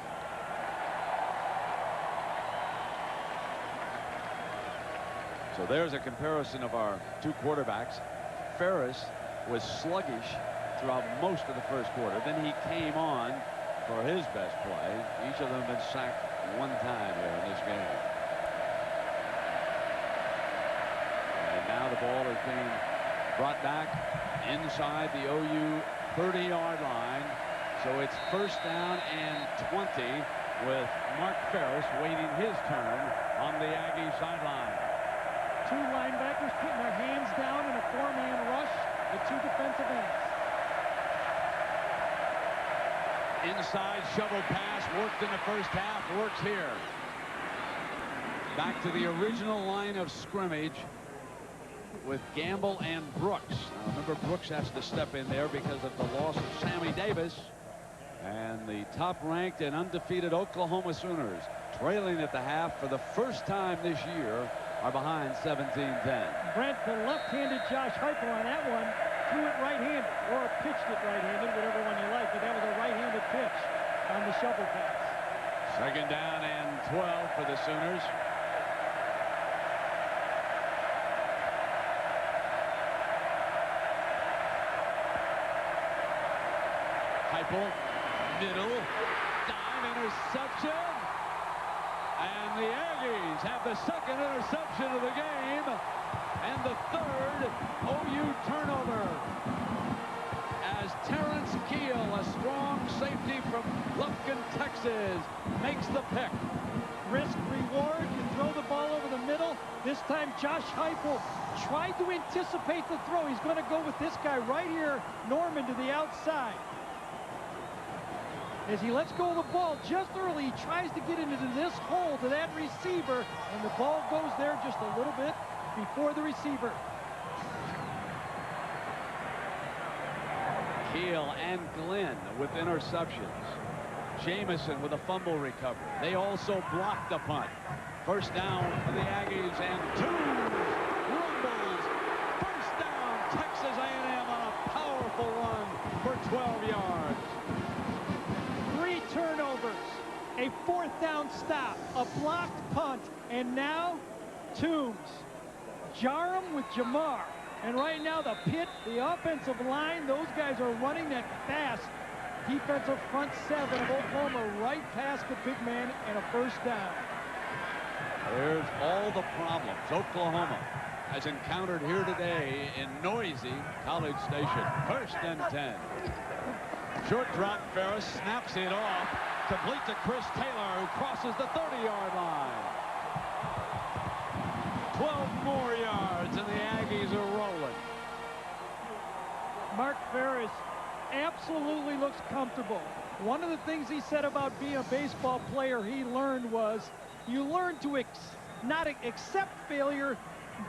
Speaker 9: So there's a comparison of our two quarterbacks. Ferris was sluggish throughout most of the first quarter. Then he came on for his best play. Each of them been sacked one time here in this game. And now the ball is being brought back inside the OU 30-yard line. So it's first down and 20 with Mark Ferris waiting his turn on the Aggie sideline.
Speaker 31: Two linebackers putting their hands down in a four-man rush with two defensive ends.
Speaker 9: Inside shovel pass worked in the first half, works here. Back to the original line of scrimmage with Gamble and Brooks. Now remember, Brooks has to step in there because of the loss of Sammy Davis. And the top-ranked and undefeated Oklahoma Sooners, trailing at the half for the first time this year, are behind 17-10.
Speaker 31: Brent, the left-handed Josh Heupel on that one threw it right-handed, or pitched it right-handed, whatever one you like, but that was a right-handed pitch on the shovel pass.
Speaker 9: Second down and 12 for the Sooners. Heupel, middle, dive, interception. And the Aggies have the second interception of the game and the third OU turnover as Terrence Keel, a strong safety from Lufkin, Texas, makes the pick.
Speaker 31: Risk reward, you throw the ball over the middle. This time Josh Heupel tried to anticipate the throw. He's going to go with this guy right here, Norman, to the outside. As he lets go of the ball just early, he tries to get into this hole to that receiver, and the ball goes there just a little bit before the receiver.
Speaker 9: Keel and Glenn with interceptions. Jamison with a fumble recovery. They also blocked the punt. First down for the Aggies and Toombs rumbles. First down, Texas A&M on a powerful run for 12 yards.
Speaker 31: Turnovers, a fourth down stop, a blocked punt, and now Toombs. Jarham with Jamar. And right now the pit, the offensive line, those guys are running that fast defensive front seven of Oklahoma right past the big man and a first down.
Speaker 9: There's all the problems Oklahoma has encountered here today in noisy College Station. First and 10. Short drop, Ferris snaps it off, complete to Chris Taylor, who crosses the 30-yard line. 12 more yards, and the Aggies are rolling.
Speaker 31: Mark Ferris absolutely looks comfortable. One of the things he said about being a baseball player he learned was you learn to not accept failure,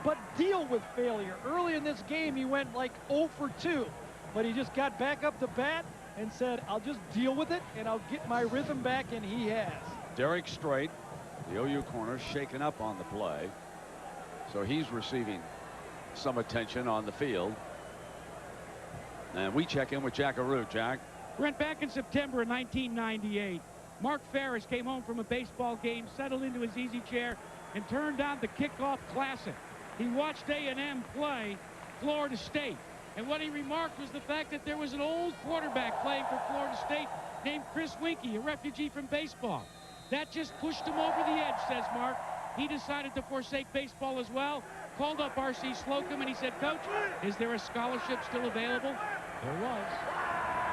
Speaker 31: but deal with failure. Early in this game, he went like 0 for 2, but he just got back up to bat and said, I'll just deal with it, and I'll get my rhythm back, and he has.
Speaker 9: Derek Strait, the OU corner, shaken up on the play. So he's receiving some attention on the field. And we check in with Jack Arute. Jack.
Speaker 2: Brent, back in September of 1998, Mark Ferris came home from a baseball game, settled into his easy chair, and turned on the Kickoff Classic. He watched A&M play Florida State. And what he remarked was the fact that there was an old quarterback playing for Florida State named Chris Winkie, a refugee from baseball. That just pushed him over the edge, says Mark. He decided to forsake baseball as well, called up R.C. Slocum, and he said, Coach, is there a scholarship still available? There was.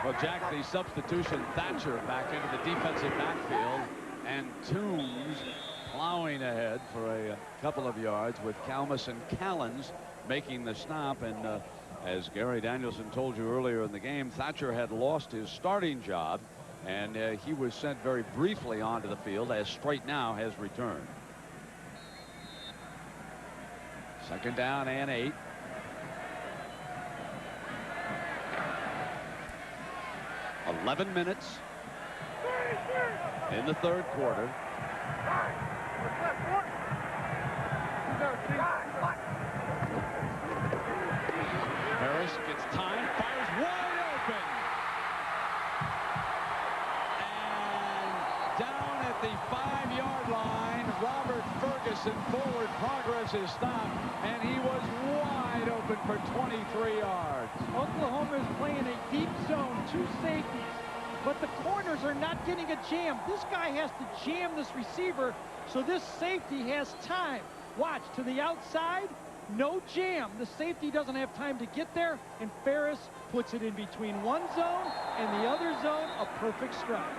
Speaker 9: Well, Jack, the substitution, Thatcher back into the defensive backfield, and Toombs plowing ahead for a couple of yards with Kalmus and Callens making the stop. And as Gary Danielson told you earlier in the game, Thatcher had lost his starting job, and he was sent very briefly onto the field as Straight Now has returned. 2nd down and 8. "11 minutes in the 3rd quarter. Harris gets time, fires wide open. And down at the 5-yard line, Robert Ferguson, forward progress is stopped, and he was wide open for 23 yards.
Speaker 31: Oklahoma is playing a deep zone, 2 safeties, but the corners are not getting a jam. This guy has to jam this receiver, so this safety has time. Watch, to the outside, no jam. The safety doesn't have time to get there, and Ferris puts it in between one zone and the other zone, a perfect strike.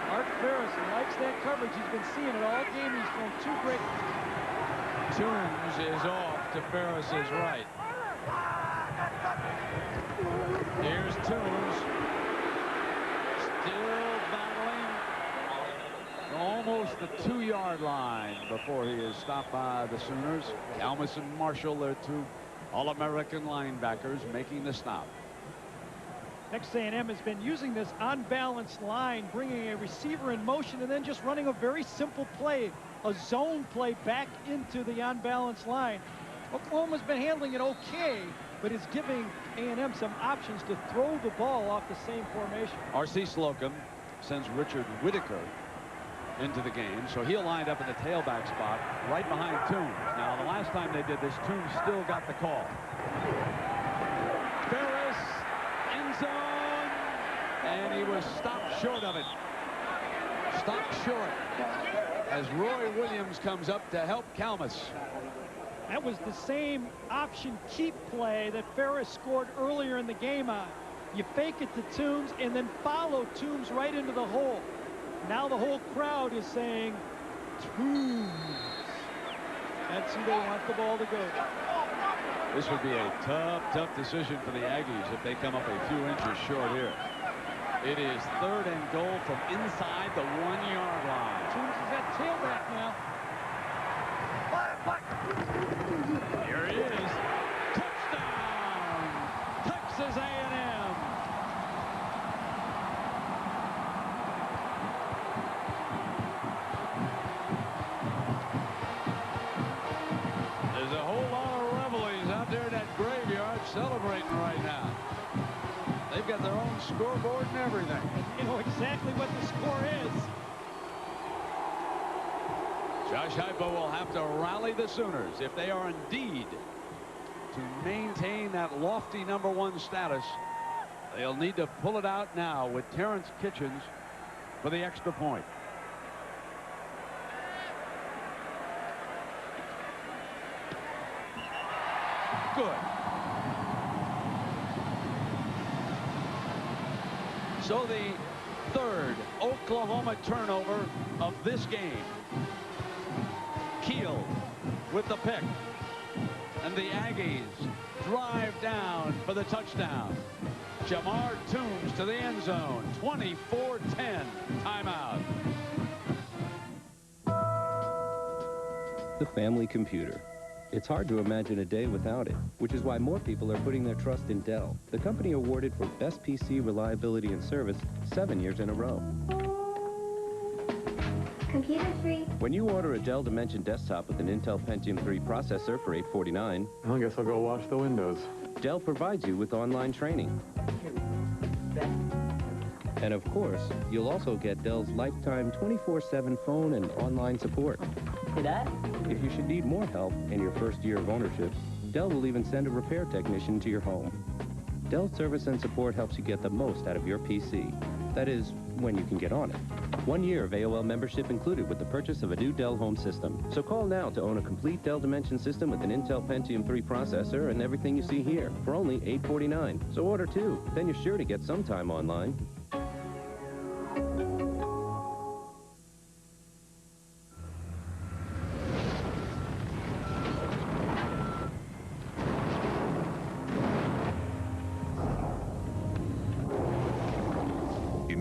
Speaker 31: Mark Ferris likes that coverage. He's been seeing it all game. He's thrown 2 great.
Speaker 9: Toombs is off to Ferris's right. Here's Toombs. Still battling almost the 2-yard line before he is stopped by the Sooners. Kalmus and Marshall, their 2 All-American linebackers, making the stop.
Speaker 31: Texas A&M has been using this unbalanced line, bringing a receiver in motion and then just running a very simple play, a zone play back into the unbalanced line. Oklahoma's been handling it okay, but is giving A&M some options to throw the ball off the same formation.
Speaker 9: R.C. Slocum sends Richard Whitaker into the game, so he'll line up in the tailback spot right behind Toombs. Now, the last time they did this, Toombs still got the call. Ferris, end zone, and he was stopped short of it. Stopped short as Roy Williams comes up to help Kalmus.
Speaker 31: That was the same option keep play that Ferris scored earlier in the game on. You fake it to Toombs and then follow Toombs right into the hole. Now the whole crowd is saying Toombs. That's who they want the ball to go to.
Speaker 9: This would be a tough decision for the Aggies if they come up a few inches short here. It is 3rd and goal from inside the 1-yard line.
Speaker 31: Toombs is at tailback now.
Speaker 9: Here he is. Touchdown, Texas A&M. There's a whole lot of revelries out there in that graveyard celebrating right now. They've got their own scoreboard and everything.
Speaker 31: You know exactly what the score is.
Speaker 9: Josh Heupel will have to rally the Sooners if they are indeed to maintain that lofty #1 status. They'll need to pull it out now with Terrence Kitchens for the extra point. Good. So the 3rd Oklahoma turnover of this game. Keel with the pick, and the Aggies drive down for the touchdown. Jamar Toombs to the end zone. 24-10 timeout.
Speaker 12: The family computer. It's hard to imagine a day without it, which is why more people are putting their trust in Dell, the company awarded for best PC reliability and service 7 years in a row.
Speaker 5: Computer free.
Speaker 12: When you order a Dell Dimension desktop with an Intel Pentium 3 processor for $849,
Speaker 7: I guess I'll go wash the windows.
Speaker 12: Dell provides you with online training. And of course, you'll also get Dell's lifetime 24/7 phone and online support.
Speaker 5: See that?
Speaker 12: If you should need more help in your first year of ownership, Dell will even send a repair technician to your home. Dell service and support helps you get the most out of your PC. That is, when you can get on it. 1 year of AOL membership included with the purchase of a new Dell home system. So call now to own a complete Dell Dimension system with an Intel Pentium 3 processor and everything you see here for only $849. So order 2, then you're sure to get some time online.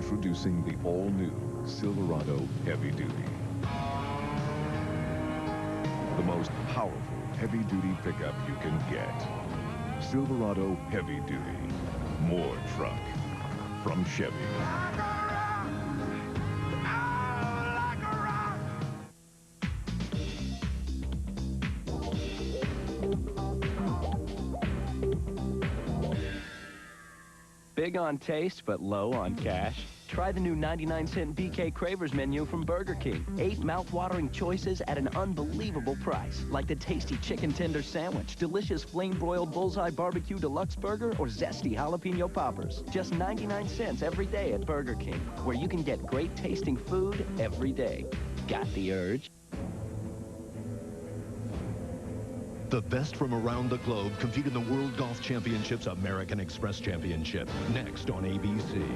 Speaker 28: Introducing the all-new Silverado Heavy Duty. The most powerful heavy-duty pickup you can get. Silverado Heavy Duty. More truck from Chevy.
Speaker 12: Big on taste, but low on cash? Try the new 99-cent BK Cravers menu from Burger King. 8 mouth-watering choices at an unbelievable price. Like the tasty chicken tender sandwich, delicious flame-broiled bullseye barbecue deluxe burger, or zesty jalapeno poppers. Just 99 cents every day at Burger King, where you can get great tasting food every day. Got the urge?
Speaker 3: The best from around the globe compete in the World Golf Championships American Express Championship. Next on ABC.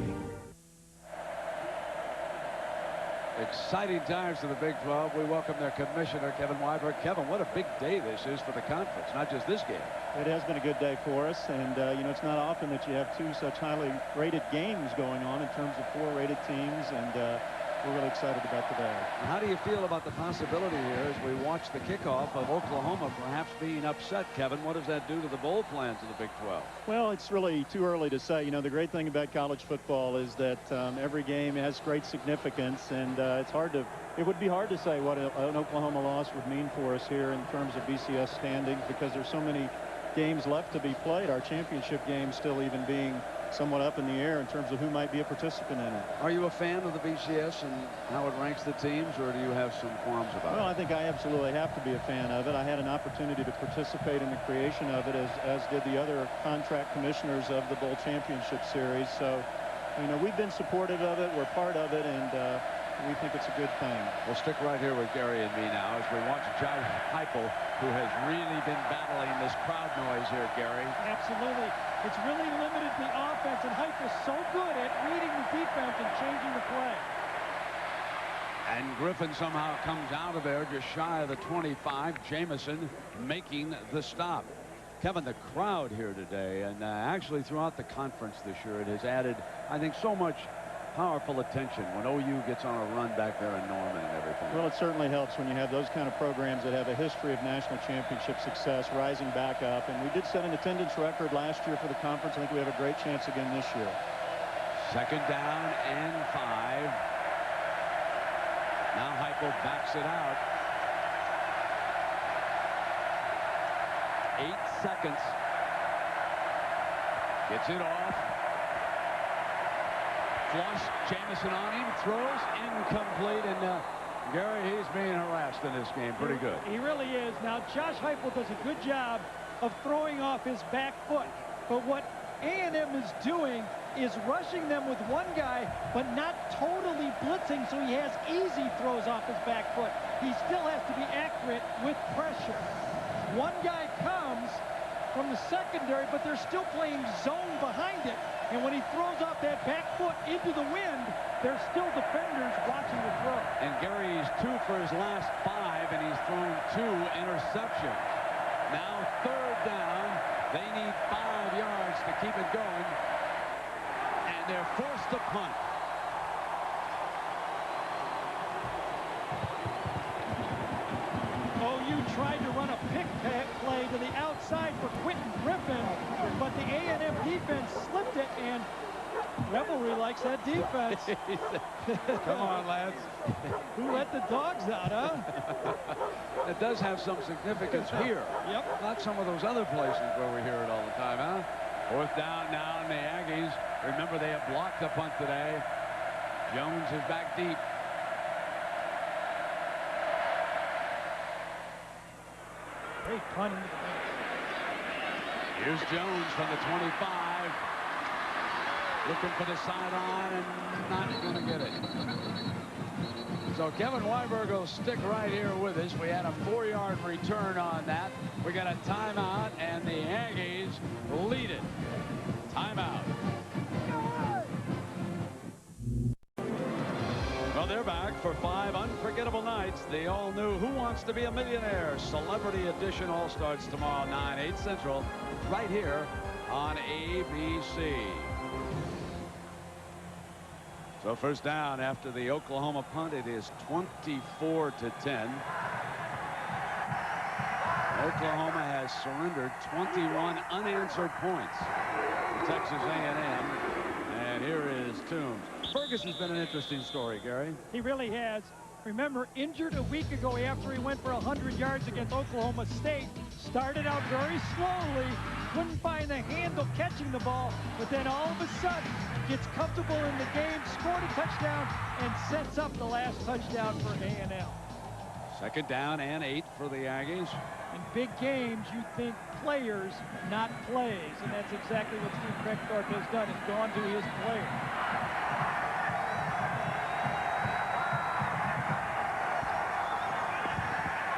Speaker 9: Exciting times for the Big 12. We welcome their commissioner, Kevin Weiberg. Kevin, what a big day this is for the conference, not just this game.
Speaker 31: It has been a good day for us, and you know, it's not often that you have 2 such highly rated games going on in terms of 4 rated teams, and we're really excited about today.
Speaker 9: How do you feel about the possibility here as we watch the kickoff of Oklahoma perhaps being upset, Kevin? What does that do to the bowl plans of the Big 12?
Speaker 31: Well, it's really too early to say. You know, the great thing about college football is that every game has great significance, and it would be hard to say what an Oklahoma loss would mean for us here in terms of BCS standings, because there's so many games left to be played. Our championship game still even being somewhat up in the air in terms of who might be a participant in it.
Speaker 9: Are you a fan of the BCS and how it ranks the teams, or do you have some qualms about it?
Speaker 31: Well, I think I absolutely have to be a fan of it. I had an opportunity to participate in the creation of it, as did the other contract commissioners of the Bowl Championship Series. So, you know, we've been supportive of it. We're part of it, and we think it's a good thing.
Speaker 9: We'll stick right here with Gary and me now as we watch Josh Heupel, who has really been battling this crowd noise here, Gary.
Speaker 31: Absolutely. It's really limited the offense, and Heupel's so good at reading the defense and changing the play.
Speaker 9: And Griffin somehow comes out of there just shy of the 25. Jamison making the stop. Kevin, the crowd here today, and actually throughout the conference this year, it has added, I think, so much powerful attention when OU gets on a run back there in Norman and everything.
Speaker 31: Well, it certainly helps when you have those kind of programs that have a history of national championship success rising back up. And we did set an attendance record last year for the conference. I think we have a great chance again this year.
Speaker 9: 2nd down and 5. Now Heupel backs it out. 8 seconds. Gets it off. Flush, Jamison on him, throws, incomplete, and Gary, he's being harassed in this game pretty good.
Speaker 31: He really is. Now, Josh Heupel does a good job of throwing off his back foot, but what A&M is doing is rushing them with one guy, but not totally blitzing, so he has easy throws off his back foot. He still has to be accurate with pressure. One guy comes from the secondary, but they're still playing zone behind it. And when he throws off that back foot into the wind, there's still defenders watching the throw.
Speaker 9: And Gary, he's 2 for his last 5, and he's thrown 2 interceptions. Now 3rd down. They need 5 yards to keep it going. And they're forced to punt.
Speaker 31: OU tried to run a pick play to the outside for Quentin Griffin, but the A&M defense slipped it, and Revelry likes that defense.
Speaker 9: Come on, lads.
Speaker 31: Who let the dogs out, huh?
Speaker 9: It does have some significance here.
Speaker 31: Yep.
Speaker 9: Not some of those other places where we hear it all the time, huh? 4th down now, and the Aggies, remember, they have blocked the punt today. Jones is back deep.
Speaker 31: Great punt.
Speaker 9: Here's Jones from the 25. Looking for the sideline and not going to get it. So Kevin Weiberg will stick right here with us. We had a 4-yard return on that. We got a timeout, and the Aggies lead it. Timeout. Well, they're back for 5 unforgettable nights. The all-new Who Wants to Be a Millionaire Celebrity Edition all starts tomorrow, 9, 8 Central, right here on ABC. So first down after the Oklahoma punt. It is 24-10. Oklahoma has surrendered 21 unanswered points to Texas A&M. And here is Toombs. Ferguson's been an interesting story, Gary.
Speaker 31: He really has. Remember, injured a week ago after he went for 100 yards against Oklahoma State. Started out very slowly, couldn't find the handle catching the ball, but then all of a sudden gets comfortable in the game, scored a touchdown, and sets up the last touchdown for A&M.
Speaker 9: Second down and 8 for the Aggies.
Speaker 31: In big games, you think players, not plays, and that's exactly what Steve Kreckthorpe has done. He's gone to his players.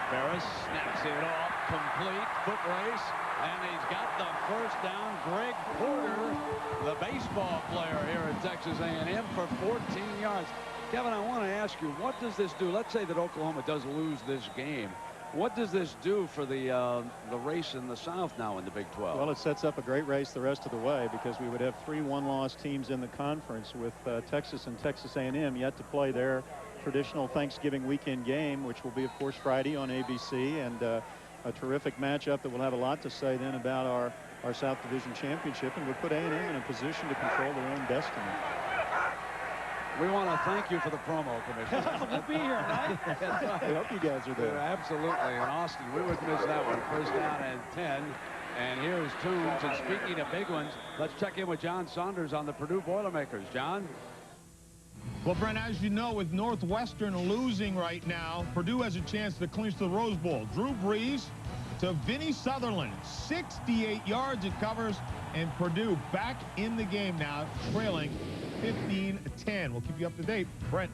Speaker 9: Ferris snaps it off, complete foot race, and he's got the first down. Greg Porter, the baseball player here at Texas A&M, for 14 yards. Kevin, I want to ask you, what does this do? Let's say that Oklahoma does lose this game. What does this do for the race in the South now in the Big 12?
Speaker 31: Well, it sets up a great race the rest of the way because we would have 3 one-loss teams in the conference with Texas and Texas A&M yet to play their traditional Thanksgiving weekend game, which will be, of course, Friday on ABC, and a terrific matchup that will have a lot to say then about our South Division championship and would put A&M in a position to control their own destiny.
Speaker 9: We want to thank you for the promo, Commissioner.
Speaker 31: We'll be here, right? I hope you guys are there.
Speaker 9: Yeah, absolutely. In Austin, we wouldn't miss that one. First down and 10. And here's Toombs. And speaking of big ones, let's check in with John Saunders on the Purdue Boilermakers. John?
Speaker 25: Well, Brent, as you know, with Northwestern losing right now, Purdue has a chance to clinch the Rose Bowl. Drew Brees to Vinny Sutherland. 68 yards it covers, and Purdue back in the game now, trailing 15-10. We'll keep you up to date. Brent.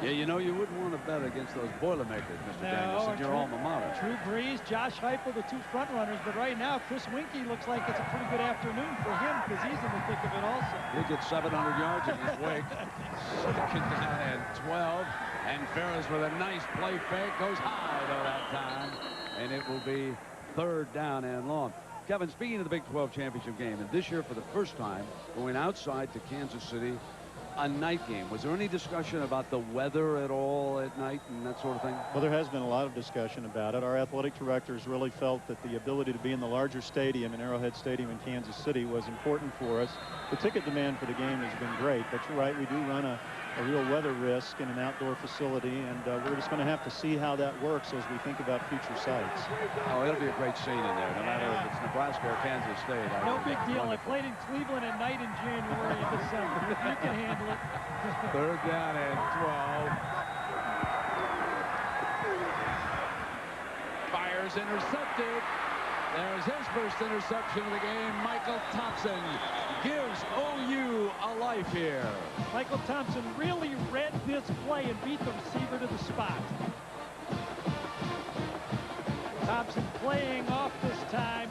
Speaker 9: Yeah, you know, you wouldn't want to bet against those Boilermakers, Mr. Danielson, your alma mater.
Speaker 31: Drew Brees, Josh Heupel, the 2 front runners, but right now Chris Winkie looks like it's a pretty good afternoon for him because he's in the thick of it also.
Speaker 9: He gets 700 yards in his wake. Second down and 12, and Ferris with a nice play fake goes high though that time, and it will be third down and long. Kevin, speaking of the Big 12 championship game, and this year for the first time going outside to Kansas City, a night game. Was there any discussion about the weather at all at night and that sort of thing?
Speaker 31: Well, there has been a lot of discussion about it. Our athletic directors really felt that the ability to be in the larger stadium in Arrowhead Stadium in Kansas City was important for us. The ticket demand for the game has been great, but you're right, we do run a real weather risk in an outdoor facility, and we're just going to have to see how that works as we think about future sites.
Speaker 9: Oh, it'll be a great scene in there, no matter if it's Nebraska or Kansas State.
Speaker 31: No big deal. I played in Cleveland at night in January and December. You can handle it.
Speaker 9: Third down and 12. Fires intercepted. There's his first interception of the game. Michael Thompson gives OU a life here.
Speaker 31: Michael Thompson really read this play and beat the receiver to the spot. Thompson playing off this time.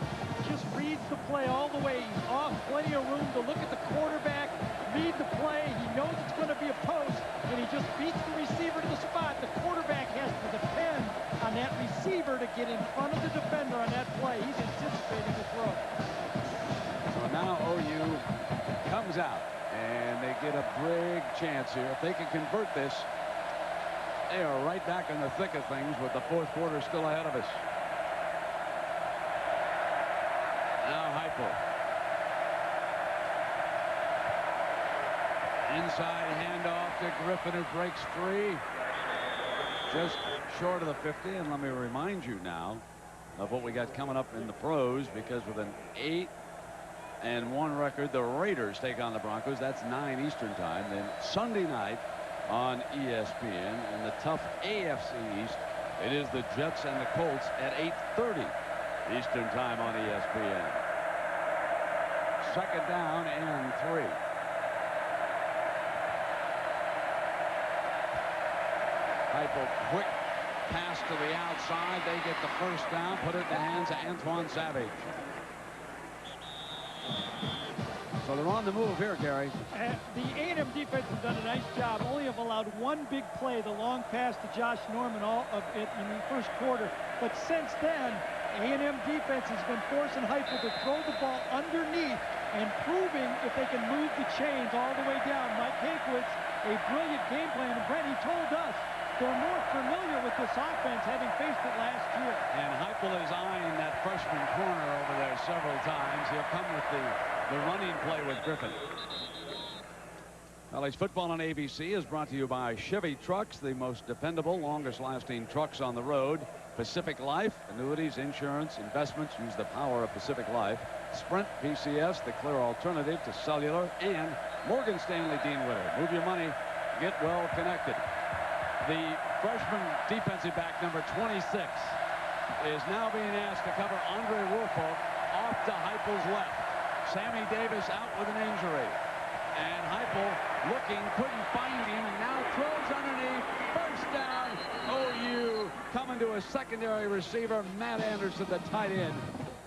Speaker 31: Just reads the play all the way. He's off, plenty of room to look at the quarterback, read the play. He knows it's going to be a post, and he just beats the receiver to the spot. The quarterback has to depend on that receiver to get in front of the defender on that play. He's anticipating the throw.
Speaker 9: So now OU comes out, and they get a big chance here. If they can convert this, they are right back in the thick of things with the fourth quarter still ahead of us. Now Heupel. Inside handoff to Griffin, who breaks free. Just short of the 50, and let me remind you now of what we got coming up in the pros, because with an 8-1 record, the Raiders take on the Broncos. That's 9 Eastern time. Then Sunday night on ESPN, in the tough AFC East, it is the Jets and the Colts at 8:30 Eastern time on ESPN. Second down and 3. Heupel, quick pass to the outside. They get the first down, put it in the hands of Antoine Savage. So they're on the move here, Gary.
Speaker 31: The A&M defense has done a nice job. Only have allowed one big play, the long pass to Josh Norman, all of it in the first quarter. But since then, A&M defense has been forcing Heupel to throw the ball underneath and proving if they can move the chains all the way down. Mike Hakewitz, a brilliant game plan. And Brent, he told us they're more familiar with this offense having faced it last year.
Speaker 9: And Heupel is eyeing that freshman corner over there several times. He'll come with the running play with Griffin. College football on ABC is brought to you by Chevy Trucks, the most dependable, longest-lasting trucks on the road. Pacific Life, annuities, insurance, investments, use the power of Pacific Life. Sprint PCS, the clear alternative to cellular. And Morgan Stanley Dean Witter. Move your money, get well connected. The freshman defensive back, number 26, is now being asked to cover Andre Woolfolk off to Heupel's left. Sammy Davis out with an injury. And Heupel looking, couldn't find him, and now throws underneath. First down, OU coming to a secondary receiver, Matt Anderson, the tight end.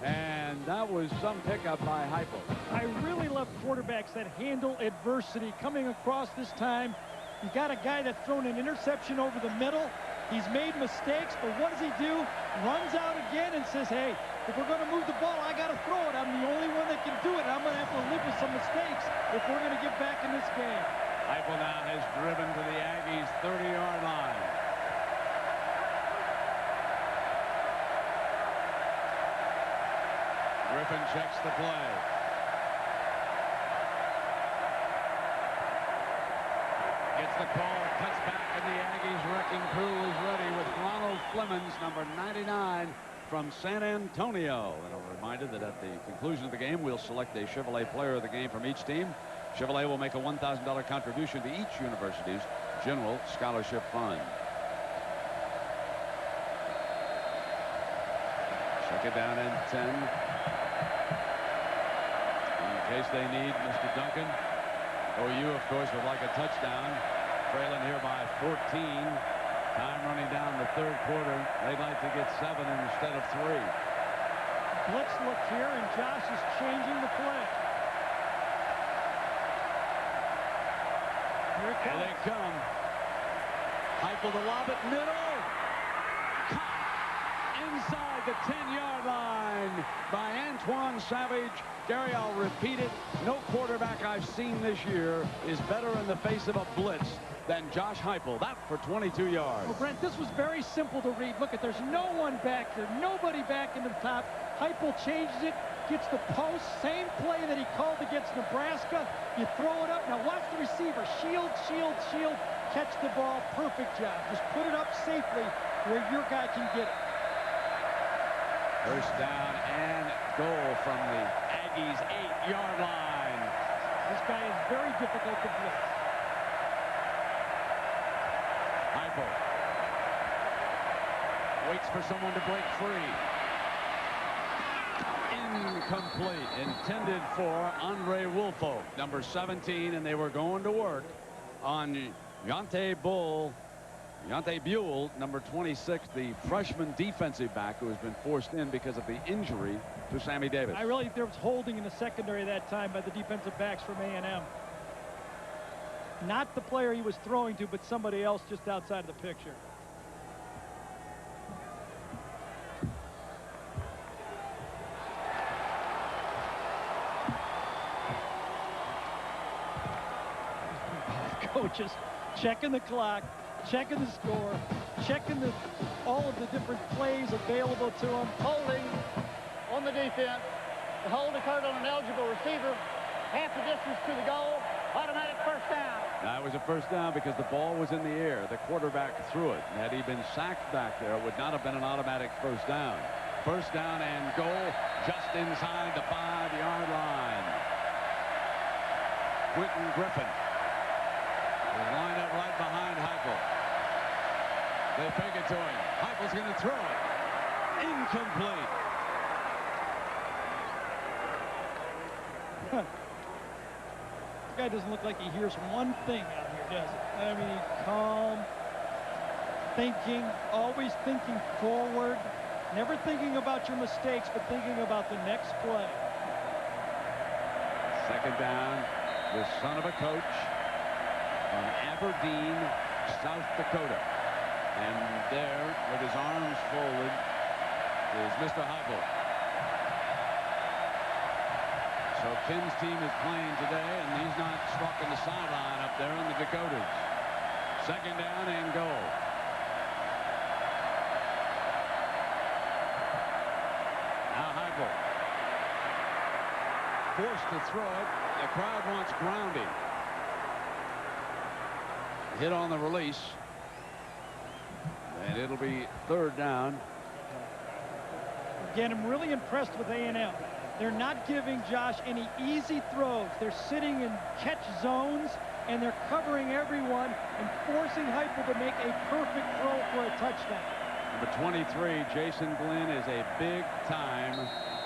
Speaker 9: And that was some pickup by Heupel.
Speaker 31: I really love quarterbacks that handle adversity. Coming across this time, you got a guy that's thrown an interception over the middle. He's made mistakes, but what does he do? Runs out again and says, hey, if we're going to move the ball, I got to throw it. I'm the only one that can do it. I'm going to have to live with some mistakes if we're going to get back in this game.
Speaker 9: Heupel now has driven to the Aggies' 30-yard line. Griffin checks the play. Gets the call, cuts back, and the Aggies' wrecking crew is ready with Ronald Flemings, number 99, from San Antonio. And a reminder that at the conclusion of the game, we'll select a Chevrolet player of the game from each team. Chevrolet will make a $1,000 contribution to each university's general scholarship fund. Second down and 10. In case they need Mr. Duncan. OU, of course, would like a touchdown. Trailing here by 14. Time running down the third quarter. They'd like to get 7 instead of 3.
Speaker 31: Blitz look here, and Josh is changing the play.
Speaker 9: Here they come. Heupel to lob it middle. Caught inside the 10-yard line by Antoine Savage. Gary, I'll repeat it. No quarterback I've seen this year is better in the face of a blitz than Josh Heupel. That for 22 yards.
Speaker 31: Well, Brent, this was very simple to read. Look, there's no one back here. Nobody back in the top. Heupel changes it, gets the post. Same play that he called against Nebraska. You throw it up. Now watch the receiver. Shield, shield, shield. Catch the ball. Perfect job. Just put it up safely where your guy can get it.
Speaker 9: First down and goal from the Aggies' 8-yard line.
Speaker 31: This guy is very difficult to blitz.
Speaker 9: Heupel waits for someone to break free. Incomplete. Intended for Andre Woolfolk, number 17, and they were going to work on Yante Buell, number 26, the freshman defensive back who has been forced in because of the injury to Sammy Davis.
Speaker 31: I really think there was holding in the secondary that time by the defensive backs from A&M. Not the player he was throwing to, but somebody else just outside of the picture. Coaches checking the clock, checking the score, checking all of the different plays available to them.
Speaker 1: Holding on the defense. The hold occurred on an eligible receiver. Half the distance to the goal. Automatic first down.
Speaker 9: That was a first down because the ball was in the air. The quarterback threw it. Had he been sacked back there, it would not have been an automatic first down. First down and goal just inside the 5-yard line. Quentin Griffin will line up right behind Heupel. They fake it to him. Heupel's going to throw it. Incomplete.
Speaker 31: This guy doesn't look like he hears one thing out here, does it? I mean, calm, thinking, always thinking forward, never thinking about your mistakes, but thinking about the next play.
Speaker 9: Second down, the son of a coach from Aberdeen, South Dakota. And there, with his arms folded, is Mr. Heupel. So Kim's team is playing today, and he's not stalking the sideline up there in the Dakotas. Second down and goal. Now Heupel. Forced to throw it. The crowd wants grounding. Hit on the release. And it'll be third down.
Speaker 31: Again, I'm really impressed with A&M. They're not giving Josh any easy throws. They're sitting in catch zones, and they're covering everyone and forcing Heupel to make a perfect throw for a touchdown.
Speaker 9: Number 23, Jason Glenn, is a big-time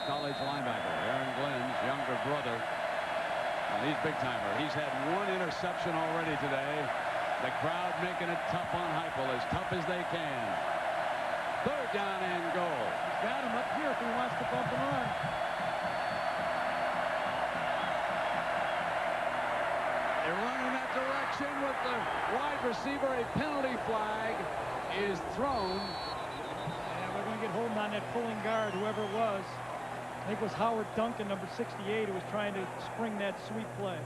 Speaker 9: college linebacker. Aaron Glenn's younger brother. And he's big-timer. He's had one interception already today. The crowd making it tough on Heupel, as tough as they can. Third down and goal.
Speaker 31: He's got him up here if he wants to bump and run.
Speaker 9: They run in that direction with the wide receiver. A penalty flag is thrown.
Speaker 31: Yeah, we're going to get holding on that pulling guard, whoever it was. I think it was Howard Duncan, number 68, who was trying to spring that sweep play.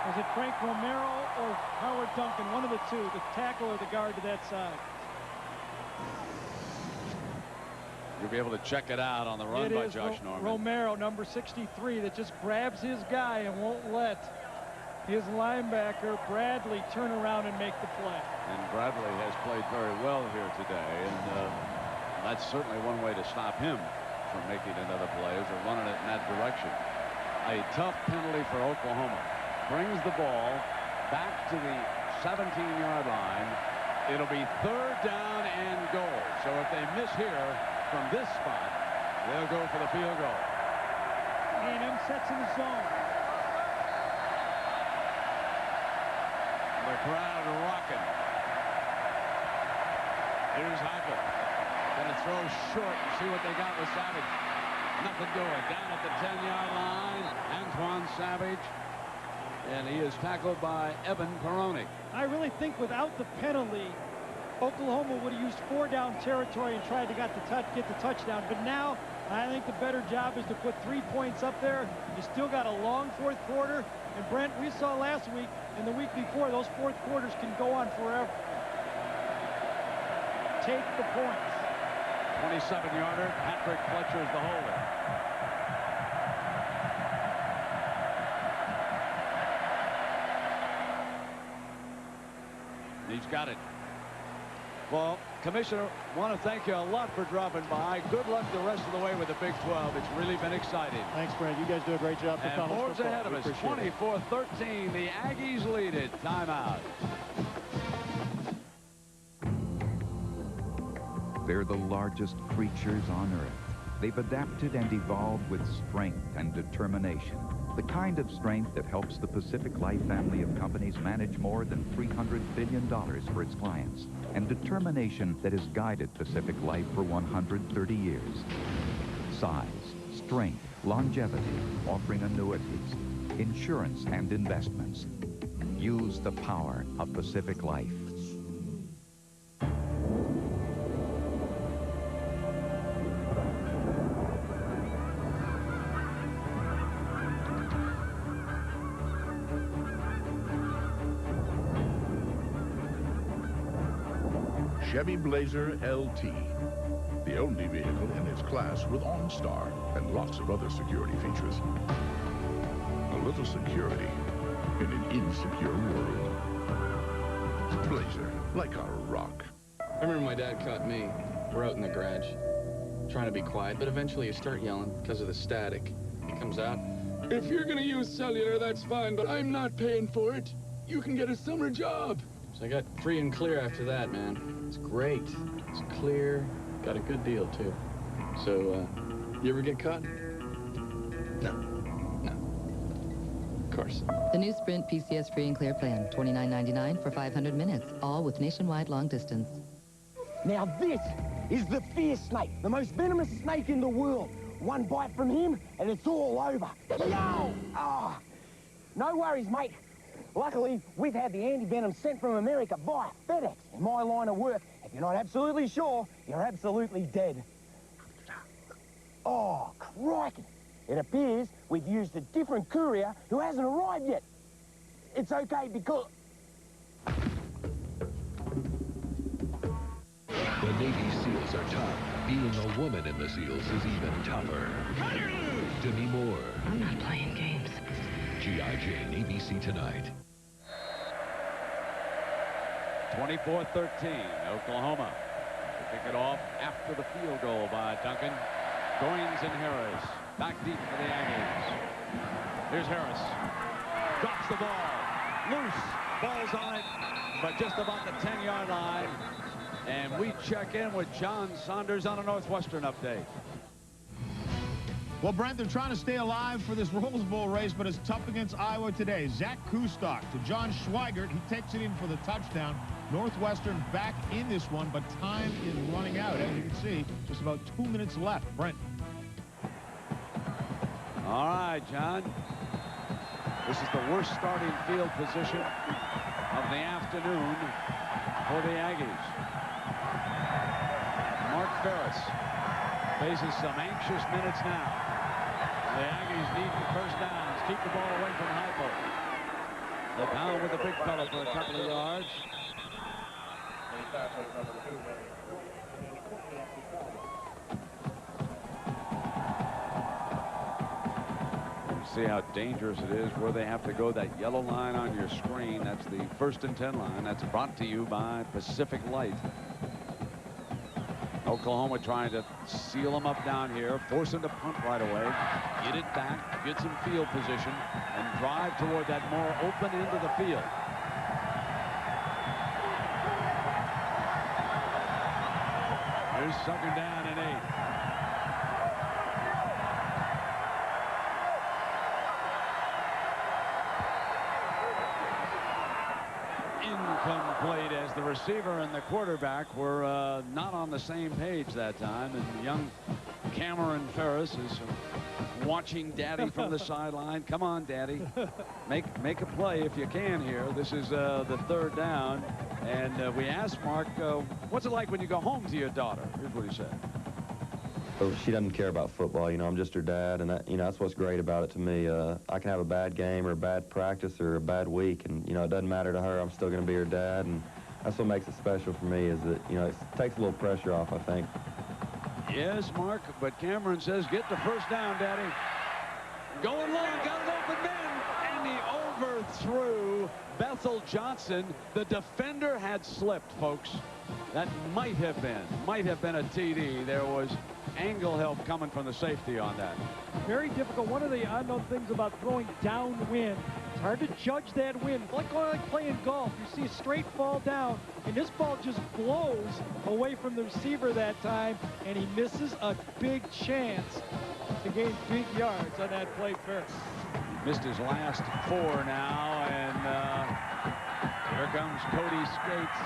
Speaker 31: Was it Frank Romero or Howard Duncan? One of the two, the tackle or the guard to that side.
Speaker 9: You'll be able to check it out on the run by Josh Norman.
Speaker 31: Romero, number 63, that just grabs his guy and won't let his linebacker, Bradley, turn around and make the play.
Speaker 9: And Bradley has played very well here today, and that's certainly one way to stop him from making another play, is they're running it in that direction. A tough penalty for Oklahoma. Brings the ball back to the 17-yard line. It'll be third down and goal. So if they miss here from this spot, they'll go for the field goal.
Speaker 31: A&M sets in the zone.
Speaker 9: The crowd rocking. Here's Heupel. Going to throw short and see what they got with Savage. Nothing doing. Down at the 10-yard line, Antoine Savage. And he is tackled by Evan Peroni.
Speaker 31: I really think without the penalty, Oklahoma would have used 4-down territory and tried to get the touchdown. But now, I think the better job is to put 3 points up there. You still got a long fourth quarter. And Brent, we saw last week and the week before, those fourth quarters can go on forever. Take the points.
Speaker 9: 27-yarder. Patrick Fletcher is the holder. He's got it. Well, Commissioner, want to thank you a lot for dropping by. Good luck the rest of the way with the Big 12. It's really been exciting.
Speaker 6: Thanks, Brent. You guys do a great job for college
Speaker 9: football. And Moore's ahead of us. 24-13. The Aggies lead it. Timeout.
Speaker 8: They're the largest creatures on Earth. They've adapted and evolved with strength and determination. The kind of strength that helps the Pacific Life family of companies manage more than $300 billion for its clients. And determination that has guided Pacific Life for 130 years. Size, strength, longevity, offering annuities, insurance and investments. Use the power of Pacific Life.
Speaker 10: Chevy Blazer LT, the only vehicle in its class with OnStar and lots of other security features. A little security in an insecure world. Blazer, like a rock.
Speaker 11: I remember my dad caught me. We're out in the garage, trying to be quiet, but eventually you start yelling because of the static. He comes out. If you're gonna use cellular, that's fine, but I'm not paying for it. You can get a summer job. So I got free and clear after that, man. It's great. It's clear. Got a good deal, too. So, you ever get caught? No. No. Of course.
Speaker 13: The new Sprint PCS Free and Clear plan. $29.99 for 500 minutes. All with nationwide long distance.
Speaker 14: Now this is the fierce snake. The most venomous snake in the world. One bite from him, and it's all over. Yo! Oh, no worries, mate. Luckily, we've had the anti-venom sent from America via FedEx. In my line of work, if you're not absolutely sure, you're absolutely dead. Oh, crikey. It appears we've used a different courier who hasn't arrived yet. It's okay because...
Speaker 3: The Navy SEALs are tough. Being a woman in the SEALs is even tougher. Demi Moore.
Speaker 13: I'm not playing games.
Speaker 3: G.I. Jane, ABC Tonight.
Speaker 9: 24-13, Oklahoma. To kick it off after the field goal by Duncan. Goins and Harris. Back deep for the Aggies. Here's Harris. Drops the ball. Loose. Ball's on it, but just about the 10-yard line. And we check in with John Saunders on a Northwestern update.
Speaker 25: Well, Brent, they're trying to stay alive for this Rose Bowl race, but it's tough against Iowa today. Zach Kustok to John Schweigert. He takes it in for the touchdown. Northwestern back in this one, but time is running out. As you can see, just about 2 minutes left. Brent.
Speaker 9: All right, John. This is the worst starting field position of the afternoon for the Aggies. Mark Ferris faces some anxious minutes now. The Aggies need first downs. Keep the ball away from Heupel. They pound with the big fella for a couple of yards. You see how dangerous it is where they have to go. That yellow line on your screen, that's the 1st and 10 line. That's brought to you by Pacific Light. Oklahoma trying to seal them up down here, force them to punt right away, get it back, get some field position, and drive toward that more open end of the field. Here's 2nd down and 8. Incomplete, as the receiver and the quarterback were not on the same page that time, and young Cameron Ferris is watching Daddy from the sideline. Come on, Daddy, make a play if you can here. This is the 3rd down, and we asked Mark, what's it like when you go home to your daughter? Here's what he said.
Speaker 4: She doesn't care about football. You know, I'm just her dad, and that, you know, that's what's great about it to me. I can have a bad game or a bad practice or a bad week, and you know, it doesn't matter to her. I'm still going to be her dad, and that's what makes it special for me. Is that, you know, it takes a little pressure off, I think.
Speaker 9: Yes, Mark, but Cameron says, get the first down, Daddy. Going long, got an open man, and he overthrew Bethel Johnson. The defender had slipped, folks. That might have been a TD. There was angle help coming from the safety on that.
Speaker 31: Very difficult. One of the unknown things about throwing downwind, it's hard to judge that wind. It's like playing golf. You see a straight fall down, and this ball just blows away from the receiver that time, and he misses a big chance to gain big yards on that play first.
Speaker 9: Missed his last 4 now, and here comes Cody Skates,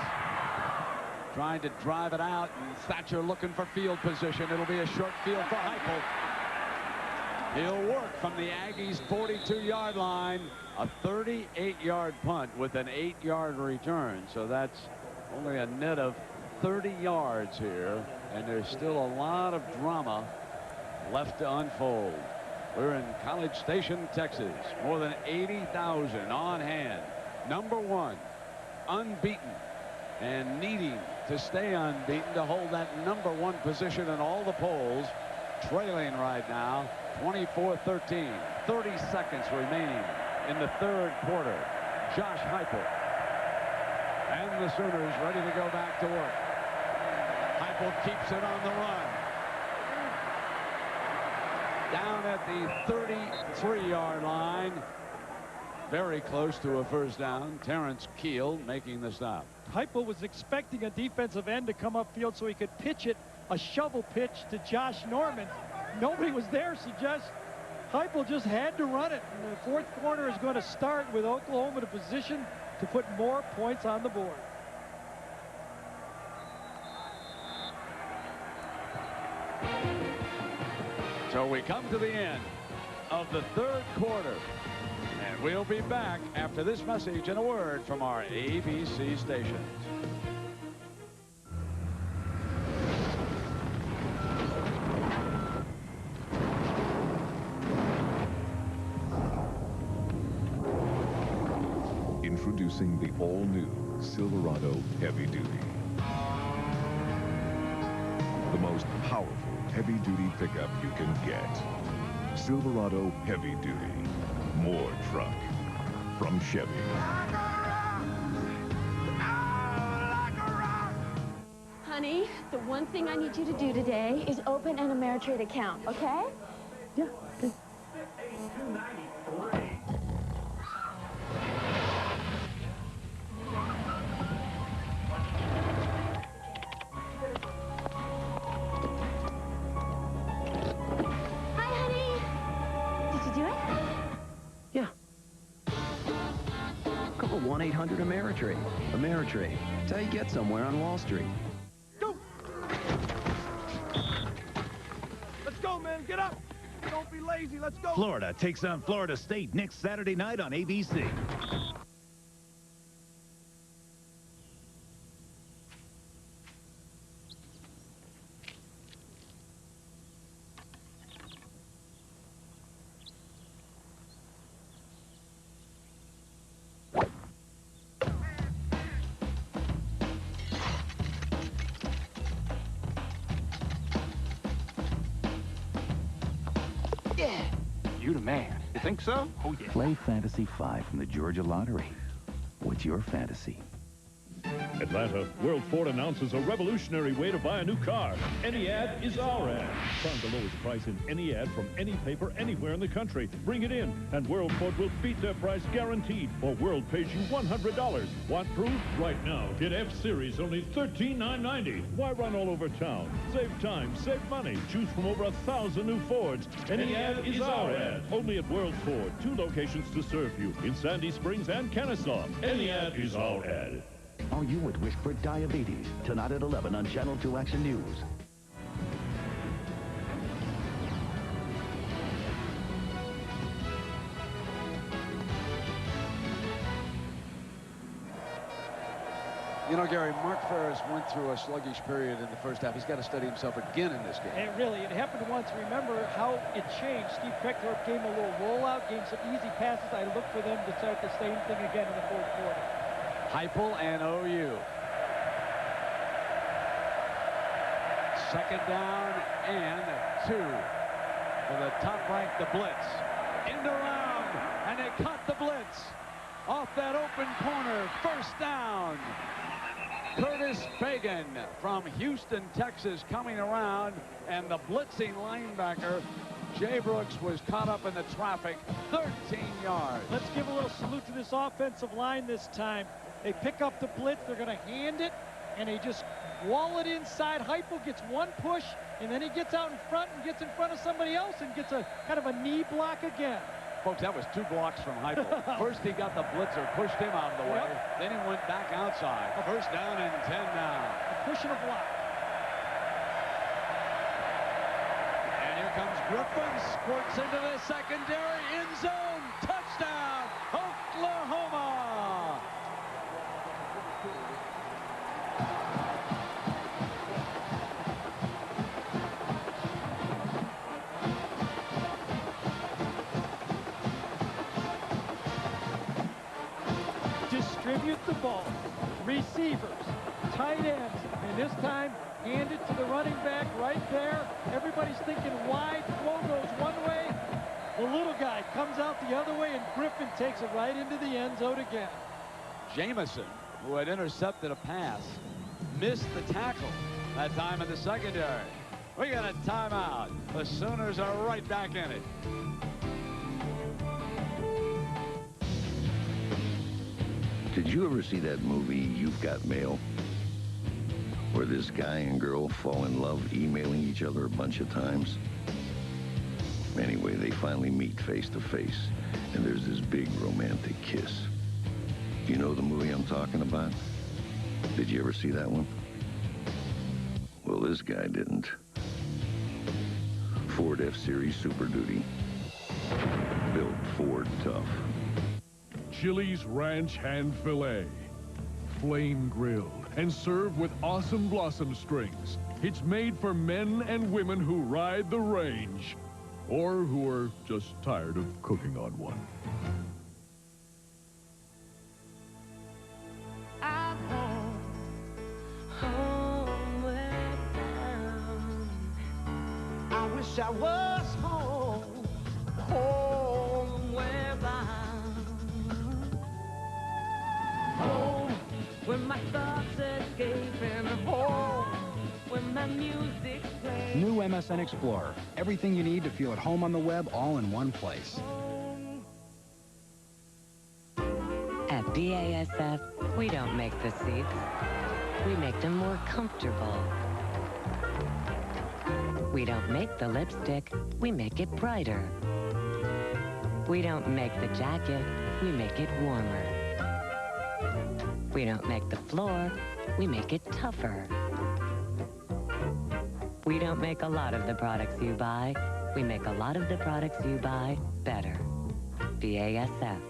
Speaker 9: trying to drive it out, and Thatcher looking for field position. It'll be a short field for Heupel. He'll work from the Aggies' 42-yard line, a 38-yard punt with an 8-yard return. So that's only a net of 30 yards here, and there's still a lot of drama left to unfold. We're in College Station, Texas. More than 80,000 on hand. Number 1, unbeaten, and needing to stay unbeaten to hold that number 1 position in all the polls. Trailing right now, 24-13. 30 seconds remaining in the 3rd quarter. Josh Heupel. And the Sooners ready to go back to work. Heupel keeps it on the run. Down at the 33-yard line. Very close to a first down. Terrence Keel making the stop.
Speaker 31: Heupel was expecting a defensive end to come upfield so he could pitch it, a shovel pitch to Josh Norman. Nobody was there, so Heupel just had to run it. And the 4th quarter is going to start with Oklahoma in a position to put more points on the board.
Speaker 9: So we come to the end of the 3rd quarter. And we'll be back after this message and a word from our ABC stations.
Speaker 3: Introducing the all-new Silverado Heavy Duty. The most powerful heavy-duty pickup you can get. Silverado Heavy Duty. More truck from Chevy.
Speaker 5: Honey, the one thing I need you to do today is open an Ameritrade account, okay? Yeah. Hi, honey. Did you do it?
Speaker 15: Yeah. Call 1-800-AMERITRADE. Ameritrade. It's how you get somewhere on Wall Street.
Speaker 16: Let's go, man. Get up. Don't be lazy. Let's go.
Speaker 17: Florida takes on Florida State next Saturday night on ABC.
Speaker 16: You the man. You think so? Oh, yeah.
Speaker 8: Play Fantasy 5 from the Georgia Lottery. What's your fantasy?
Speaker 18: Atlanta, World Ford announces a revolutionary way to buy a new car. Any ad is our ad. Find the lowest price in any ad from any paper anywhere in the country. Bring it in, and World Ford will beat their price guaranteed, or World pays you $100. Want proof? Right now. Get F-Series, only $13,990. Why run all over town? Save time, save money. Choose from over 1,000 new Fords. Any ad is our ad. Only at World Ford. 2 locations to serve you, in Sandy Springs and Kennesaw. Any ad is our ad.
Speaker 19: Are you at risk for diabetes? Tonight at 11 on Channel 2 Action News.
Speaker 9: You know, Gary, Mark Ferris went through a sluggish period in the first half. He's got to study himself again in this game.
Speaker 31: And really, it happened once. Remember how it changed. Steve Kreckthorpe gave him a little rollout, gave him some easy passes. I look for them to start the same thing again in the fourth quarter.
Speaker 9: Heupel and OU. Second down and 2 for the top rank, the blitz. End around, and they caught the blitz. Off that open corner, first down. Curtis Fagan from Houston, Texas, coming around, and the blitzing linebacker, Jay Brooks, was caught up in the traffic, 13 yards.
Speaker 31: Let's give a little salute to this offensive line this time. They pick up the blitz, they're going to hand it, and they just wall it inside. Heupel gets one push, and then he gets out in front and gets in front of somebody else and gets a kind of a knee block again.
Speaker 9: Folks, that was 2 blocks from Heupel. First, he got the blitzer, pushed him out of the way. Then he went back outside. First down and 10 now.
Speaker 31: A push and a block.
Speaker 9: And here comes Griffin, squirts into the secondary, end zone, touchdown, Oklahoma.
Speaker 31: Distribute the ball. Receivers, tight ends, and this time hand it to the running back right there. Everybody's thinking wide, throw goes one way. The little guy comes out the other way, and Griffin takes it right into the end zone again.
Speaker 9: Jamison, who had intercepted a pass, missed the tackle that time in the secondary. We got a timeout. The Sooners are right back in it.
Speaker 21: Did you ever see that movie, You've Got Mail? Where this guy and girl fall in love emailing each other a bunch of times? Anyway, they finally meet face to face, and there's this big romantic kiss. You know the movie I'm talking about? Did you ever see that one? Well, this guy didn't. Ford F-Series Super Duty. Built Ford tough.
Speaker 22: Chili's Ranch Hand Filet. Flame grilled and served with awesome blossom strings. It's made for men and women who ride the range or who are just tired of cooking on one.
Speaker 2: Homeward bound. I wish I was home. Homeward bound. Home, where my thoughts escape, and home, where my music's playing.
Speaker 7: New MSN Explorer. Everything you need to feel at home on the web, all in one place.
Speaker 12: At BASF, we don't make the seats. We make them more comfortable. We don't make the lipstick. We make it brighter. We don't make the jacket. We make it warmer. We don't make the floor. We make it tougher. We don't make a lot of the products you buy. We make a lot of the products you buy better. BASF.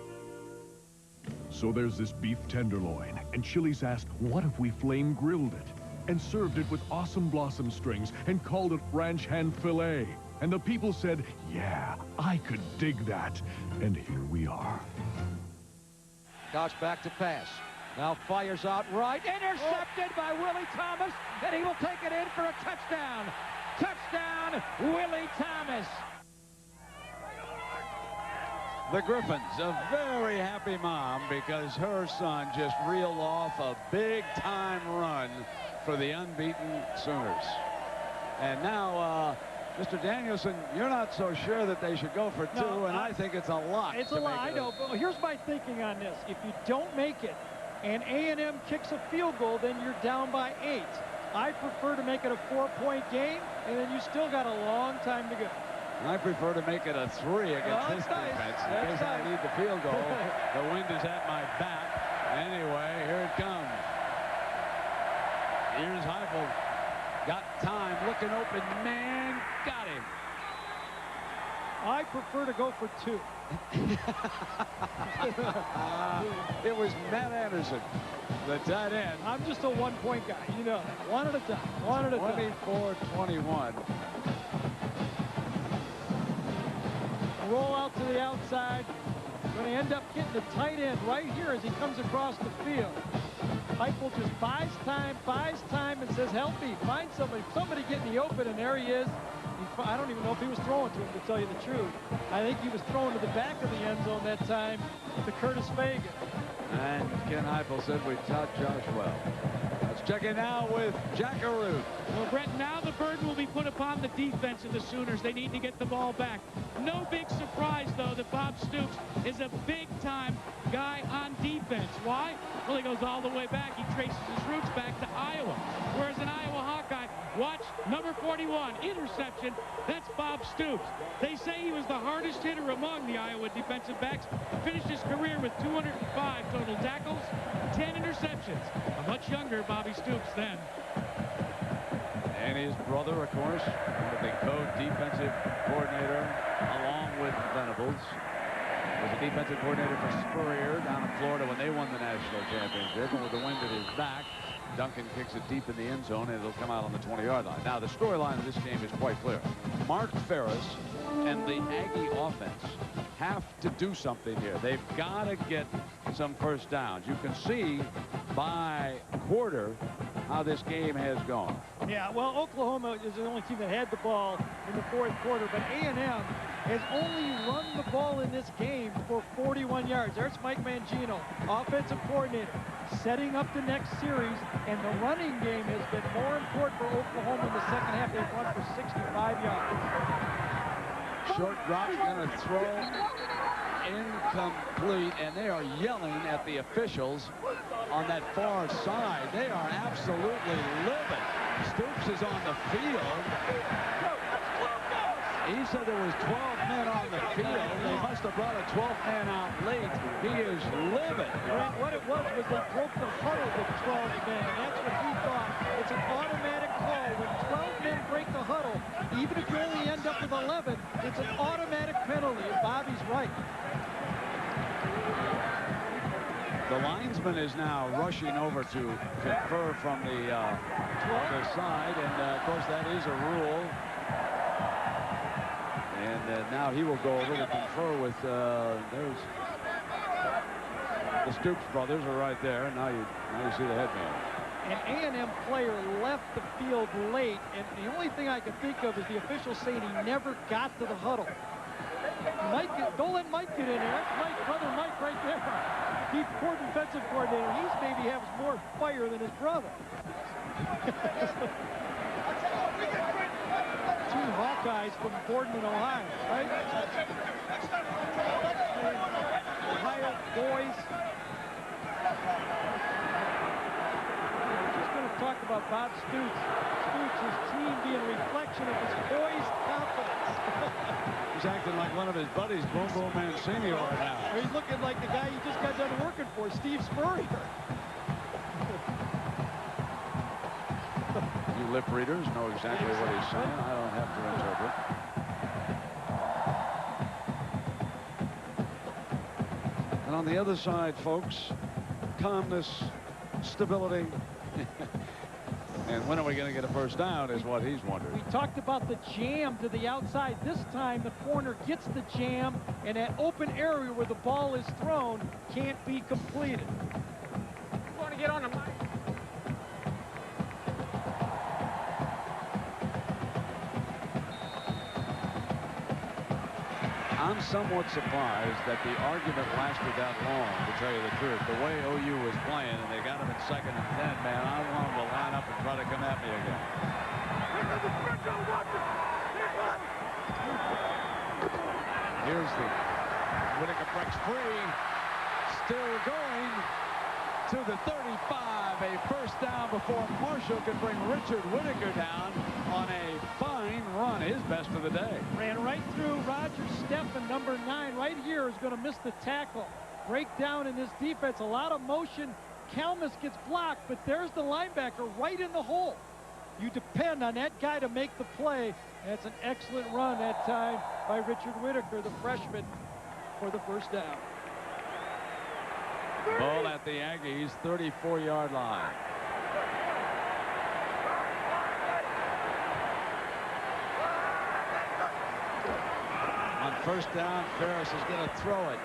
Speaker 22: So there's this beef tenderloin, and Chili's asked, what if we flame grilled it? And served it with awesome blossom strings and called it ranch hand filet. And the people said, yeah, I could dig that. And here we are.
Speaker 9: Cox back to pass. Now fires out right. Intercepted by Willie Thomas, and he will take it in for a touchdown. Touchdown, Willie Thomas. The Griffins, a very happy mom because her son just reeled off a big-time run for the unbeaten Sooners. And now, Mr. Danielson, you're not so sure that they should go for two,
Speaker 31: No,
Speaker 9: and I think it's a lot.
Speaker 31: It's a lot, I know, but here's my thinking on this. If you don't make it and A&M kicks a field goal, then you're down by 8. I prefer to make it a 4-point game, and then you still got a long time to go.
Speaker 9: I prefer to make it a 3 against this defense in case I need the field goal. The wind is at my back. Anyway, here it comes. Here's Heifel. Got time, looking open, man, got him.
Speaker 31: I prefer to go for 2.
Speaker 9: It was Matt Anderson, the tight end.
Speaker 31: I'm just a 1-point guy, you know that. One at a time, one at a time.
Speaker 9: 24-21.
Speaker 31: Roll out to the outside. Going to end up getting the tight end right here as he comes across the field. Heifel just buys time, and says, help me, find somebody. Somebody get in the open, and there he is. I don't even know if he was throwing to him, to tell you the truth. I think he was throwing to the back of the end zone that time to Curtis Fagan.
Speaker 9: And Ken Heifel said we taught Josh well. Let's check in now with Jackaroo.
Speaker 20: Well, Brett, now the burden will be put upon the defense of the Sooners. They need to get the ball back. No big surprise, though, that Bob Stoops is a big-time guy on defense. Why? Well, he goes all the way back. He traces his roots back to Iowa. Whereas an Iowa Hawkeye, watch, number 41, interception. That's Bob Stoops. They say he was the hardest hitter among the Iowa defensive backs. Finished his career with 205 total tackles, 10 interceptions. A much younger Bobby Stoops then.
Speaker 9: And his brother, of course, the co-defensive coordinator, along with Venables, was a defensive coordinator for Spurrier down in Florida when they won the national championship. And with the wind at his back, Duncan kicks it deep in the end zone, and it'll come out on the 20-yard line. Now, the storyline of this game is quite clear. Mark Ferris and the Aggie offense have to do something here. They've got to get some first downs. You can see by quarter how this game has gone.
Speaker 31: Yeah, well, Oklahoma is the only team that had the ball in the fourth quarter, but A&M has only run the ball in this game for 41 yards. There's Mike Mangino, offensive coordinator, setting up the next series, and the running game has been more important for Oklahoma in the second half. They've run for 65 yards.
Speaker 9: Short drop, going to throw, incomplete, and they are yelling at the officials on that far side. They are absolutely livid. Stoops is on the field. He said there was 12 men on the field. They must have brought a 12th man out late. He is livid.
Speaker 31: What it was they broke the huddle with 12 men. That's what he thought. It's an automatic call. When 12 men break the huddle, even if you only end up with 11, it's an automatic penalty, and Bobby's right.
Speaker 9: The linesman is now rushing over to confer from the other side, and of course that is a rule. And now he will go over to confer with there's the Stoops brothers are right there. Now you see the head man.
Speaker 31: An A&M player left the field late, and the only thing I can think of is the official saying he never got to the huddle. Don't let Mike get in there. That's Mike, brother Mike right there. He's poor defensive coordinator. He's maybe has more fire than his brother. Two Hawkeyes from Borden in Ohio, right? Ohio boys. We're just going to talk about Bob Stoops. Stoops' team being a reflection of his poised confidence.
Speaker 9: He's acting like one of his buddies, Boom Boom Mancini, right now.
Speaker 31: Or he's looking like the guy you just got done working for, Steve Spurrier.
Speaker 9: You lip readers know exactly what he's saying. I don't have to interpret. And on the other side, folks, calmness, stability. And when are we going to get a first down is what he's wondering.
Speaker 31: We talked about the jam to the outside. This time the corner gets the jam, and that open area where the ball is thrown can't be completed.
Speaker 16: You want to get on the mic?
Speaker 9: I'm somewhat surprised that the argument lasted that long, to tell you the truth. The way OU was playing, and they got him in 2nd and 10, man, I want him to line up and try to come at me again. Here's the Whitaker breaks free, still going to the 35. A first down before Marshall could bring Richard Whitaker down on a fine run, his best of the day.
Speaker 31: Ran right through Roger Steffen, number 9, right here, is going to miss the tackle. Breakdown in this defense, a lot of motion. Kalmus gets blocked, but there's the linebacker right in the hole. You depend on that guy to make the play. That's an excellent run that time by Richard Whitaker, the freshman, for the first down.
Speaker 9: Ball at the Aggies' 34-yard line. On first down, Ferris is going to throw it.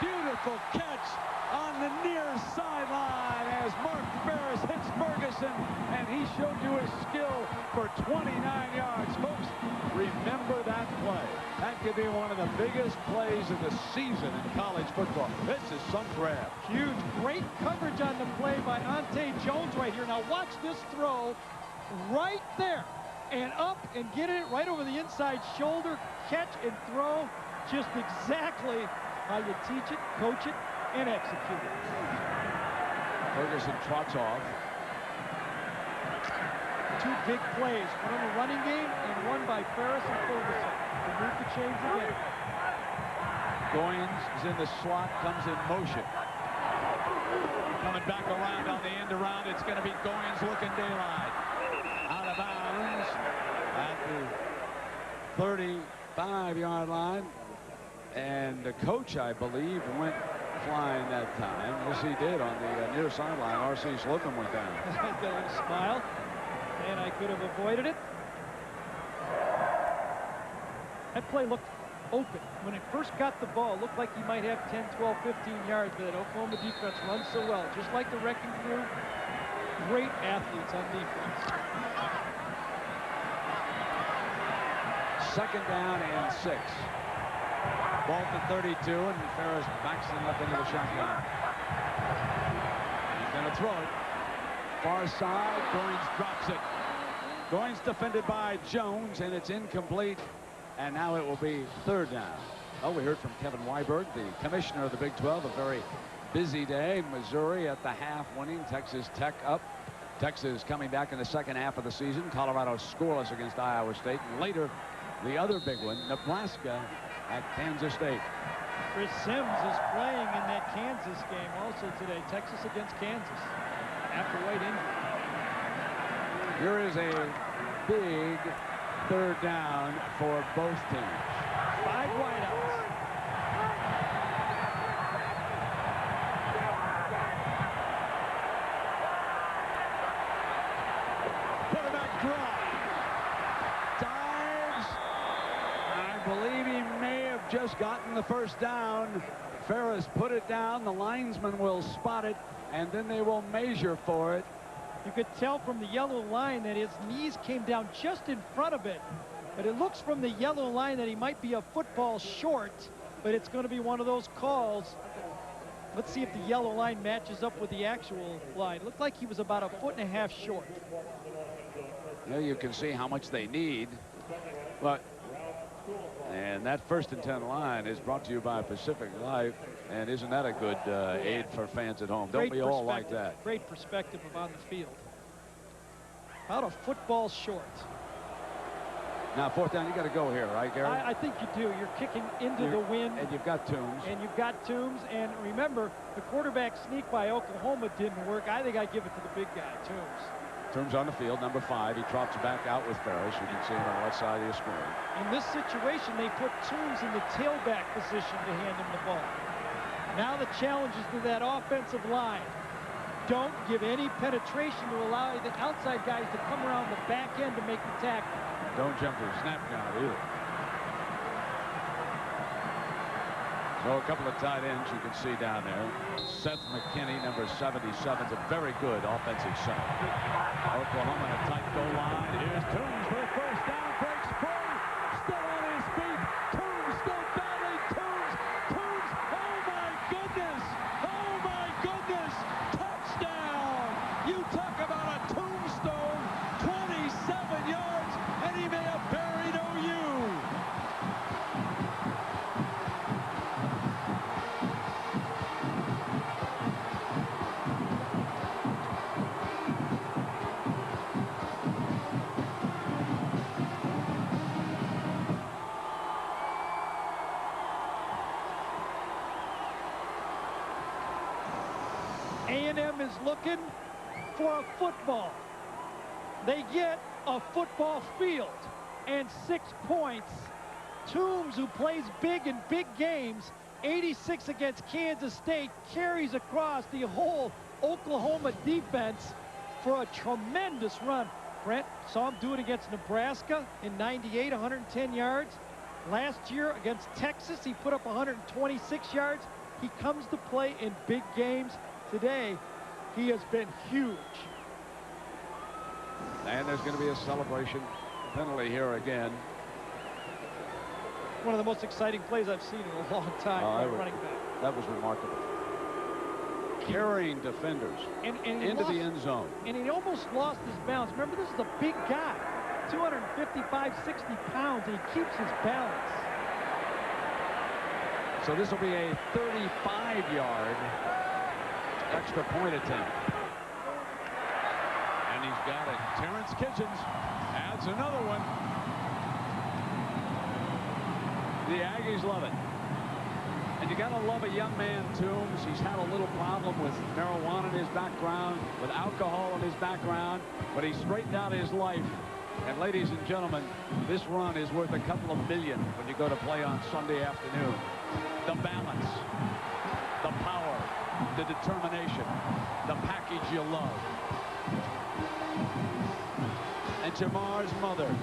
Speaker 9: Beautiful catch on the near sideline as Mark Ferris hits Ferguson, and he showed you his skill for 29 yards. Folks, remember that play. That could be one of the biggest plays of the season in college football. This is some grab.
Speaker 31: Huge, great coverage on the play by Ante Jones right here. Now watch this throw right there, and up and get it right over the inside shoulder, catch and throw, just exactly how you teach it, coach it, and execute it.
Speaker 9: Ferguson trots off.
Speaker 31: Two big plays, one in the running game and one by Ferris and Ferguson. They move the chains again.
Speaker 9: Goins is in the slot, comes in motion. Coming back around on the end around, it's going to be Goins looking daylight. Out of bounds at the 35-yard line. And the coach, I believe, went flying that time. Yes, he did on the near sideline. R.C. Slocum went down.
Speaker 31: Got a little smile, and I could have avoided it. That play looked open. When it first got the ball, it looked like he might have 10, 12, 15 yards, but that Oklahoma defense runs so well. Just like the wrecking crew, great athletes on defense.
Speaker 9: Second down and 6. Ball to 32, and Ferris backs him up into the shotgun. He's going to throw it. Far side, Goins drops it. Goins defended by Jones, and it's incomplete. And now it will be third down. Oh, we heard from Kevin Weiberg, the commissioner of the Big 12. A very busy day. Missouri at the half winning. Texas Tech up. Texas coming back in the second half of the season. Colorado scoreless against Iowa State. And later, the other big one, Nebraska at Kansas State.
Speaker 31: Chris Sims is playing in that Kansas game also today. Texas against Kansas after White injury.
Speaker 9: Here is a big third down for both teams.
Speaker 31: 5 wideouts.
Speaker 9: Quarterback draw. Dives. I believe he may have just gotten the first down. Ferris put it down. The linesman will spot it. and then they will measure for it.
Speaker 31: You could tell from the yellow line that his knees came down just in front of it. But it looks from the yellow line that he might be a football short, but it's going to be one of those calls. Let's see if the yellow line matches up with the actual line. It looked like he was about 1.5 feet short.
Speaker 9: There you can see how much they need. But, and that 1st and 10 line is brought to you by Pacific Life. And isn't that a good aid for fans at home? Don't we all like that?
Speaker 31: Great perspective of on the field. About a football short.
Speaker 9: Now, 4th down, you got to go here, right, Gary?
Speaker 31: I think you do. You're kicking into the wind.
Speaker 9: And you've got Toombs.
Speaker 31: And you've got Toombs. And remember, the quarterback sneak by Oklahoma didn't work. I think I give it to the big guy, Toombs.
Speaker 9: Toombs on the field, number 5. He drops back out with Ferris. You can see him on the left side of your screen.
Speaker 31: In this situation, they put Toombs in the tailback position to hand him the ball. Now the challenge is to that offensive line. Don't give any penetration to allow the outside guys to come around the back end to make the tackle.
Speaker 9: Don't jump to the snap count either. So a couple of tight ends you can see down there. Seth McKinney, number 77, is a very good offensive center. Oklahoma in a tight goal line. Here's Toombs for the 1st down. Breaks free. Still on his feet. Toombs still battling. Toombs. Oh my goodness. Oh my goodness. Touchdown. You talk about a tombstone. 27 yards. And he may have buried OU.
Speaker 31: A&M is looking for a football. They get a football field and 6 points. Toombs, who plays big in big games, 86 against Kansas State, carries across the whole Oklahoma defense for a tremendous run. Brent saw him do it against Nebraska in '98, 110 yards. Last year against Texas, he put up 126 yards. He comes to play in big games. Today, he has been huge.
Speaker 9: And there's going to be a celebration penalty here again.
Speaker 31: One of the most exciting plays I've seen in a long time. Running back.
Speaker 9: That was remarkable. Carrying defenders into the end zone.
Speaker 31: And he almost lost his balance. Remember, this is a big guy, 255, 60 pounds, and he keeps his balance.
Speaker 9: So this will be a 35-yard extra point attempt. And he's got it. Terrence Kitchens adds another one. The Aggies love it. And you gotta love a young man, Toombs. He's had a little problem with marijuana in his background, with alcohol in his background, but he straightened out his life. And ladies and gentlemen, this run is worth a couple of million when you go to play on Sunday afternoon. The balance, the power, the determination, the package you love. And Jamar's mother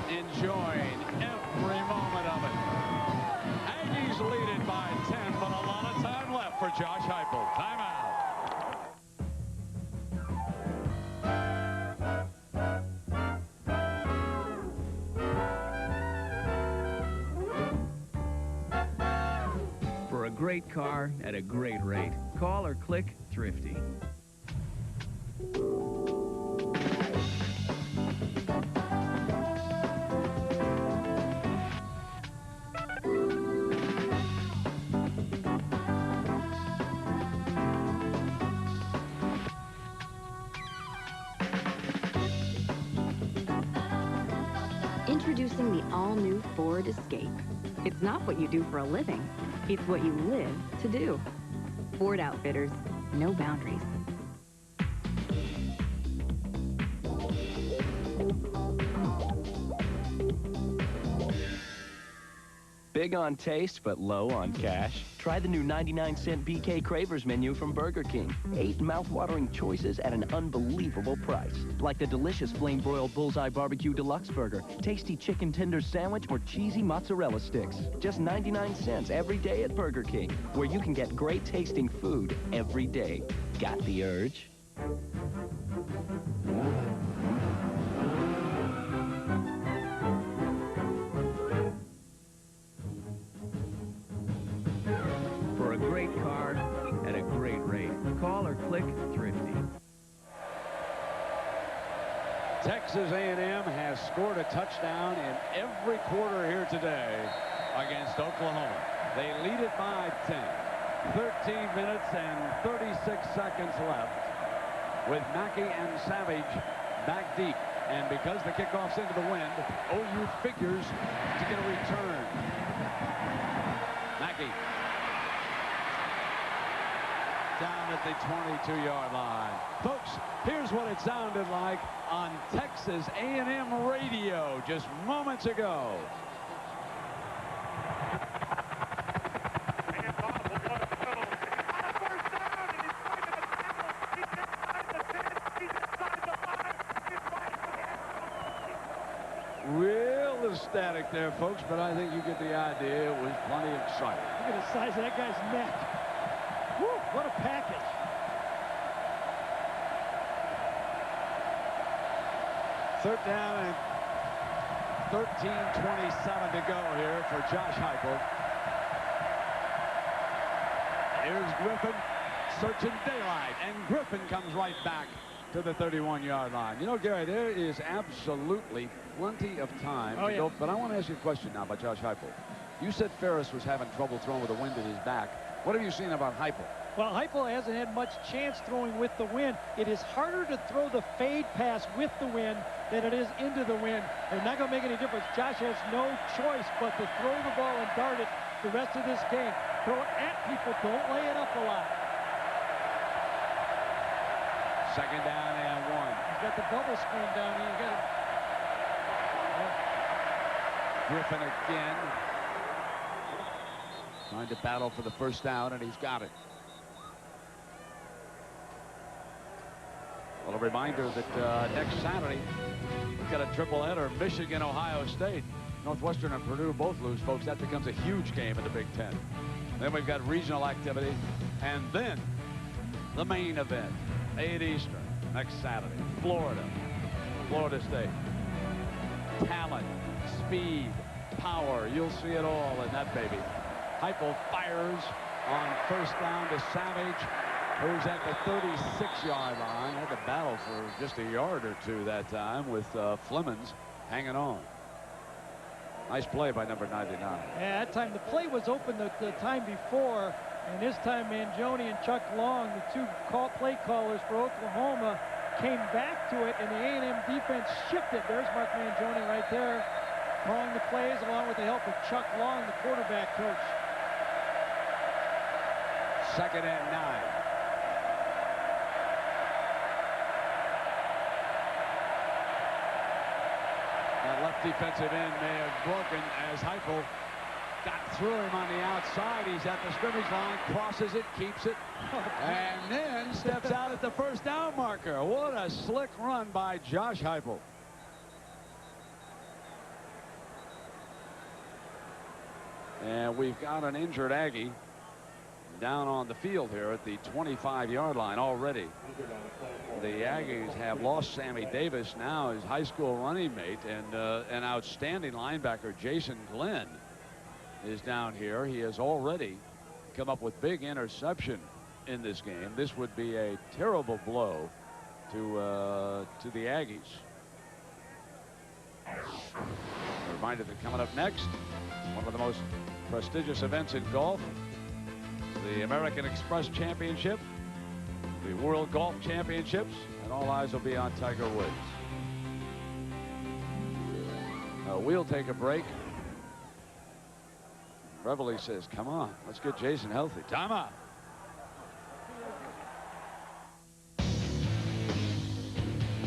Speaker 9: enjoying every moment of it. Aggies lead it by 10, but a lot of time left for Josh Heupel. Timeout.
Speaker 15: For a great car at a great rate, call or click Thrifty.
Speaker 1: Introducing the all-new Ford Escape. It's not what you do for a living, it's what you live to do. Ford Outfitters, no boundaries.
Speaker 15: Big on taste, but low on cash? Try the new 99-cent BK Cravers menu from Burger King. 8 mouth-watering choices at an unbelievable price. Like the delicious flame-broiled Bullseye Barbecue Deluxe Burger, tasty chicken tenders sandwich, or cheesy mozzarella sticks. Just 99 cents every day at Burger King, where you can get great-tasting food every day. Got the urge? For a great car at a great rate, call or click Thrifty.
Speaker 9: Texas A&M has scored a touchdown in every quarter here today against Oklahoma. They lead it by 10. 13 minutes and 36 seconds left with Mackey and Savage back deep. And because the kickoff's into the wind, OU figures to get a return. Mackey down at the 22-yard line. Folks, here's what it sounded like on Texas A&M radio just moments ago. Real static there, folks, but I think you get the idea. It was plenty exciting.
Speaker 31: Look at the size of that guy's neck. Woo, what a package.
Speaker 9: Third down and 13:27 to go here for Josh Heupel. Here's Griffin searching daylight, and Griffin comes right back to the 31-yard line. You know, Gary, there is absolutely plenty of time to go. But I want to ask you a question now about Josh Heupel. You said Ferris was having trouble throwing with the wind at his back. What have you seen about Heupel?
Speaker 31: Well, Heupel hasn't had much chance throwing with the wind. It is harder to throw the fade pass with the wind than it is into the wind. It's not going to make any difference. Josh has no choice but to throw the ball and dart it the rest of this game. Throw it at people. Don't lay it up a lot.
Speaker 9: Second down and 1.
Speaker 31: He's got the double screen down here. You got it.
Speaker 9: Griffin again. Trying to battle for the first down, and he's got it. Well, a reminder that next Saturday, we've got a triple-header, Michigan, Ohio State. Northwestern and Purdue both lose, folks. That becomes a huge game in the Big Ten. Then we've got regional activity, and then the main event, 8 Eastern, next Saturday. Florida State. Talent, speed, power, you'll see it all in that baby. Heupel fires on first down to Savage, who's at the 36-yard line. Had to battle for just a yard or two that time with Flemons hanging on. Nice play by number 99.
Speaker 31: Yeah, that time the play was open the time before, and this time Mangione and Chuck Long, the two play callers for Oklahoma, came back to it, and the A&M defense shifted. There's Mark Mangione right there, calling the plays along with the help of Chuck Long, the quarterback coach.
Speaker 9: Second and 9. That left defensive end may have broken as Heupel got through him on the outside. He's at the scrimmage line, crosses it, keeps it, and then steps out at the first down marker. What a slick run by Josh Heupel. And we've got an injured Aggie down on the field here at the 25-yard line already. The Aggies have lost Sammy Davis, now his high school running mate, and an outstanding linebacker, Jason Glenn, is down here. He has already come up with big interception in this game. This would be a terrible blow to the Aggies. A reminder that coming up next, one of the most prestigious events in golf, the American Express Championship, the World Golf Championships, and all eyes will be on Tiger Woods. We'll take a break. Reveille says, come on, let's get Jason healthy. Time out.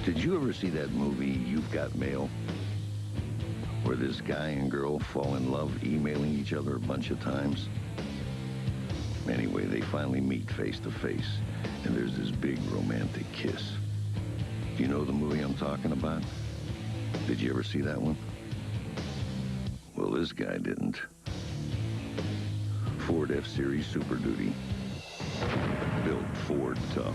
Speaker 21: Did you ever see that movie, You've Got Mail? Where this guy and girl fall in love emailing each other a bunch of times? Anyway, they finally meet face to face, and there's this big romantic kiss. Do you know the movie I'm talking about? Did you ever see that one? Well, this guy didn't. Ford F-Series Super Duty. built Ford tough.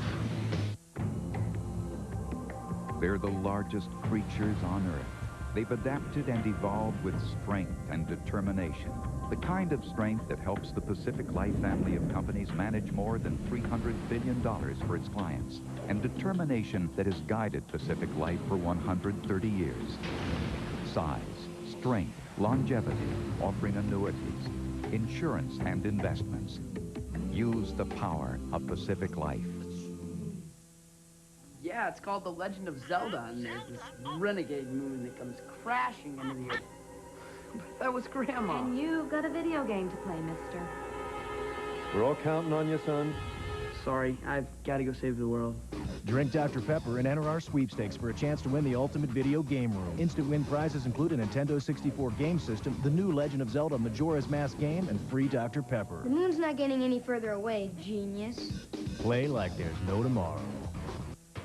Speaker 8: They're the largest creatures on Earth. They've adapted and evolved with strength and determination. The kind of strength that helps the Pacific Life family of companies manage more than $300 billion for its clients. And determination that has guided Pacific Life for 130 years. Size, strength, longevity, offering annuities, insurance and investments. Use the power of Pacific Life.
Speaker 6: Yeah, it's called The Legend of Zelda, and there's this renegade moon that comes crashing into the earth. But that was Grandma.
Speaker 1: And you've got a video game to play, mister.
Speaker 4: We're all counting on you, son.
Speaker 6: Sorry, I've got to go save the world.
Speaker 10: Drink Dr. Pepper and enter our sweepstakes for a chance to win the ultimate video game room. Instant win prizes include a Nintendo 64 game system, the new Legend of Zelda Majora's Mask game, and free Dr. Pepper.
Speaker 11: The moon's not getting any further away, genius.
Speaker 10: Play like there's no tomorrow.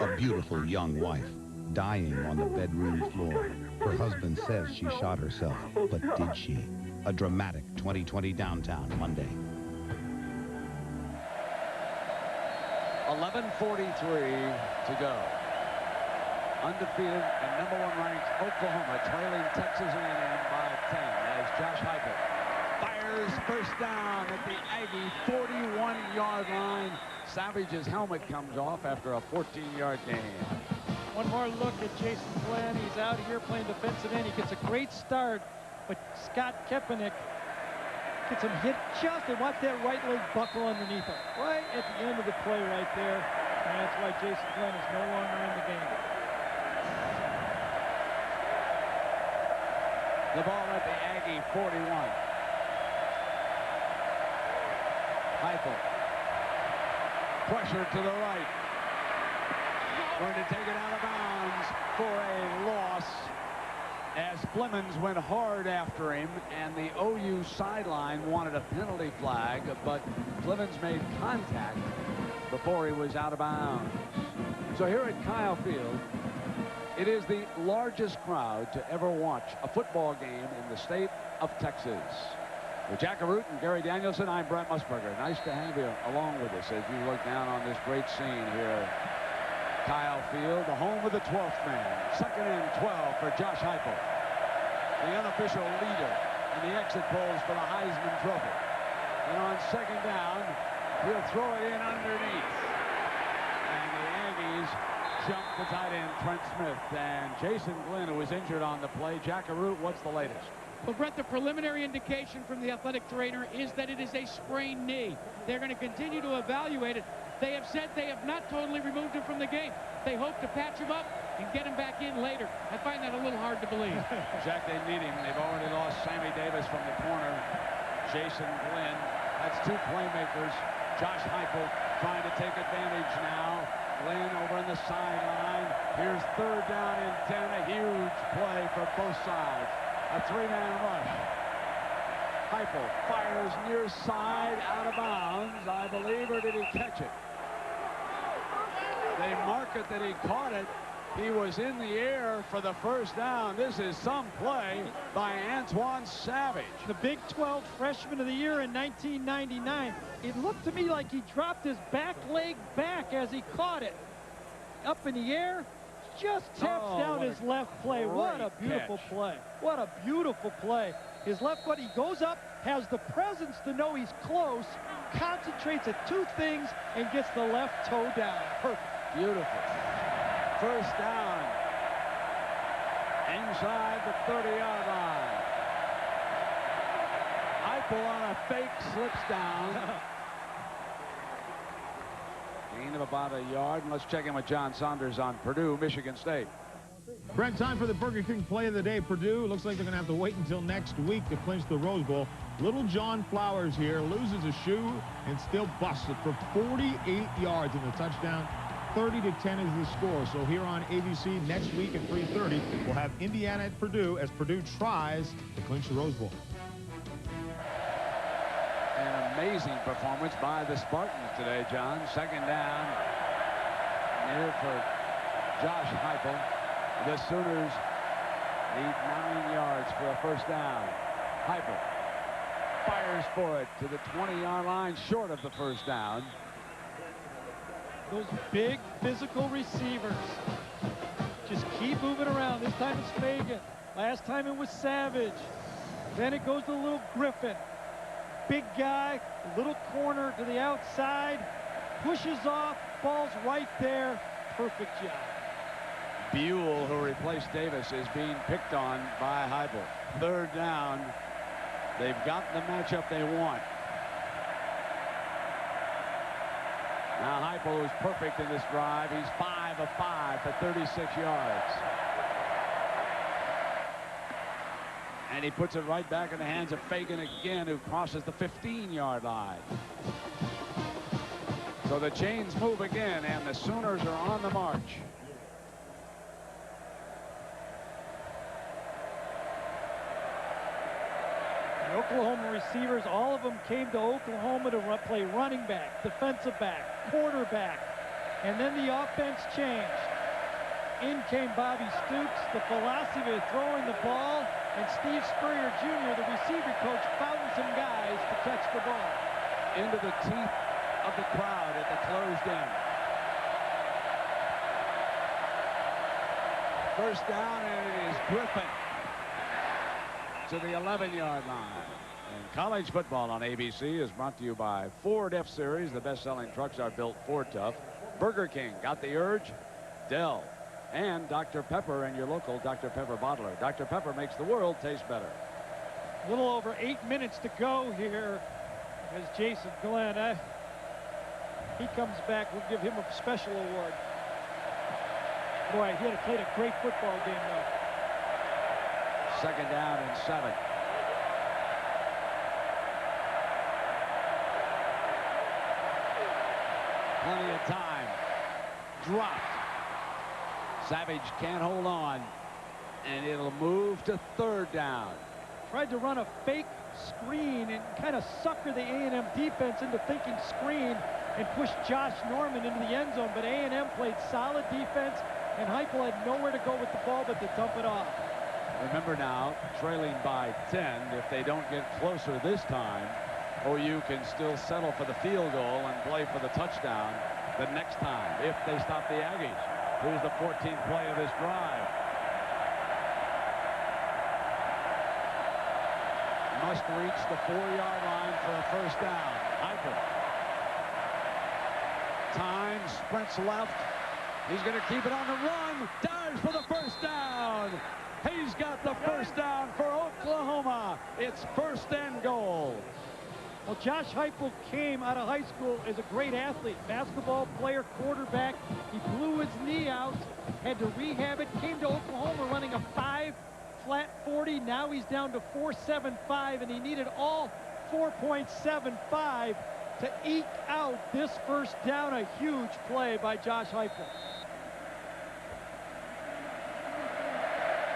Speaker 7: A beautiful young wife, dying on the bedroom floor. Her husband says she shot herself, but did she? A dramatic 2020 Downtown Monday.
Speaker 9: 11:43 to go. Undefeated and #1 ranked Oklahoma trailing Texas A&M by 10 as Josh Heupel fires first down at the Aggie 41-yard line. Savage's helmet comes off after a 14-yard gain.
Speaker 31: One more look at Jason Glenn. He's out here playing defensive end. He gets a great start, but Scott Kaepernick gets him hit just, and watch that right leg buckle underneath him. Right at the end of the play right there. And that's why Jason Glenn is no longer in the game.
Speaker 9: The ball at the Aggie 41. Heupel. Pressure to the right. Going to take it out of bounds for a loss as Flemings went hard after him, and the OU sideline wanted a penalty flag, but Flemings made contact before he was out of bounds. So here at Kyle Field, it is the largest crowd to ever watch a football game in the state of Texas. With Jack Arute and Gary Danielson, I'm Brent Musburger. Nice to have you along with us as you look down on this great scene here at Kyle Field, the home of the 12th man. 2nd and 12 for Josh Heupel, the unofficial leader in the exit polls for the Heisman Trophy. And on 2nd down, he'll throw it in underneath. And the Aggies jump the tight end, Trent Smith. And Jason Glenn, who was injured on the play. Jack Arute, what's the latest?
Speaker 20: Well, Brett, the preliminary indication from the athletic trainer is that it is a sprained knee. They're going to continue to evaluate it. They have said they have not totally removed him from the game. They hope to patch him up and get him back in later. I find that a little hard to believe.
Speaker 9: Jack, they need him. They've already lost Sammy Davis from the corner. Jason Glenn. That's 2 playmakers. Josh Heupel trying to take advantage now. Glenn over on the sideline. Here's 3rd down and 10. A huge play for both sides. A 3-man rush. Heupel fires near side, out of bounds, I believe, or did he catch it? They mark it that he caught it. He was in the air for the 1st down. This is some play by Antoine Savage.
Speaker 31: The Big 12 Freshman of the Year in 1999. It looked to me like he dropped his back leg back as he caught it. Up in the air, just taps down his left play. What a beautiful play. What a beautiful play. His left foot, he goes up, has the presence to know he's close, concentrates at 2 things, and gets the left toe down. Perfect.
Speaker 9: Beautiful. 1st down. Inside the 30-yard line. Heupel on a fake slips down. Gain of about a yard. And let's check in with John Saunders on Purdue, Michigan State.
Speaker 25: Brent, time for the Burger King play of the day. Purdue looks like they're going to have to wait until next week to clinch the Rose Bowl. Little John Flowers here loses a shoe and still busts it for 48 yards in the touchdown. 30-10 is the score. So here on ABC next week at 3:30, we'll have Indiana at Purdue as Purdue tries to clinch the Rose Bowl.
Speaker 9: An amazing performance by the Spartans today, John. 2nd down. Near for Josh Heupel. The Sooners need 9 yards for a 1st down. Heupel fires for it to the 20-yard line, short of the 1st down.
Speaker 31: Those big physical receivers. Just keep moving around. This time it's Fagan. Last time it was Savage. Then it goes to little Griffin. Big guy, little corner to the outside. Pushes off, ball's right there. Perfect job.
Speaker 9: Buell, who replaced Davis, is being picked on by Heupel. Third down. They've got the matchup they want. Now Heupel, who's perfect in this drive, he's 5 of 5 for 36 yards. And he puts it right back in the hands of Fagan again, who crosses the 15-yard line. So the chains move again, and the Sooners are on the march.
Speaker 31: The Oklahoma receivers, all of them came to Oklahoma to play running back, defensive back, quarterback, and then the offense changed. In came Bobby Stoops, the philosophy of throwing the ball, and Steve Spurrier Jr., the receiver coach, found some guys to catch the ball.
Speaker 9: Into the teeth of the crowd at the closed end. First down, and it is Griffin to the 11-yard line. And college football on ABC is brought to you by Ford F-Series. The best-selling trucks are built Ford tough. Burger King, got the urge? Dell. And Dr. Pepper and your local Dr. Pepper bottler. Dr. Pepper makes the world taste better.
Speaker 31: A little over 8 minutes to go here as Jason Glenn. He comes back. We'll give him a special award. Boy, he had played a great football game, though.
Speaker 9: Second down and 7. Plenty of time. Dropped. Savage can't hold on, and it'll move to third down.
Speaker 31: Tried to run a fake screen and kind of sucker the A&M defense into thinking screen and pushed Josh Norman into the end zone, but A&M played solid defense, and Heupel had nowhere to go with the ball but to dump it off.
Speaker 9: Remember now, trailing by 10, if they don't get closer this time, OU can still settle for the field goal and play for the touchdown the next time if they stop the Aggies. Here's the 14th play of this drive. Must reach the 4-yard line for a first down. Heupel. Time, sprints left. He's going to keep it on the run. Dives for the first down. He's got the first down for Oklahoma. It's first and goal.
Speaker 31: Well, Josh Heupel came out of high school as a great athlete, basketball player, quarterback. He blew his knee out, had to rehab it, came to Oklahoma running a 5 flat 40. Now he's down to 4.75, and he needed all 4.75 to eke out this first down. A huge play by Josh Heupel.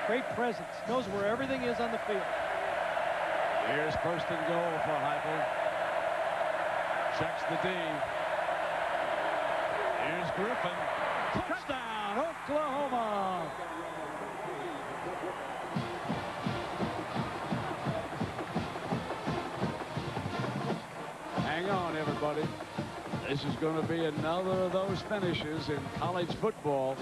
Speaker 31: Great presence, knows where everything is on the field.
Speaker 9: Here's first and goal for Heupel. Checks the D. Here's Griffin. Touchdown, Oklahoma. Hang on, everybody. This is going to be another of those finishes in college football.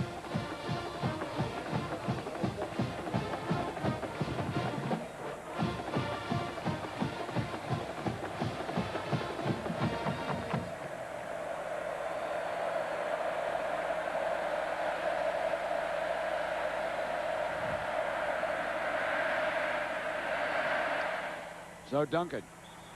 Speaker 9: So Duncan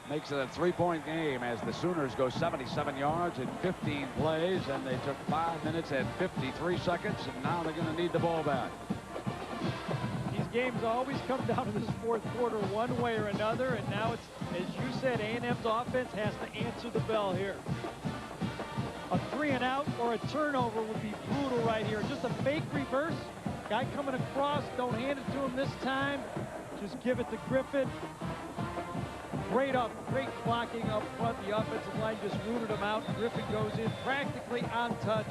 Speaker 9: makes it a 3-point game as the Sooners go 77 yards in 15 plays, and they took 5 minutes and 53 seconds, and now they're going to need the ball back.
Speaker 31: These games always come down to this fourth quarter one way or another, and now it's, as you said, A&M's offense has to answer the bell here. A 3-and-out or a turnover would be brutal right here. Just a fake reverse. Guy coming across, don't hand it to him this time. Just give it to Griffin. Great blocking up front. The offensive line just rooted him out. Griffin goes in practically untouched.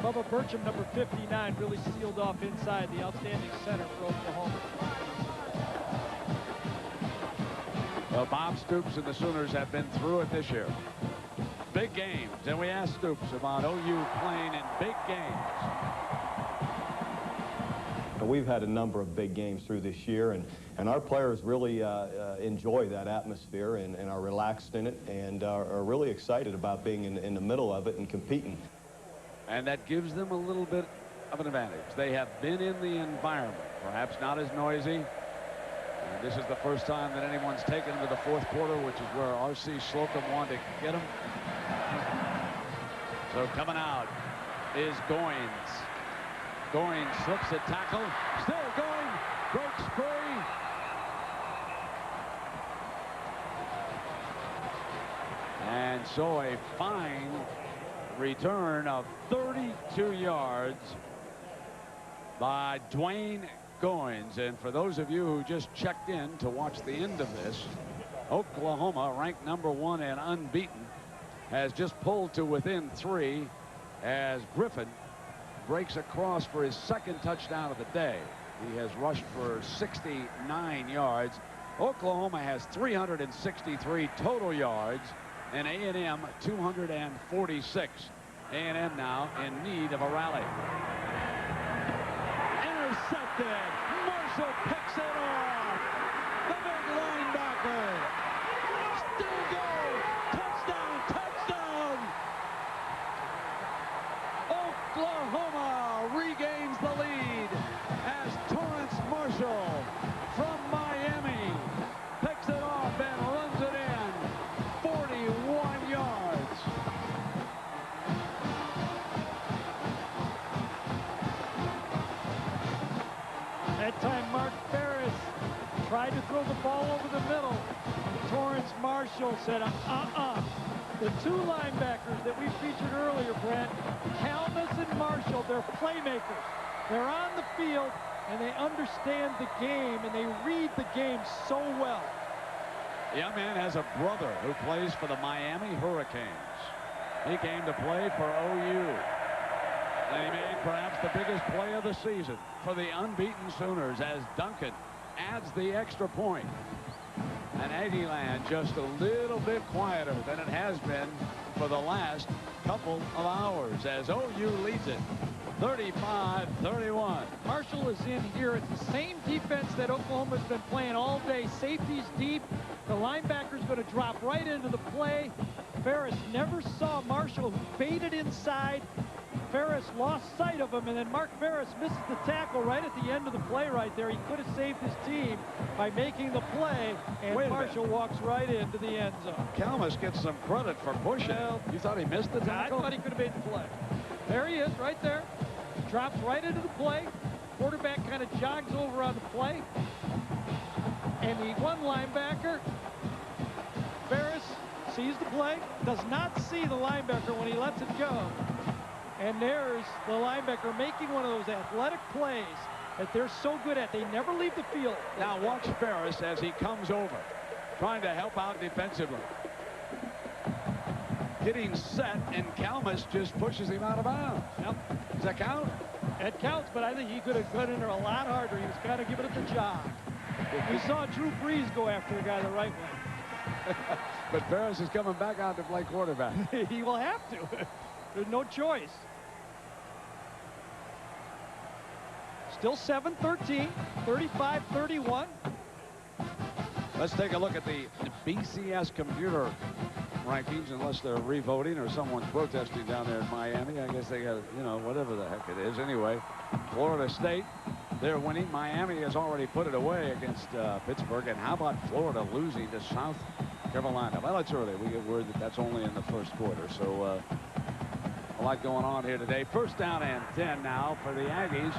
Speaker 31: Bubba Burcham, number 59, really sealed off inside, the outstanding center for Oklahoma.
Speaker 9: Well, Bob Stoops and the Sooners have been through it this year. big games. And we asked Stoops about OU playing in big games.
Speaker 3: We've had a number of big games through this year, and our players really enjoy that atmosphere and are relaxed in it and are really excited about being in the middle of it and competing.
Speaker 9: And that gives them a little bit of an advantage. They have been in the environment, perhaps not as noisy. And this is the first time that anyone's taken them to the fourth quarter, which is where R.C. Slocum wanted to get them. So coming out is Goins. Goins slips a tackle, still going, breaks free. And so a fine return of 32 yards by Dwayne Goins. And for those of you who just checked in to watch the end of this, Oklahoma, ranked #1 and unbeaten, has just pulled to within 3 as Griffin breaks across for his second touchdown of the day. He has rushed for 69 yards. Oklahoma has 363 total yards and A&M 246. A&M now in need of a rally. Intercepted. Marshall picks it off. The big linebacker. Still go. Touchdown. Touchdown. Oklahoma regains the lead as Torrance Marshall from Miami picks it off and runs it in 41 yards.
Speaker 31: That time Mark Ferris tried to throw the ball over the middle. Torrance Marshall said, The two linebackers that we featured earlier, Brent, Kalmus and Marshall, they're playmakers. They're on the field, and they understand the game, and they read the game so well.
Speaker 9: The young man has a brother who plays for the Miami Hurricanes. He came to play for OU. And he made perhaps the biggest play of the season for the unbeaten Sooners as Duncan adds the extra point. And Aggieland just a little bit quieter than it has been for the last couple of hours as OU leads it 35-31.
Speaker 31: Marshall is in here at the same defense that Oklahoma's been playing all day. Safety's deep. The linebacker's going to drop right into the play. Ferris never saw Marshall, who baited inside. Ferris lost sight of him, and then Mark Ferris misses the tackle right at the end of the play right there. He could have saved his team by making the play, and Marshall walks right into the end zone.
Speaker 9: Kalmus gets some credit for pushing.
Speaker 31: Well,
Speaker 9: you thought he missed the tackle?
Speaker 31: I thought he could have made the play. There he is, right there. Drops right into the play. Quarterback kind of jogs over on the play. And the one linebacker, Ferris, sees the play, does not see the linebacker when he lets it go. And there's the linebacker making one of those athletic plays that they're so good at. They never leave the field.
Speaker 9: Now watch Ferris as he comes over, trying to help out defensively. Getting set, and Kalmus just pushes him out of bounds.
Speaker 31: Yep.
Speaker 9: Does that count?
Speaker 31: It counts, but I think he could have got in there a lot harder. He was kind of giving it the jog. We saw Drew Brees go after a guy the right way.
Speaker 9: But Ferris is coming back out to play quarterback.
Speaker 31: He will have to. There's no choice. Still 7-13, 35-31.
Speaker 9: Let's take a look at the BCS computer rankings, unless they're revoting or someone's protesting down there in Miami. I guess they got, you know, whatever the heck it is. Anyway, Florida State, they're winning. Miami has already put it away against Pittsburgh. And how about Florida losing to South Carolina? Well, it's early. We get word that that's only in the first quarter. So a lot going on here today. First down and 10 now for the Aggies.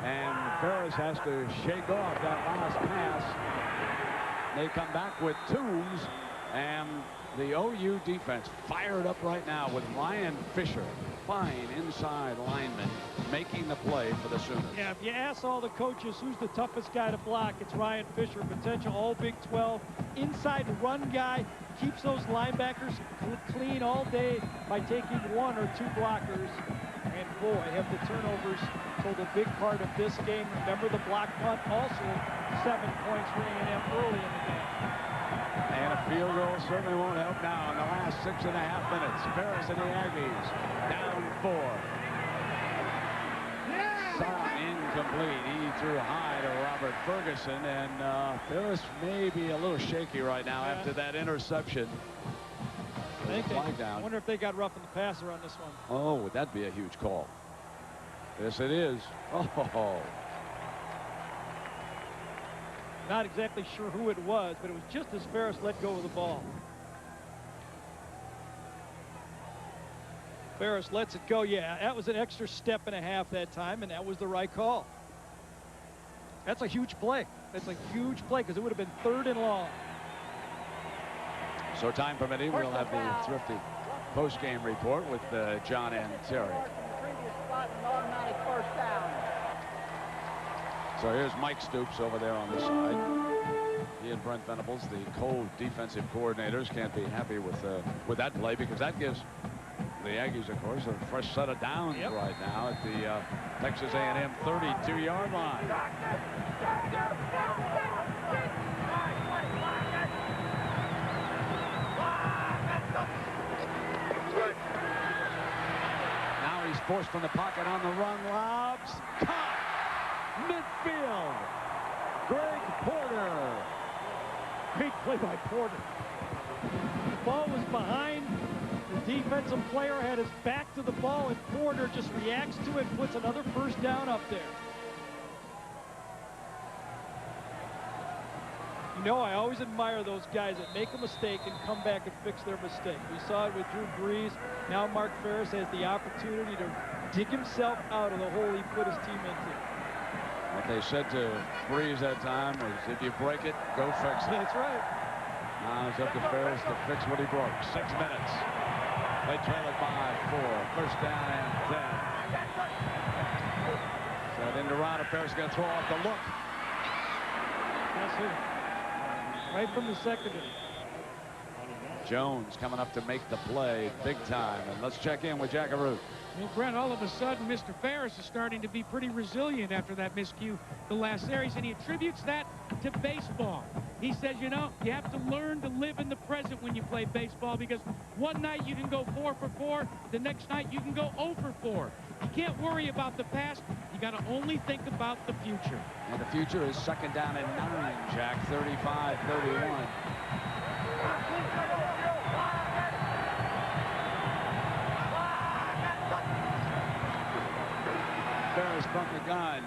Speaker 9: And Ferris has to shake off that last pass. They come back with twos, and the OU defense fired up right now with Ryan Fisher, fine inside lineman, making the play for the Sooners.
Speaker 31: Yeah, if you ask all the coaches who's the toughest guy to block, it's Ryan Fisher, potential all Big 12 inside run guy, keeps those linebackers clean all day by taking one or two blockers. And boy, have the turnovers told a big part of this game. Remember the block punt, also 7 points for A&M early in the game.
Speaker 9: And a field goal certainly won't help now in the last 6.5 minutes. Ferris and the Aggies down 4. Incomplete. He threw high to Robert Ferguson, and Ferris may be a little shaky right now after that interception.
Speaker 31: I wonder if they got rough in the passer on this one.
Speaker 9: Oh, would that be a huge call? Yes, it is. Oh.
Speaker 31: Not exactly sure who it was, but it was just as Ferris let go of the ball. Ferris lets it go. Yeah, that was an extra step and a half that time, and that was the right call. That's a huge play. That's a huge play because it would have been 3rd and long.
Speaker 9: So time permitting, we'll have the Thrifty post-game report with John and Terry. So here's Mike Stoops over there on the side. He and Brent Venables, the co-defensive coordinators, can't be happy with that play because that gives the Aggies, of course, a fresh set of downs right now at the Texas A&M 32-yard line. Now he's forced from the pocket on the run. Lobs. Caught. Midfield. Greg Porter.
Speaker 31: Great play by Porter. The ball was behind. The defensive player had his back to the ball, and Porter just reacts to it and puts another first down up there. You know, I always admire those guys that make a mistake and come back and fix their mistake. We saw it with Drew Brees. Now Mark Ferris has the opportunity to dig himself out of the hole he put his team into.
Speaker 9: What they said to Brees that time was, if you break it, go fix it.
Speaker 31: That's right.
Speaker 9: Now it's up to Ferris to fix what he broke. 6 minutes. They trail it by 4. First down and 10. Set into Rod. Ferris going to throw off the look.
Speaker 31: That's it. Right from the secondary.
Speaker 9: Jones coming up to make the play big time. And let's check in with Jackaroo.
Speaker 20: Well, Brent, all of a sudden, Mr. Ferris is starting to be pretty resilient after that miscue the last series, and he attributes that to baseball. He says, you know, you have to learn to live in the present when you play baseball, because one night you can go 4 for 4, the next night you can go 0 for 4. You can't worry about the past. You got to only think about the future.
Speaker 9: And the future is 2nd down and 9, Jack, 35-31. Ferris from the gun.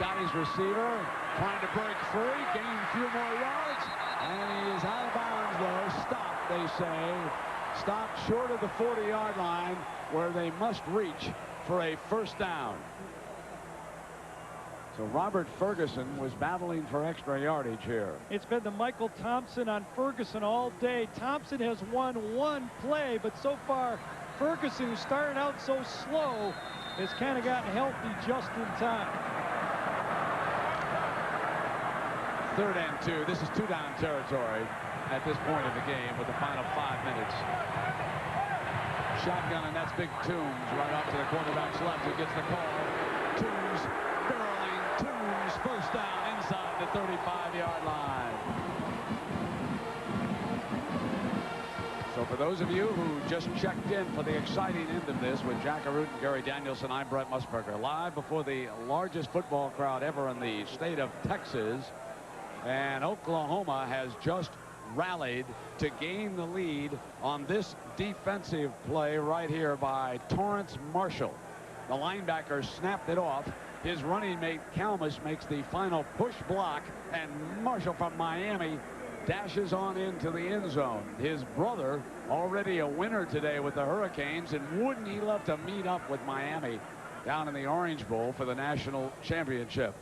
Speaker 9: Got his receiver, trying to break free, gain a few more yards, and he is out of bounds, though. Stopped, they say. Stopped short of the 40-yard line, where they must reach for a first down. So Robert Ferguson was battling for extra yardage here.
Speaker 31: It's been the Michael Thompson on Ferguson all day. Thompson has won 1 play, but so far Ferguson, who started out so slow, has kind of gotten healthy just in time.
Speaker 9: 3rd and 2. This is 2-down territory at this point in the game with the final 5 minutes. Shotgun, and that's Big Toombs right off to the quarterback's left, who gets the call. Toombs barreling. Toombs first down inside the 35-yard line. So for those of you who just checked in for the exciting end of this with Jack Arute and Gary Danielson, I'm Brett Musburger, live before the largest football crowd ever in the state of Texas. And Oklahoma has just rallied to gain the lead on this defensive play right here by Torrance Marshall. The linebacker snapped it off. His running mate Kalmus makes the final push block, and Marshall from Miami dashes on into the end zone. His brother already a winner today with the Hurricanes, and wouldn't he love to meet up with Miami down in the Orange Bowl for the national championship.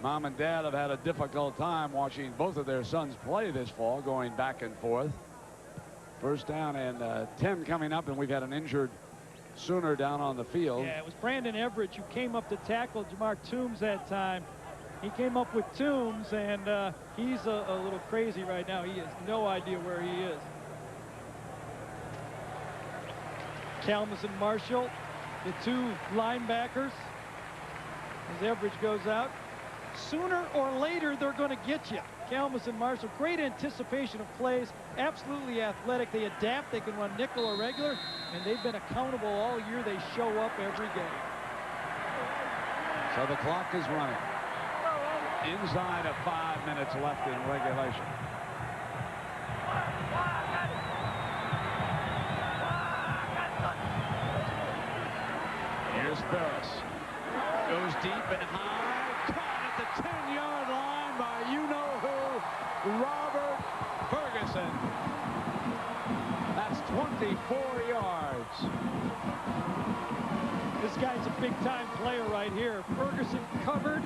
Speaker 9: Mom and Dad have had a difficult time watching both of their sons play this fall, going back and forth. First down and 10 coming up, and we've had an injured Sooner down on the field.
Speaker 31: Yeah, it was Brandon Everidge who came up to tackle Jamar Toombs that time. He came up with Toombs, and he's a little crazy right now. He has no idea where he is. Kalmus and Marshall, the 2 linebackers, as Everidge goes out. Sooner or later, they're going to get you. Kalmus and Marshall. Great anticipation of plays. Absolutely athletic. They adapt. They can run nickel or regular. And they've been accountable all year. They show up every game.
Speaker 9: So the clock is running. Inside of 5 minutes left in regulation. Here's Ferris. Goes deep and high. Caught at the 10-yard line by you-know-who, Robert Ferguson. That's 24 yards.
Speaker 31: This guy's a big-time player right here. Ferguson covered.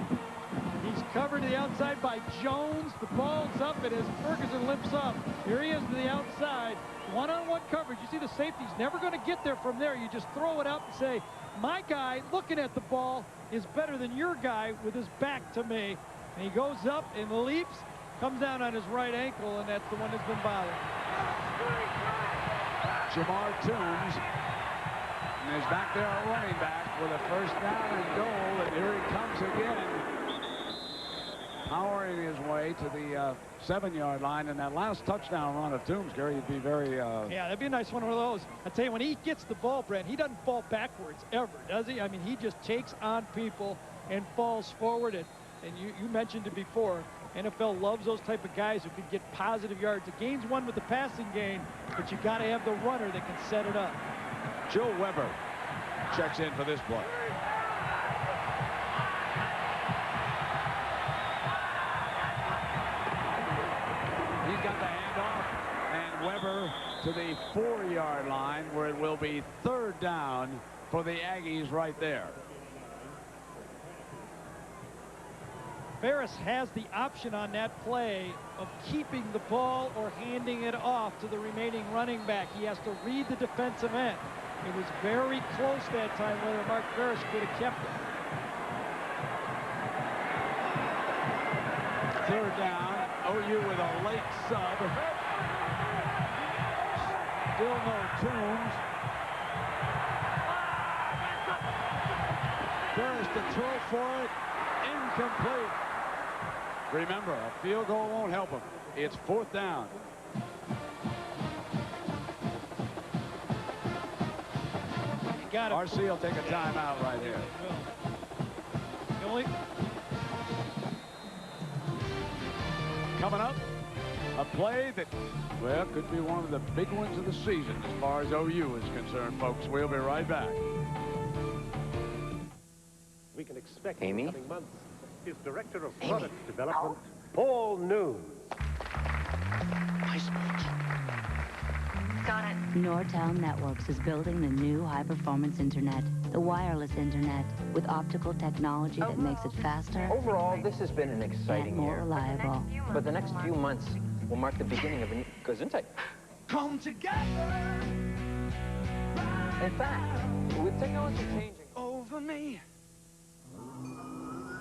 Speaker 31: He's covered to the outside by Jones. The ball's up, and as Ferguson limps up, here he is to the outside. One-on-one coverage. You see the safety's never going to get there from there. You just throw it up and say, my guy looking at the ball is better than your guy with his back to me. And he goes up and leaps, comes down on his right ankle, and that's the one that's been bothering.
Speaker 9: Jamar Toombs is back there, a running back, with a first down and goal, and here he comes again, powering his way to the 7-yard line. And that last touchdown run of Toombs, Gary, you'd be very...
Speaker 31: Yeah, that'd be a nice one of those. I tell you, when he gets the ball, Brent, he doesn't fall backwards ever, does he? I mean, he just takes on people and falls forward. And you mentioned it before, NFL loves those type of guys who can get positive yards. The gain's won with the passing game, but you got to have the runner that can set it up.
Speaker 9: Joe Weber checks in for this play. He's got the handoff, and Weber to the 4-yard line, where it will be 3rd down for the Aggies right there.
Speaker 31: Ferris has the option on that play of keeping the ball or handing it off to the remaining running back. He has to read the defensive end. It was very close that time whether Mark Ferris could have kept it.
Speaker 9: 3rd down, OU with a late sub. Still no Toombs. Ferris to throw for it. Incomplete. Remember, a field goal won't help him. It's 4th down. RC will take a timeout right here. Coming up, a play that, well, could be one of the big ones of the season as far as OU is concerned, folks. We'll be right back.
Speaker 5: We can expect in the coming months is Director of Product Development, Paul Noon.
Speaker 13: Got it. Nortel Networks is building the new high-performance internet, the wireless internet, with optical technology that makes it faster.
Speaker 14: Overall, this has been an exciting
Speaker 13: more
Speaker 14: year.
Speaker 13: reliable.
Speaker 14: But the next few months will mark the beginning of a new Gesundheit.
Speaker 2: Come together.
Speaker 14: In fact, with technology changing
Speaker 2: Over me.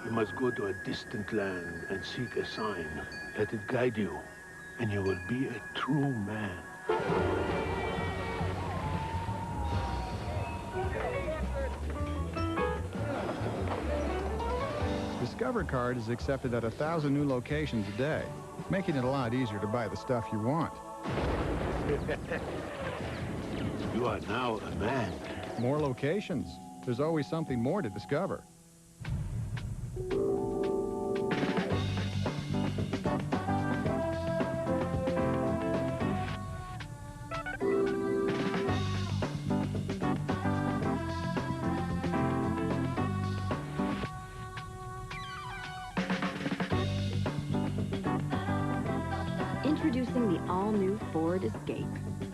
Speaker 17: You must go to a distant land and seek a sign. Let it guide you, and you will be a true man.
Speaker 23: Discover Card is accepted at 1,000 new locations a day, making it a lot easier to buy the stuff you want.
Speaker 17: You are now a man.
Speaker 23: More locations. There's always something more to discover.
Speaker 1: Introducing the all-new Ford Escape.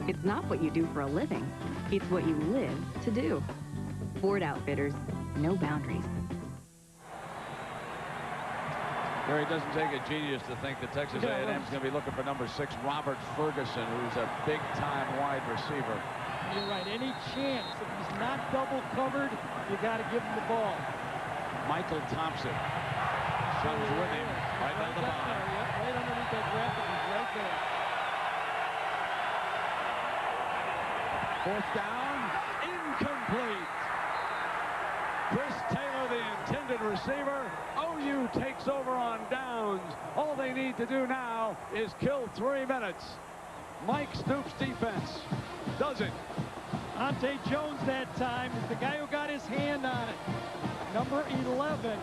Speaker 1: It's not what you do for a living. It's what you live to do. Ford Outfitters, no boundaries.
Speaker 9: Gary, it doesn't take a genius to think that Texas A&M is going to be looking for number 6, Robert Ferguson, who's a big-time wide receiver.
Speaker 31: You're right. Any chance if he's not double covered, you got to give him the ball.
Speaker 9: Michael Thompson comes with him right on the bottom.
Speaker 31: Right underneath that graphic. He's right there.
Speaker 9: 4th down, incomplete. Chris Taylor, the intended receiver. OU takes over on downs. All they need to do now is kill 3 minutes. Mike Stoops' defense does it.
Speaker 31: Ante Jones that time is the guy who got his hand on it. Number 11.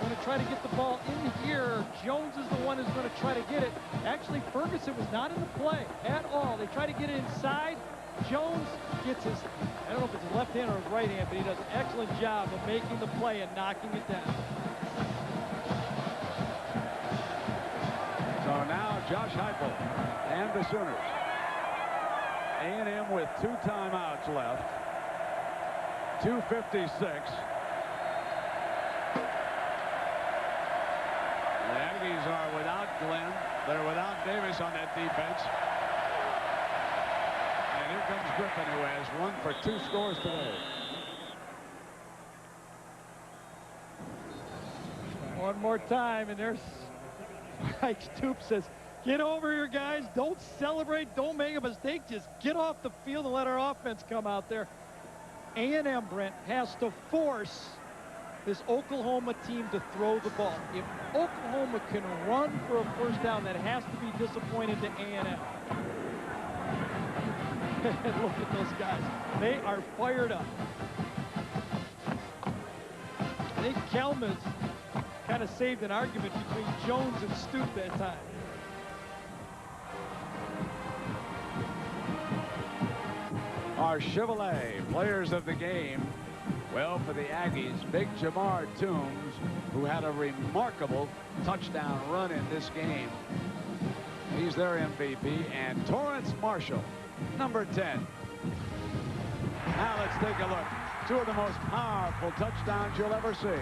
Speaker 31: Going to try to get the ball in here. Jones is the one who's going to try to get it. Actually, Ferguson was not in the play at all. They try to get it inside. Jones gets his, I don't know if it's his left hand or his right hand, but he does an excellent job of making the play and knocking it down.
Speaker 9: So now Josh Heupel and the Sooners. A&M with 2 timeouts left. 2:56. The Aggies are without Glenn. They're without Davis on that defense. And here comes Griffin, who has 1 for 2 scores today.
Speaker 31: One more time, and there's Mike Stoops says, get over here, guys. Don't celebrate. Don't make a mistake. Just get off the field and let our offense come out there. A&M, Brent, has to force this Oklahoma team to throw the ball. If Oklahoma can run for a first down, that has to be disappointing to A&M. And look at those guys. They are fired up. I think Kelman's kind of saved an argument between Jones and Stoops that time.
Speaker 9: Our Chevrolet players of the game. Well, for the Aggies, big Jamar Toombs, who had a remarkable touchdown run in this game. He's their MVP. And Torrance Marshall, number 10. Now let's take a look. 2 of the most powerful touchdowns you'll ever see.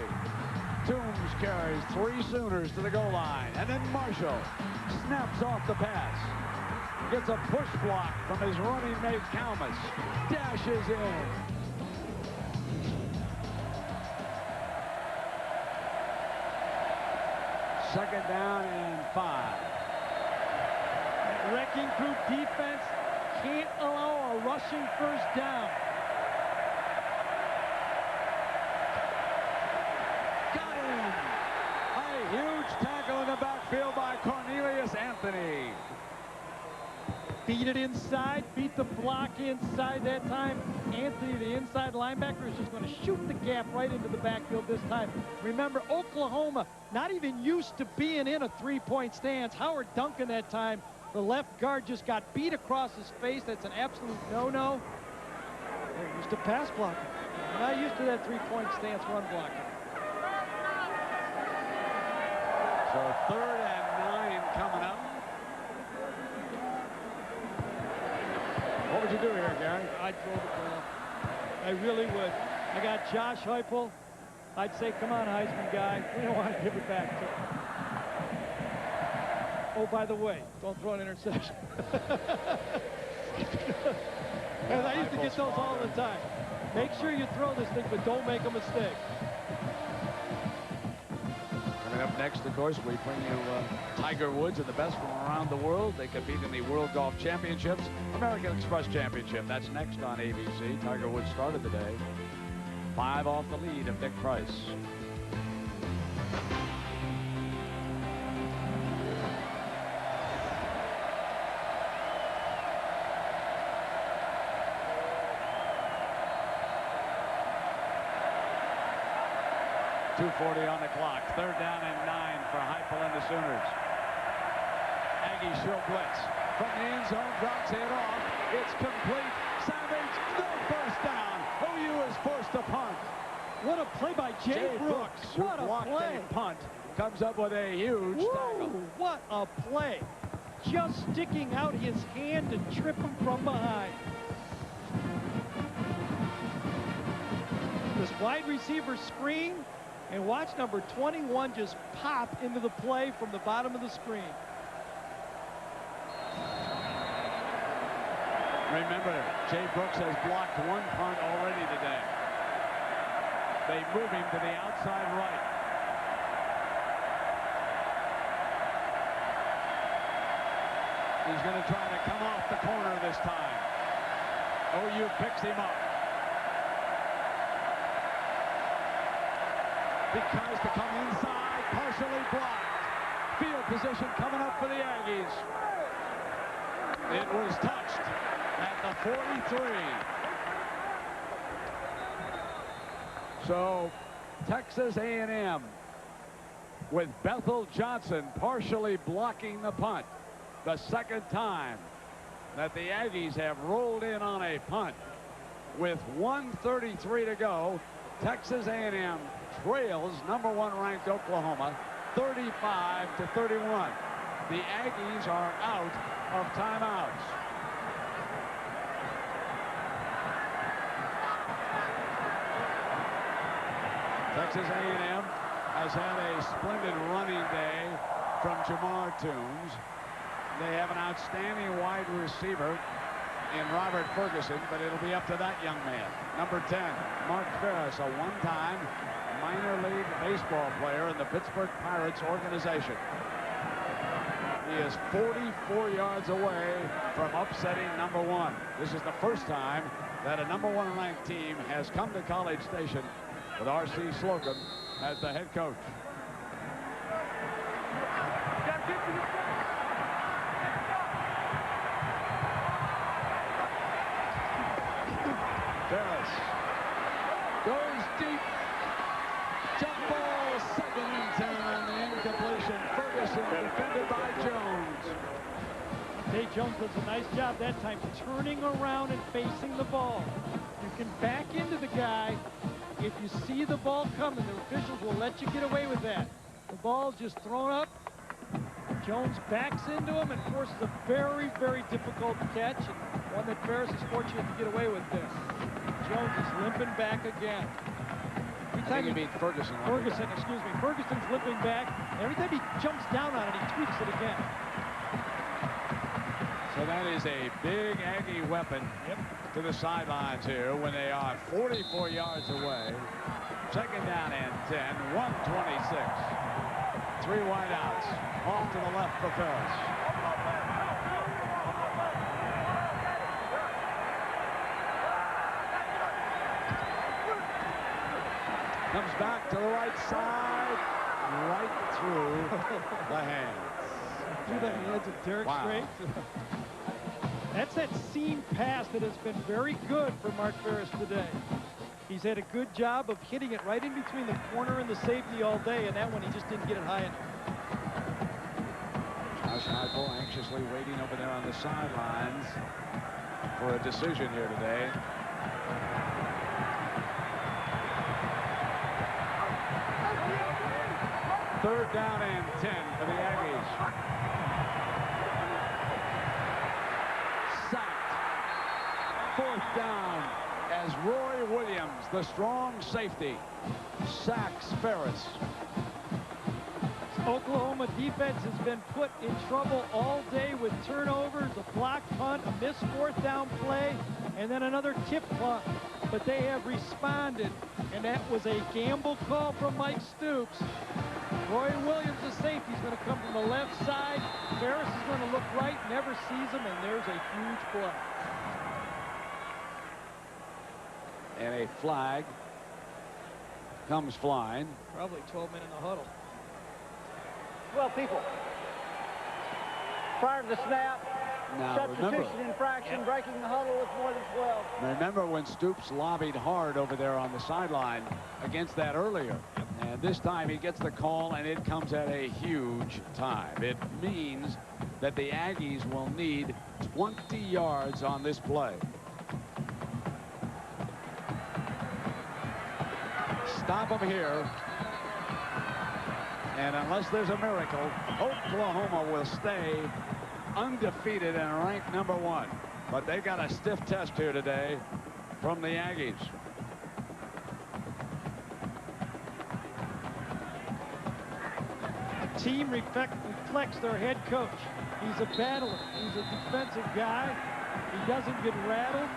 Speaker 9: Toombs carries 3 Sooners to the goal line. And then Marshall snaps off the pass. Gets a push block from his running mate Kalmus. Dashes in. Second down and 5.
Speaker 31: Wrecking group defense can't allow a rushing first down.
Speaker 9: Got him. A huge tackle in the backfield by Cornelius Anthony.
Speaker 31: Beat it inside, beat the block inside that time. Anthony, the inside linebacker, is just going to shoot the gap right into the backfield this time. Remember, Oklahoma not even used to being in a 3-point stance. Howard Duncan that time, the left guard just got beat across his face. That's an absolute no-no. They're used to pass blocking. They're not used to that 3-point stance run blocking.
Speaker 9: So 3rd and 9 coming up. What would you do here, Gary?
Speaker 31: I'd throw the ball. I really would. I got Josh Heupel. I'd say, come on, Heisman guy. We don't want to give it back to him. Oh, by the way, don't throw an interception. And I used to get those all the time. Make sure you throw this thing, but don't make a mistake.
Speaker 9: Coming up next, of course, we bring you Tiger Woods and the best from around the world. They compete in the World Golf Championships, American Express Championship. That's next on ABC. Tiger Woods started the day 5 off the lead of Nick Price. .240 on the clock. 3rd down and 9 for Heupel and the Sooners. Aggies show blitz. From the end zone, drops it off. It's complete. Savage, no first down. OU is forced to punt.
Speaker 31: What a play by Jay Brooks. What a play.
Speaker 9: A punt. Comes up with a huge tackle.
Speaker 31: What a play. Just sticking out his hand to trip him from behind. This wide receiver screen. And watch number 21 just pop into the play from the bottom of the screen.
Speaker 9: Remember, Jay Brooks has blocked 1 punt already today. They move him to the outside right. He's going to try to come off the corner this time. OU picks him up. He tries to come inside. partially blocked. Field position coming up for the Aggies. It was touched at the 43. So Texas A&M with Bethel Johnson partially blocking the punt. The second time that the Aggies have rolled in on a punt. With 1:33 to go, Texas A&M trails #1 ranked Oklahoma 35-31. The Aggies are out of timeouts. Texas A&M has had a splendid running day from Jamar Toombs. They have an outstanding wide receiver in Robert Ferguson, but it'll be up to that young man. Number 10, Mark Ferris, a one-time minor league baseball player in the Pittsburgh Pirates organization. He is 44 yards away from upsetting #1. This is the first time that a #1 ranked team has come to College Station with R.C. Slocum as the head coach. Ferris goes deep. Jump ball, 2nd and 10 on the incompletion. Ferguson defended by Jones.
Speaker 31: Dave Jones does a nice job that time turning around and facing the ball. You can back into the guy if you see the ball coming. The officials will let you get away with that. The ball's just thrown up. Jones backs into him and forces a very, very difficult catch, and one that Ferris is fortunate to get away with this. Jones is limping back again.
Speaker 9: I think you mean Ferguson.
Speaker 31: Excuse me. Ferguson's limping back. Every time he jumps down on it, he tweaks it again.
Speaker 9: So that is a big Aggie weapon to the sidelines here when they are 44 yards away. 2nd down and 10, 1:26. 3 wideouts off to the left for Ferris. Comes back to the right side, right through the hands.
Speaker 31: Through the hands of Derek Strait. That's that seam pass that has been very good for Mark Ferris today. He's had a good job of hitting it right in between the corner and the safety all day, and that one he just didn't get it high enough.
Speaker 9: Josh Heupel anxiously waiting over there on the sidelines for a decision here today. Third down and 10 for the Aggies. Sacked. 4th down as Roy Williams, the strong safety, sacks Ferris.
Speaker 31: Oklahoma defense has been put in trouble all day with turnovers, a blocked punt, a missed 4th down play, and then another tip punt. But they have responded, and that was a gamble call from Mike Stoops. Roy Williams, the safety, is going to come from the left side. Ferris is going to look right, never sees him, and there's a huge play.
Speaker 9: And a flag comes flying.
Speaker 31: Probably 12 men in the huddle.
Speaker 12: 12 people. Prior to the snap,
Speaker 9: Now,
Speaker 12: substitution infraction, breaking the huddle with more than 12.
Speaker 9: Remember when Stoops lobbied hard over there on the sideline against that earlier. And this time he gets the call, and it comes at a huge time. It means that the Aggies will need 20 yards on this play. Stop them here. And unless there's a miracle, Oklahoma will stay undefeated and ranked #1. But they got a stiff test here today from the Aggies.
Speaker 31: Team reflects their head coach. He's a battler. He's a defensive guy. He doesn't get rattled.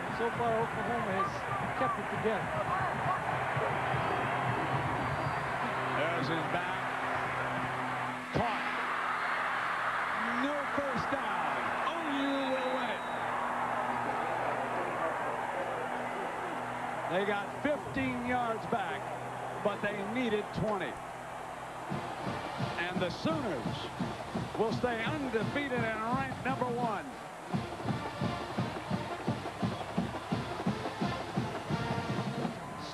Speaker 31: And so far, Oklahoma has kept it together.
Speaker 9: There's his back. Caught. No first down. OU will win it. They got 15 yards back, but they needed 20. And the Sooners will stay undefeated and ranked number 1.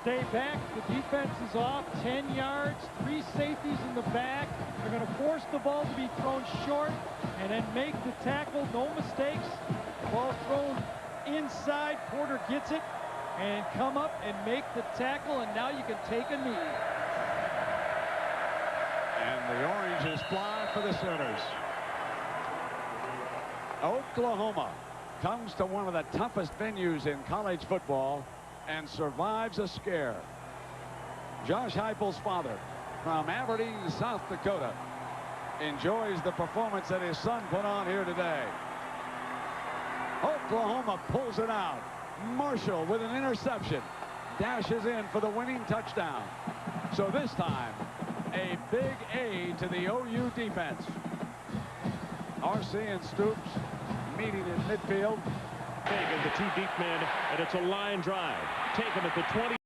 Speaker 31: Stay back. The defense is off 10 yards, 3 safeties in the back. They're going to force the ball to be thrown short and then make the tackle. No mistakes. Ball thrown inside. Porter gets it and come up and make the tackle, and now you can take a knee.
Speaker 9: And the oranges fly for the Sooners. Oklahoma comes to one of the toughest venues in college football and survives a scare. Josh Heupel's father from Aberdeen, South Dakota, enjoys the performance that his son put on here today. Oklahoma pulls it out. Marshall with an interception dashes in for the winning touchdown. So this time, a big A to the OU defense. RC and Stoops meeting in midfield.
Speaker 5: Taken the 2 deep men, and it's a line drive. Taken at the 20.